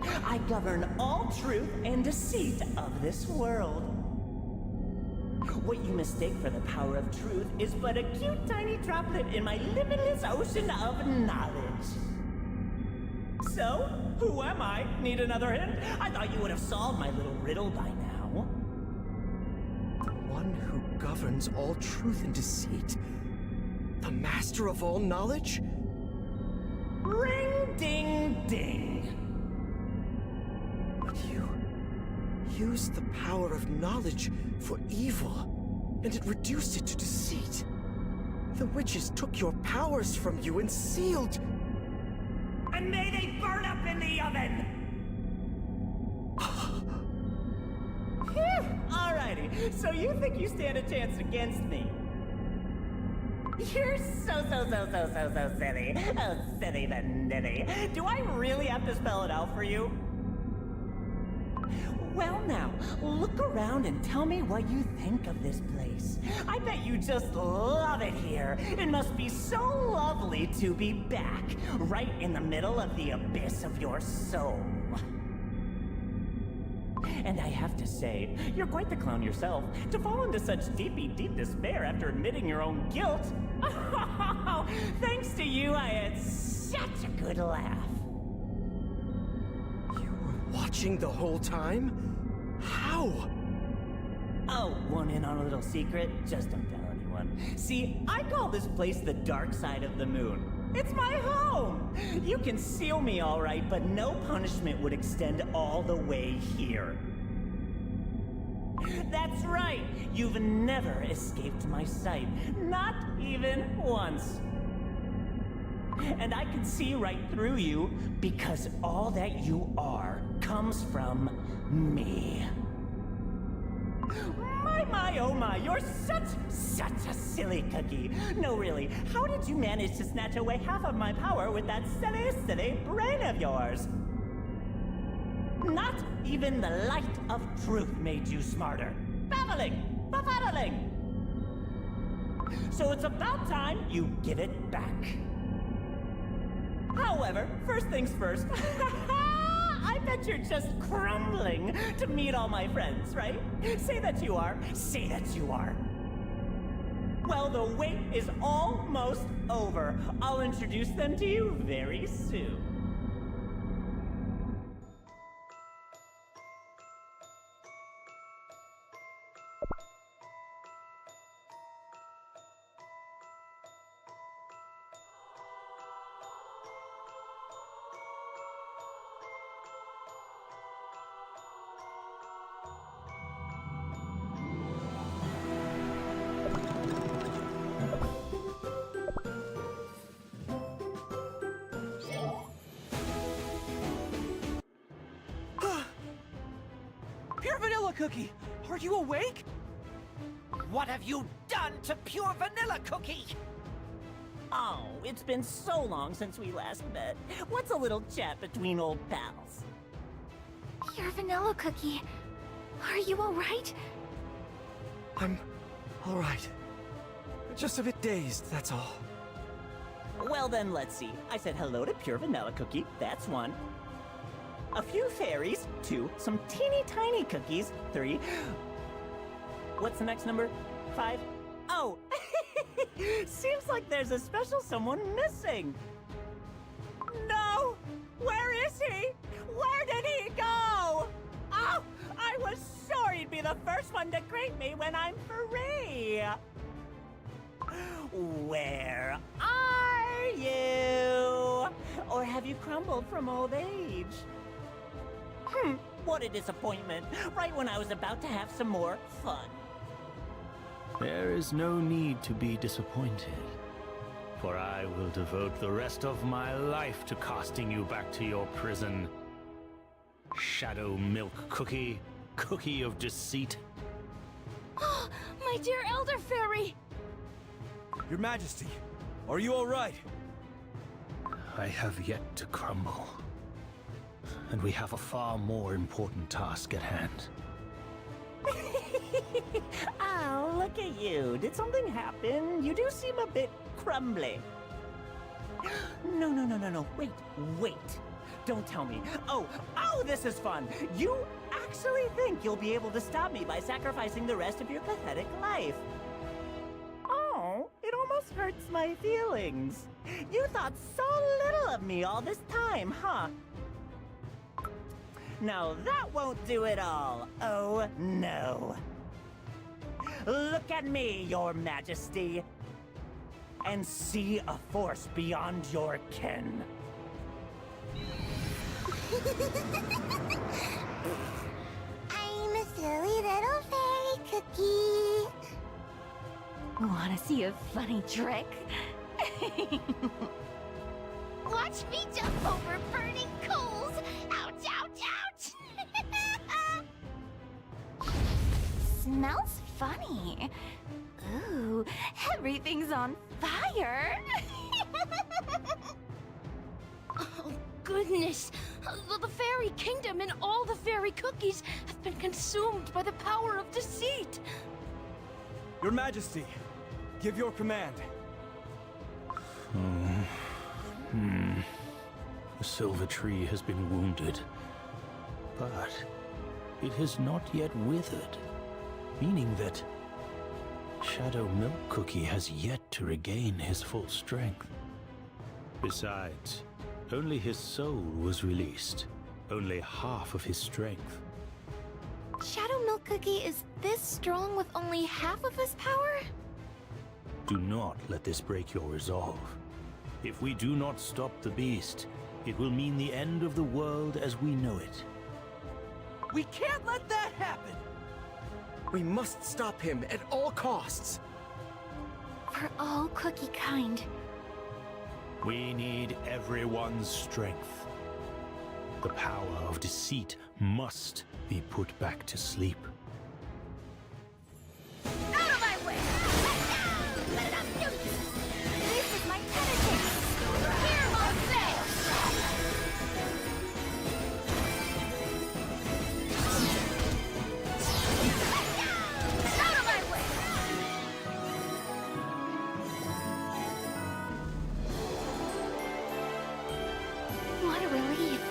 I govern all truth and deceit of this world. What you mistake for the power of truth is but a cute tiny droplet in my limitless ocean of knowledge. So, who am I? Need another hint? I thought you would have solved my little riddle by now. The one who governs all truth and deceit. The master of all knowledge? Ring ding ding. But you used the power of knowledge for evil, and it reduced it to deceit. The witches took your powers from you and sealed... And may they burn up in the oven! Phew! Alrighty, so you think you stand a chance against me? You're so silly. Oh, silly the nitty. Do I really have to spell it out for you? Well now, look around and tell me what you think of this place. I bet you just love it here. It must be so lovely to be back, right in the middle of the abyss of your soul. And I have to say, you're quite the clown yourself, to fall into such deep despair after admitting your own guilt. Thanks to you, I had such a good laugh. Watching the whole time? How? Oh, want in on a little secret? Just don't tell anyone. See, I call this place the dark side of the moon. It's my home! You can seal me all right, but no punishment would extend all the way here. That's right! You've never escaped my sight. Not even once. And I can see right through you because all that you are comes from me. My, oh my, you're such a silly cookie. No, really, how did you manage to snatch away half of my power with that silly brain of yours? Not even the light of truth made you smarter. Befuddling! So it's about time you give it back. However, first things first, I bet you're just crumbling to meet all my friends, right? Say that you are. Say that you are. Well, the wait is almost over. I'll introduce them to you very soon. Pure Vanilla Cookie! Are you awake? What have you done to Pure Vanilla Cookie? Oh, it's been so long since we last met. What's a little chat between old pals? Pure Vanilla Cookie, are you alright? I'm all right. Just a bit dazed, that's all. Well then, let's see. I said hello to Pure Vanilla Cookie, that's 1. A few fairies, 2. Some teeny tiny cookies, 3. What's the next number? 5. Oh! Seems like there's a special someone missing. No! Where is he? Where did he go? Oh! I was sure he'd be the first one to greet me when I'm free. Where are you? Or have you crumbled from old age? What a disappointment. Right when I was about to have some more fun. There is no need to be disappointed, for I will devote the rest of my life to casting you back to your prison. Shadow Milk Cookie, Cookie of Deceit. Oh, my dear Elder Fairy! Your Majesty, are you all right? I have yet to crumble, and we have a far more important task at hand. Oh, look at you. Did something happen? You do seem a bit crumbly. No. Wait. Don't tell me. Oh, this is fun. You actually think you'll be able to stop me by sacrificing the rest of your pathetic life. Oh, it almost hurts my feelings. You thought so little of me all this time, huh? Now that won't do it all. Oh, no. Look at me, Your Majesty, and see a force beyond your ken. I'm a silly little fairy cookie. Wanna see a funny trick? Watch me jump over burning coals! Ouch, ouch, ouch! Smells funny. Ooh, everything's on fire. Oh, goodness! The fairy kingdom and all the fairy cookies have been consumed by the power of deceit! Your Majesty, give your command. The silver tree has been wounded, but it has not yet withered, meaning that Shadow Milk Cookie has yet to regain his full strength. Besides, only his soul was released, only half of his strength. Shadow Milk Cookie is this strong with only half of his power? Do not let this break your resolve. If we do not stop the beast, it will mean the end of the world as we know it. We can't let that happen! We must stop him at all costs. For all cookie kind. We need everyone's strength. The power of deceit must be put back to sleep. Out of my way! This is my penitence! Hear my say! Out of my way! What a relief.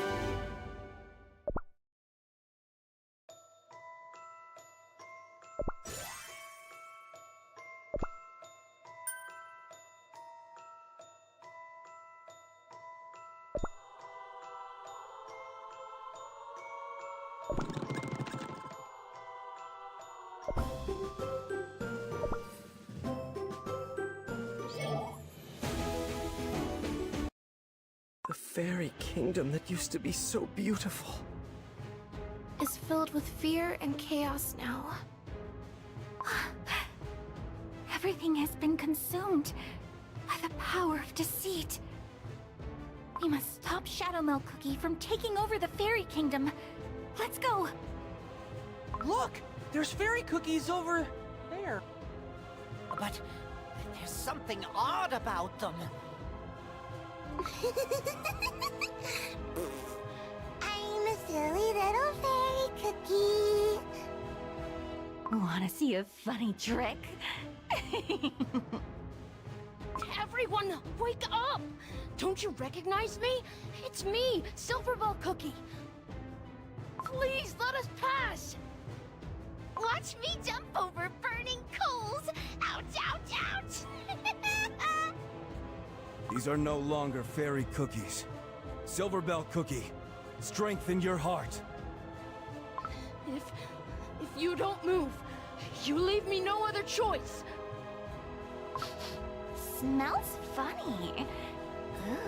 The fairy kingdom that used to be so beautiful Is filled with fear and chaos now. Everything has been consumed by the power of deceit. We must stop Shadow Milk Cookie from taking over the fairy kingdom. Let's go. Look! There's fairy cookies over there. But there's something odd about them. I'm a silly little fairy cookie. Wanna see a funny trick? Everyone, wake up! Don't you recognize me? It's me, Silverbell Cookie. Please let us pass! Watch me jump over burning coals! Ouch, ouch, ouch! These are no longer fairy cookies. Silverbell Cookie, strengthen your heart. If you don't move, you leave me no other choice. Smells funny.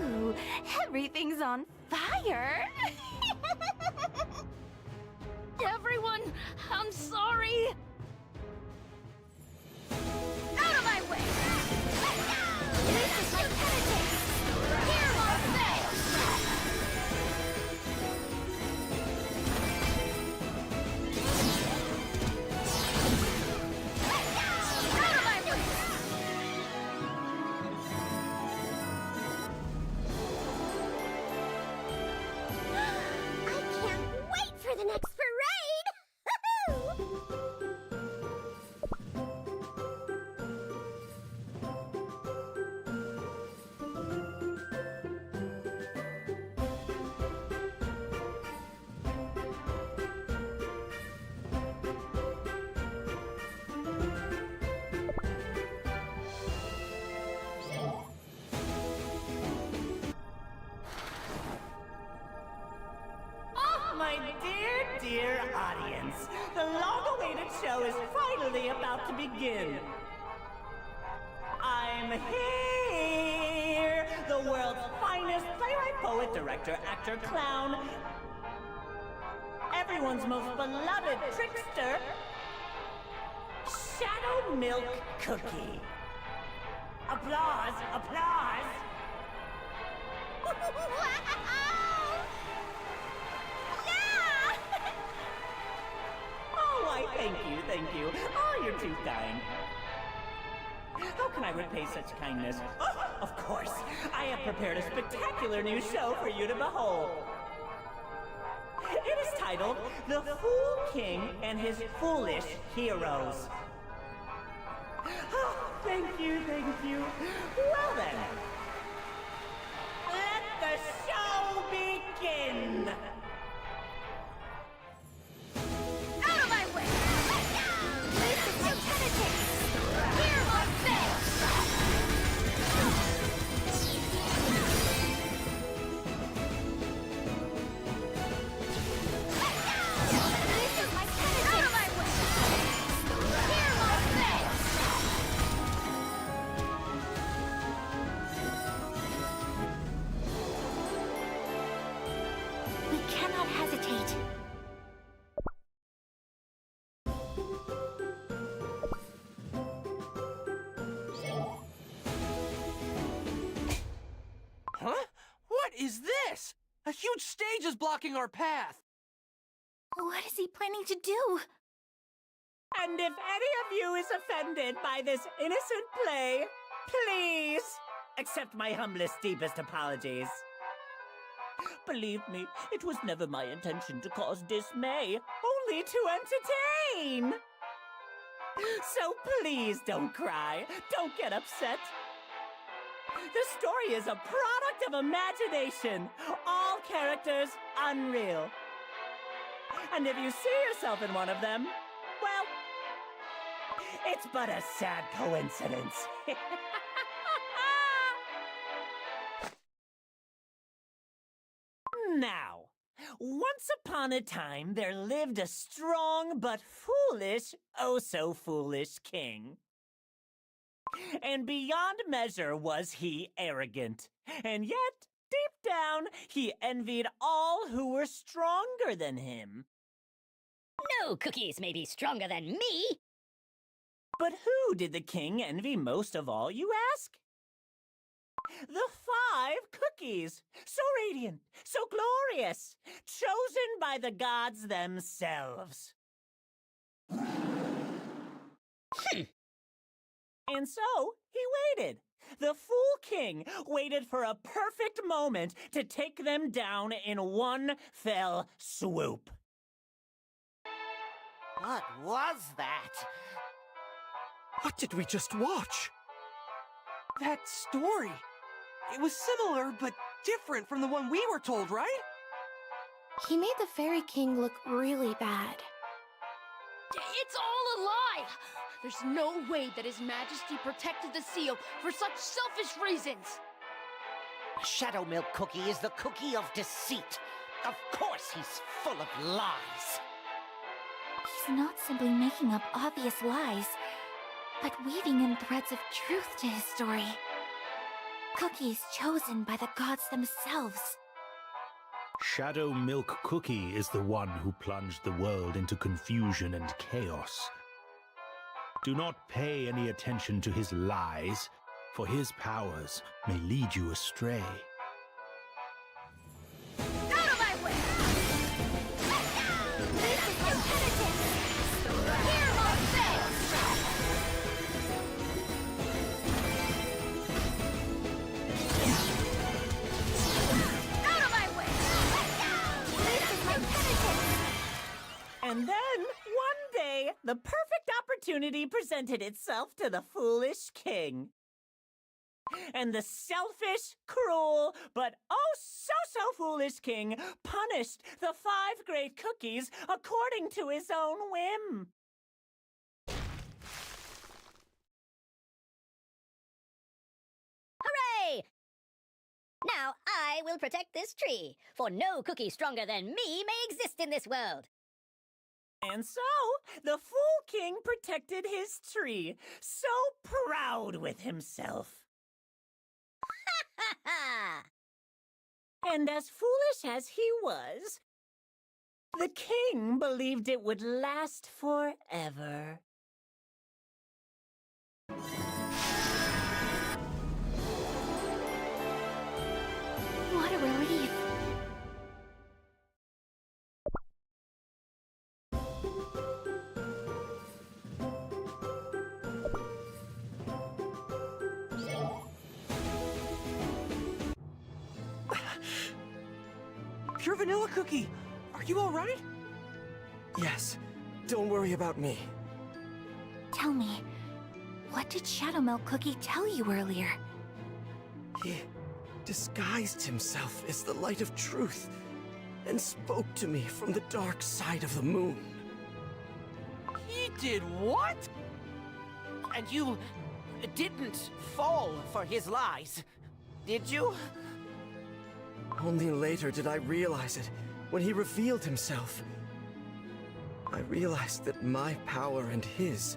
Ooh, everything's on fire. Everyone, I'm sorry. Out of my way! This is my penitence! Hear my say! Out of my way! I can't wait for the next parade! My dear, dear audience, the long-awaited show is finally about to begin. I'm here, the world's finest playwright, poet, director, actor, clown, everyone's most beloved trickster, Shadow Milk Cookie. Applause! Applause! Yeah! Oh, why, thank you, thank you. Oh, you're too kind. How can I repay such kindness? Oh, of course. I have prepared a spectacular new show for you to behold. It is titled The Fool King and His Foolish Heroes. Oh, thank you, thank you. Well then, let the show begin! Out of my way! This is my penitence! Hear my face! This is my penitence! Out of my way! Hear my face! We cannot hesitate. Huh? What is this? A huge stage is blocking our path. What is he planning to do? And if any of you is offended by this innocent play, please accept my humblest, deepest apologies. Believe me, it was never my intention to cause dismay, only to entertain. So please don't cry, don't get upset. The story is a product of imagination, all characters unreal. And if you see yourself in one of them, well, it's but a sad coincidence. Now, once upon a time, there lived a strong but foolish, oh so foolish king. And beyond measure was he arrogant. And yet, deep down, he envied all who were stronger than him. No cookies may be stronger than me! But who did the king envy most of all, you ask? The 5 cookies, so radiant, so glorious, chosen by the gods themselves. And so, he waited. The Fool King waited for a perfect moment to take them down in one fell swoop. What was that? What did we just watch? That story. It was similar, but different from the one we were told, right? He made the Fairy King look really bad. It's all a lie! There's no way that His Majesty protected the seal for such selfish reasons! Shadow Milk Cookie is the cookie of deceit. Of course he's full of lies. He's not simply making up obvious lies, but weaving in threads of truth to his story. Cookies chosen by the gods themselves. Shadow Milk Cookie is the one who plunged the world into confusion and chaos. Do not pay any attention to his lies, for his powers may lead you astray. Out of my way! This is my penitence! Hear my face! Out of my way! This is my penitence! And then, one day, the perfect opportunity presented itself to the foolish king. And the selfish, cruel, but oh so foolish king punished the 5 great cookies according to his own whim. Hooray! Now I will protect this tree, for no cookie stronger than me may exist in this world. And so, the Fool King protected his tree, so proud with himself. Ha ha! And as foolish as he was, the king believed it would last forever. What a relief. Pure vanilla cookie! Are you alright? Yes, don't worry about me. Tell me, what did Shadow Milk Cookie tell you earlier? He disguised himself as the light of truth and spoke to me from the dark side of the moon. He did what? And you didn't fall for his lies, did you? Only later did I realize it, when he revealed himself. I realized that my power and his,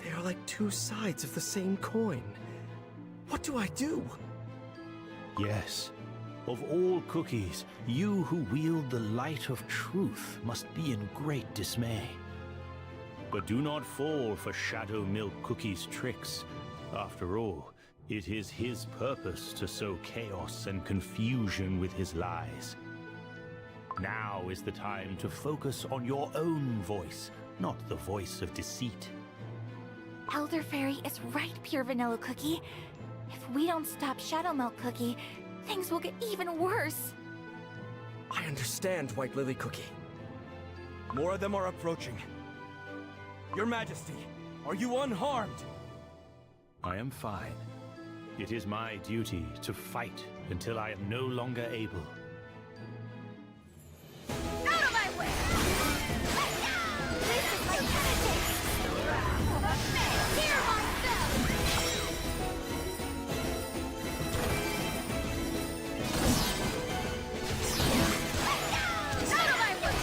they are like two sides of the same coin. What do I do? Yes. Of all cookies, you who wield the light of truth must be in great dismay. But do not fall for Shadow Milk Cookie's tricks. After all, it is his purpose to sow chaos and confusion with his lies. Now is the time to focus on your own voice, not the voice of deceit. Elder Fairy is right, Pure Vanilla Cookie. If we don't stop Shadow Milk Cookie, things will get even worse. I understand, White Lily Cookie. More of them are approaching. Your Majesty, are you unharmed? I am fine. It is my duty to fight until I am no longer able. Out of my way! This is my penitence! Hear myself! Out of my way!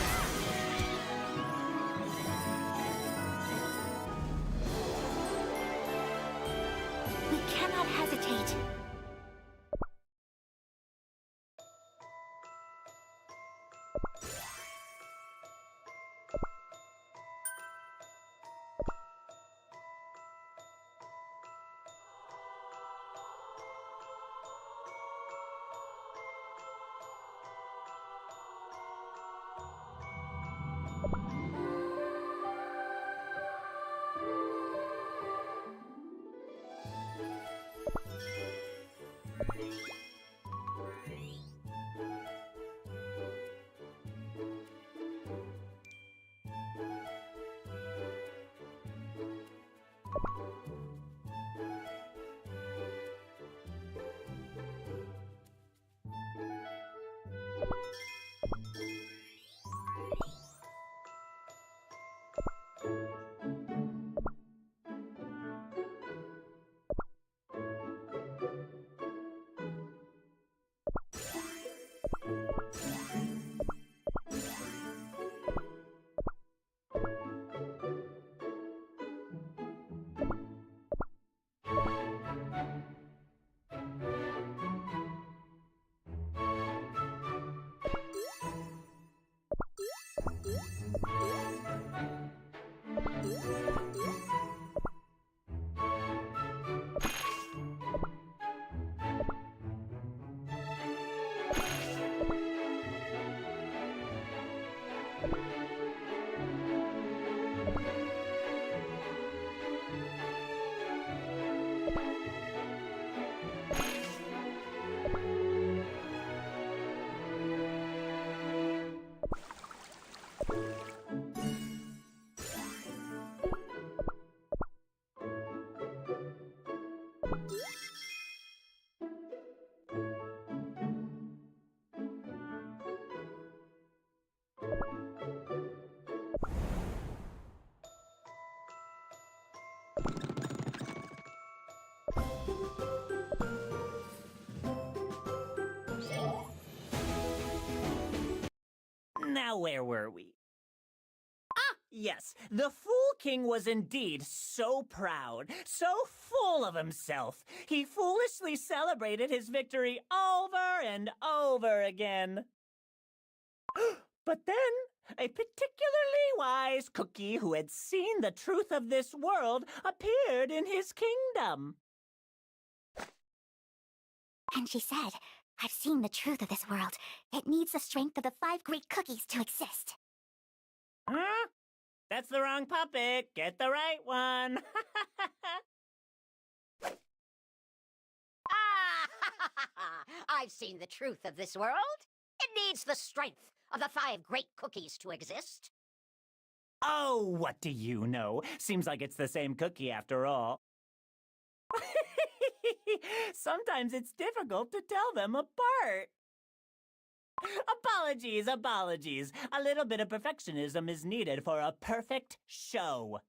We cannot hesitate. Now where were we? Ah, yes. The Fool King was indeed so proud, so full of himself. He foolishly celebrated his victory over and over again. But then, a particularly wise cookie who had seen the truth of this world appeared in his kingdom. And she said, I've seen the truth of this world. It needs the strength of the 5 great cookies to exist. Huh? That's the wrong puppet. Get the right one. I've seen the truth of this world. It needs the strength of the 5 great cookies to exist. Oh, what do you know? Seems like it's the same cookie after all. Sometimes it's difficult to tell them apart. Apologies. A little bit of perfectionism is needed for a perfect show.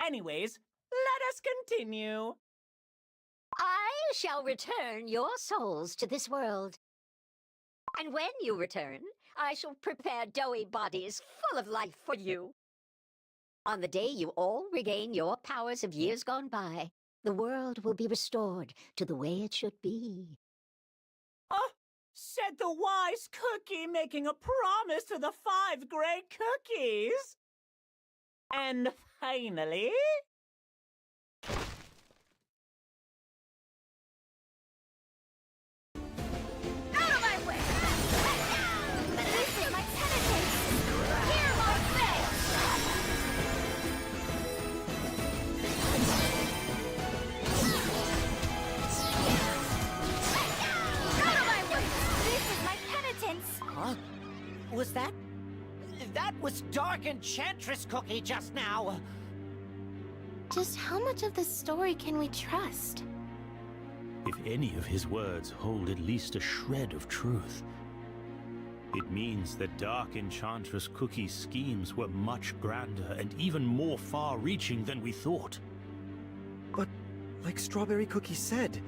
Anyways, let us continue. I shall return your souls to this world. And when you return, I shall prepare doughy bodies full of life for you. On the day you all regain your powers of years gone by, the world will be restored to the way it should be. Oh, said the wise cookie making a promise to the 5 great cookies. And finally... Out of my way! This is my penitence! Hear my thanks! Out of my way! This is my penitence! Huh? Was that... That was Dark Enchantress Cookie just now! Just how much of this story can we trust? If any of his words hold at least a shred of truth, it means that Dark Enchantress Cookie's schemes were much grander and even more far-reaching than we thought. But, like Strawberry Cookie said,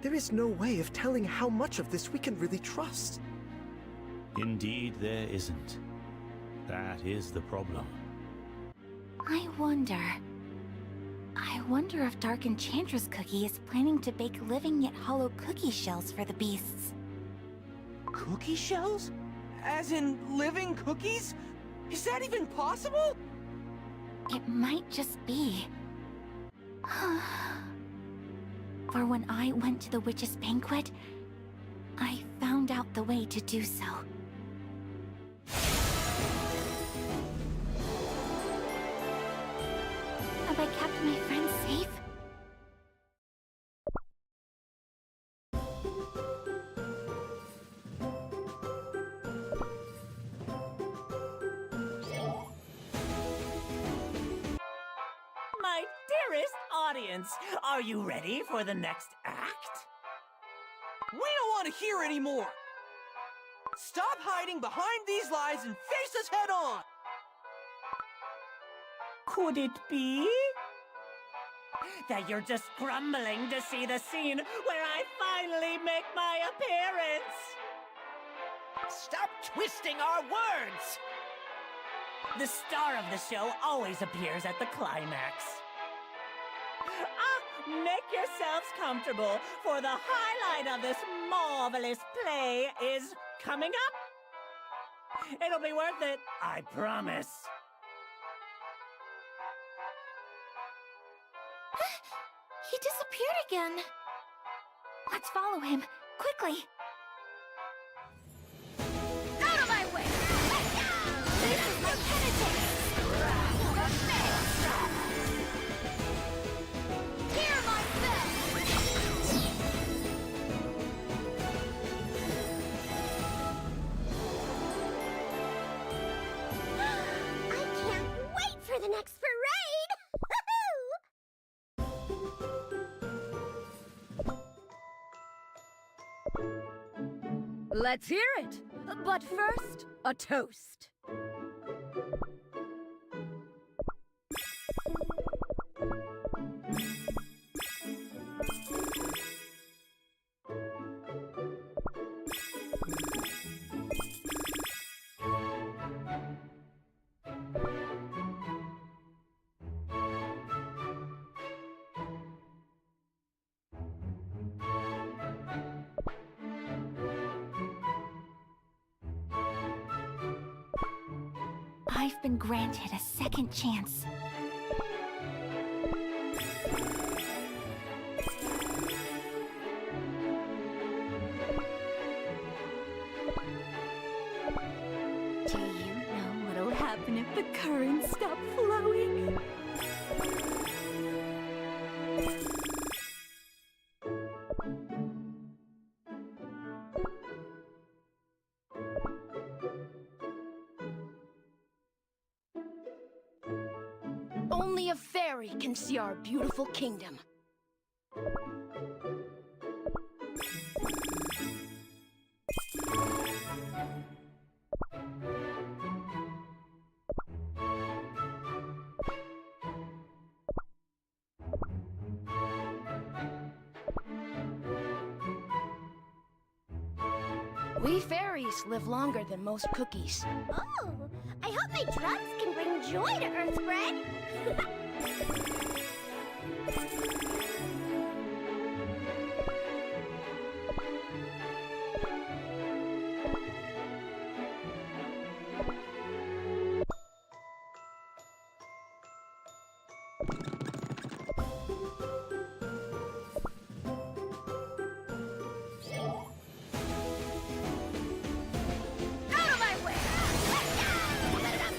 there is no way of telling how much of this we can really trust. Indeed, there isn't. That is the problem. I wonder if Dark Enchantress Cookie is planning to bake living yet hollow cookie shells for the beasts. Cookie shells? As in living cookies? Is that even possible? It might just be. For when I went to the witch's banquet, I found out the way to do so. Have I kept my friends safe? My dearest audience, are you ready for the next act? We don't want to hear anymore! Stop hiding behind these lies and face us head on! Could it be that you're just grumbling to see the scene where I finally make my appearance? Stop twisting our words! The star of the show always appears at the climax. Make yourselves comfortable, for the highlight of this marvelous play is coming up. It'll be worth it, I promise. He disappeared again. Let's follow him, quickly. Out of my way! This is my penitence! Hear my thanks! I can't wait for the next parade! Let's hear it! But first, a toast. I've been granted a second chance. the currents stop flowing. Only a fairy can see our beautiful kingdom. We fairies live longer than most cookies. Oh, I hope my drugs can bring joy to Earthbread. Out of my way!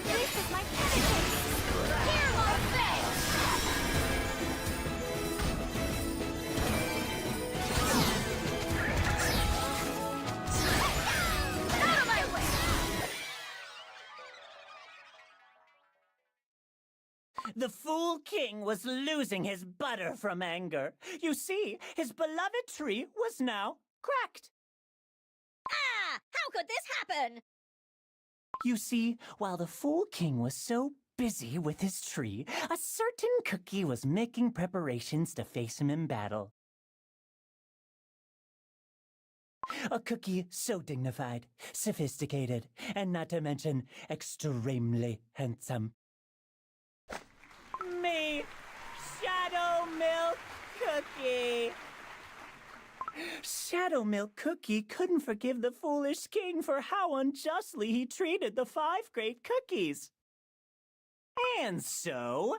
This is my penitence! Hear my fate! Out of my way! The Fool King was losing his butter from anger. You see, his beloved tree was now cracked. Ah! How could this happen? You see, while the Fool King was so busy with his tree, a certain cookie was making preparations to face him in battle. A cookie so dignified, sophisticated, and not to mention extremely handsome. Me, Shadow Milk Cookie. Shadow Milk Cookie couldn't forgive the foolish king for how unjustly he treated the 5 great cookies. And so,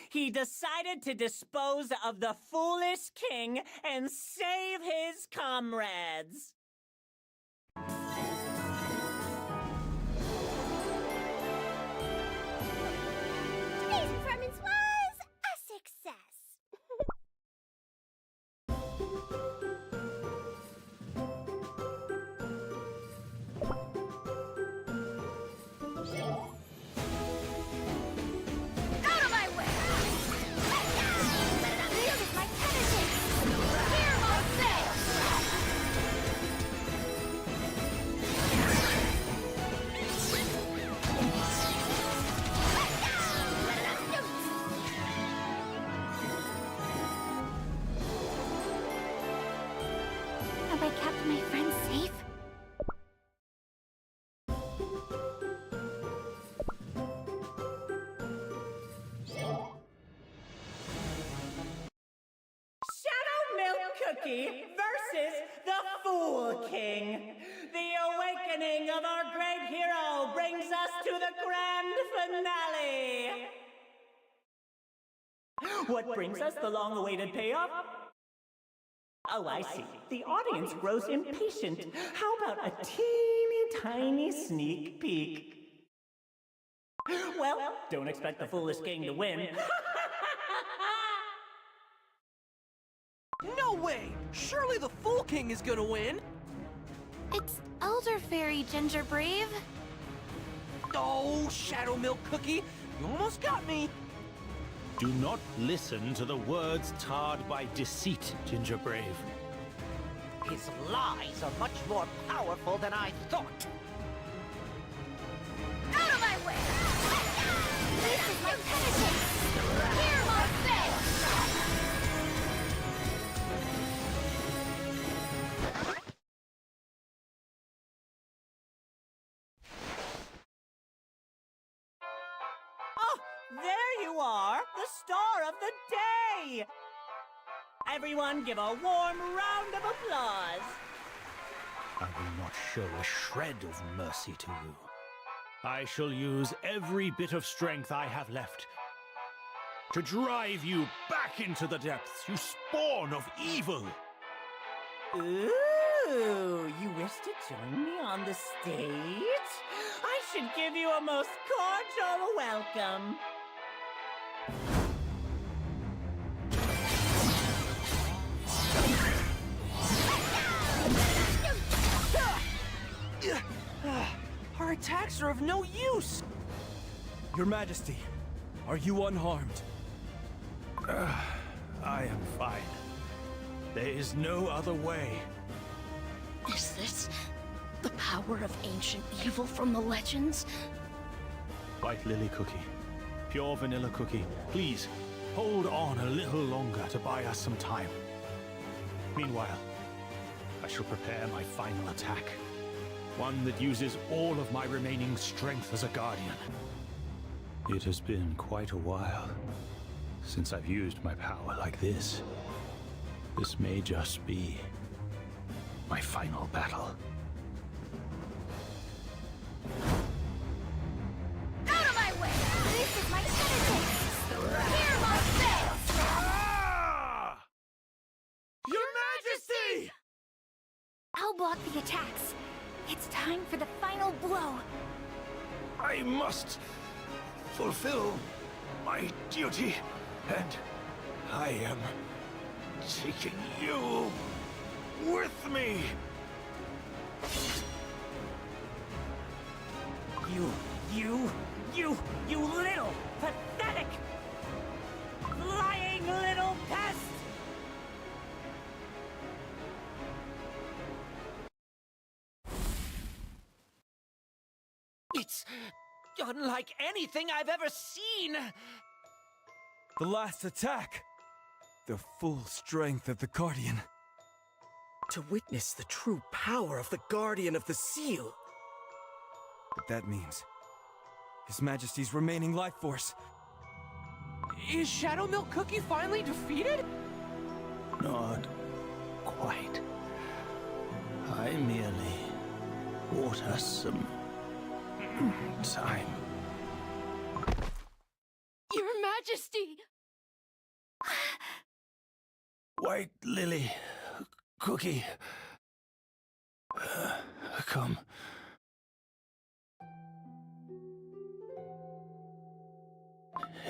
he decided to dispose of the foolish king and save his comrades. Today's performance was a success. Out of my way! This is my penitence! Hear my fate! Have I kept my friends safe? Shadow Milk Cookie versus the Fool King. The awakening of our great hero brings us to the grand finale. What brings us the long-awaited payoff? Oh, I see. The audience grows impatient. How about a teeny tiny sneak peek? Well, don't expect the foolish king to win. No way! Surely the Fool King is gonna win! It's Elder Fairy Ginger Brave. Oh, Shadow Milk Cookie, you almost got me! Do not listen to the words tarred by deceit, Ginger Brave. His lies are much more powerful than I thought. Out of my way! This is my penitence! Hear my fate! Oh, there you are, the star of the day! Everyone give a warm round of applause. I will not show a shred of mercy to you. I shall use every bit of strength I have left to drive you back into the depths, you spawn of evil! Ooh! Ooh, you wish to join me on the stage? I should give you a most cordial welcome. Our attacks are of no use! Your Majesty, are you unharmed? I am fine. There is no other way. Is this the power of ancient evil from the legends? White Lily Cookie, pure vanilla cookie, please hold on a little longer to buy us some time. Meanwhile, I shall prepare my final attack. One that uses all of my remaining strength as a guardian. It has been quite a while since I've used my power like this. This may just be my final battle. Out of my way! This is my citizen! Hear my face! Your Majesty! I'll block the attacks. It's time for the final blow. I must fulfill my duty, and I am taking you with me. You little, pathetic, lying little pest! It's unlike anything I've ever seen! The last attack! The full strength of the Guardian. To witness the true power of the Guardian of the Seal. But that means His Majesty's remaining life force. Is Shadow Milk Cookie finally defeated? Not quite. I merely bought us some time. Your Majesty! White Lily Cookie. Come.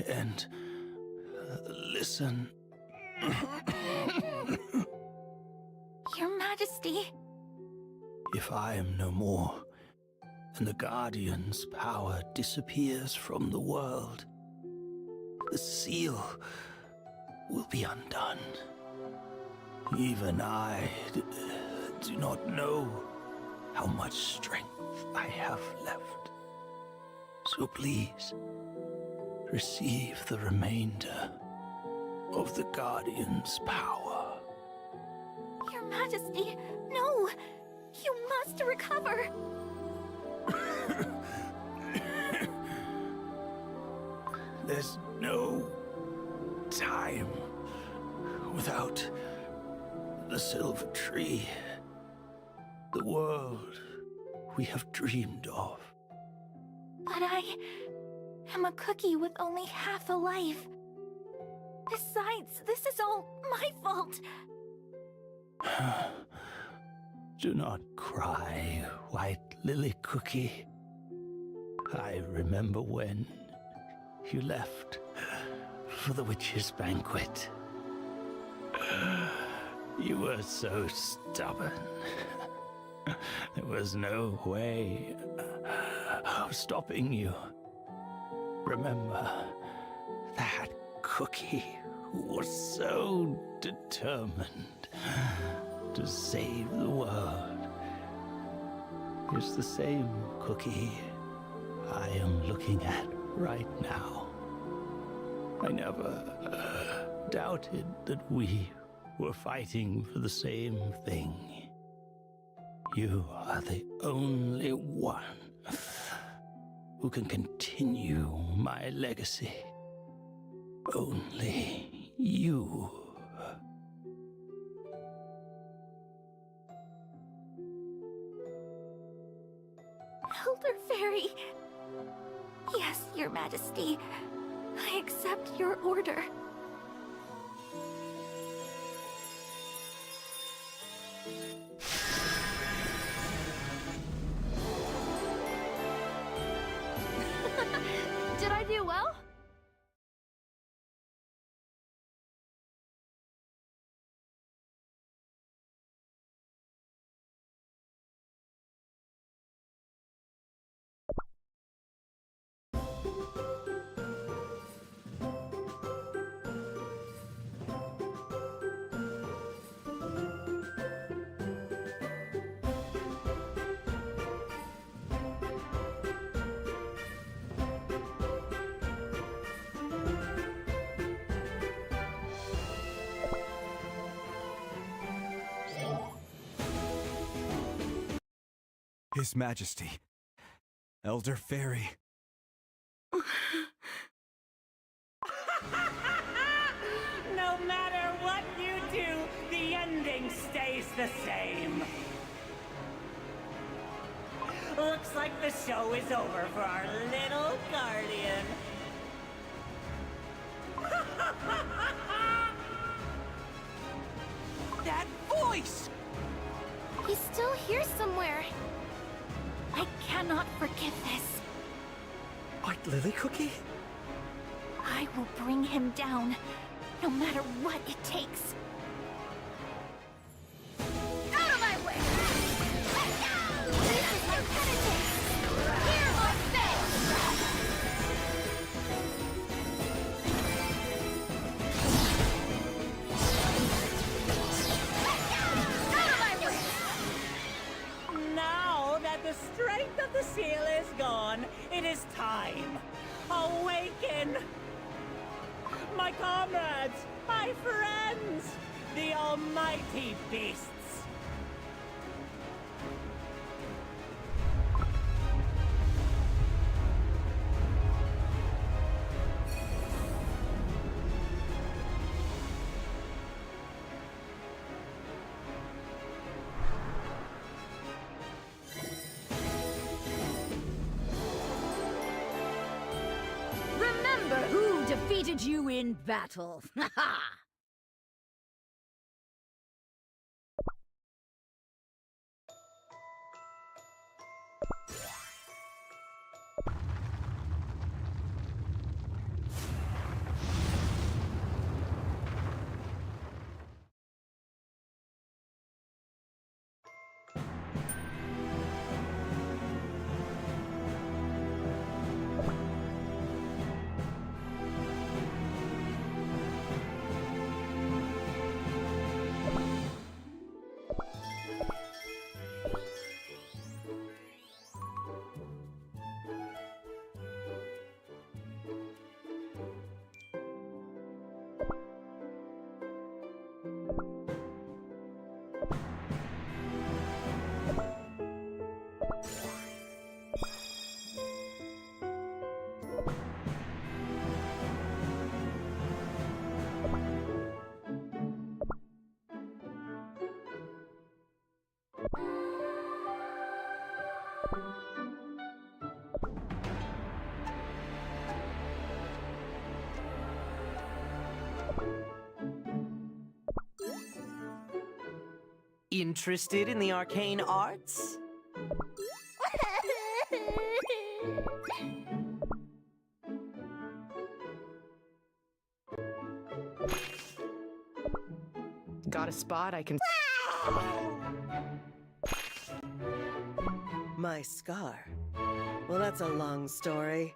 And listen. Your Majesty. If I am no more, and the Guardian's power disappears from the world, the seal will be undone. Even I do not know how much strength I have left. So please, receive the remainder of the Guardian's power. Your Majesty, no! You must recover! There's no time without the silver tree, the world we have dreamed of. But I am a cookie with only half a life. Besides, this is all my fault. Do not cry, White Lily Cookie. I remember when you left for the witch's banquet. You were so stubborn. There was no way of stopping you. Remember that cookie who was so determined to save the world? It's the same cookie I am looking at right now. I never doubted that we were fighting for the same thing. You are the only one who can continue my legacy. Only you. Elder Fairy. Yes, Your Majesty. I accept your order. Did I do well? His Majesty, Elder Fairy. No matter what you do, the ending stays the same. Looks like the show is over for our little guardian. That voice! He's still here somewhere. I cannot forgive this. White Lily Cookie? I will bring him down, no matter what it takes. Out of my way! This is my penitence! Hear my fate! Out of my way! Now that the strength of the seal is gone, it is time. Awaken! My comrades, my friends, the almighty beasts. Remember who defeated you in battle. Interested in the arcane arts? Got a spot I can... My scar? Well, that's a long story.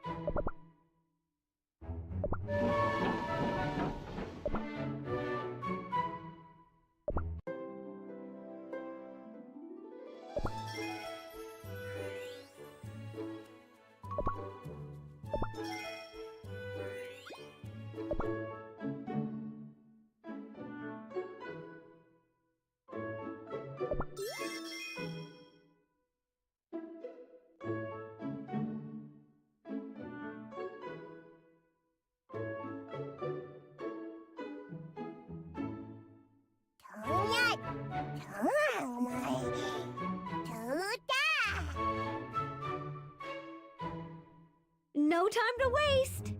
No time to waste!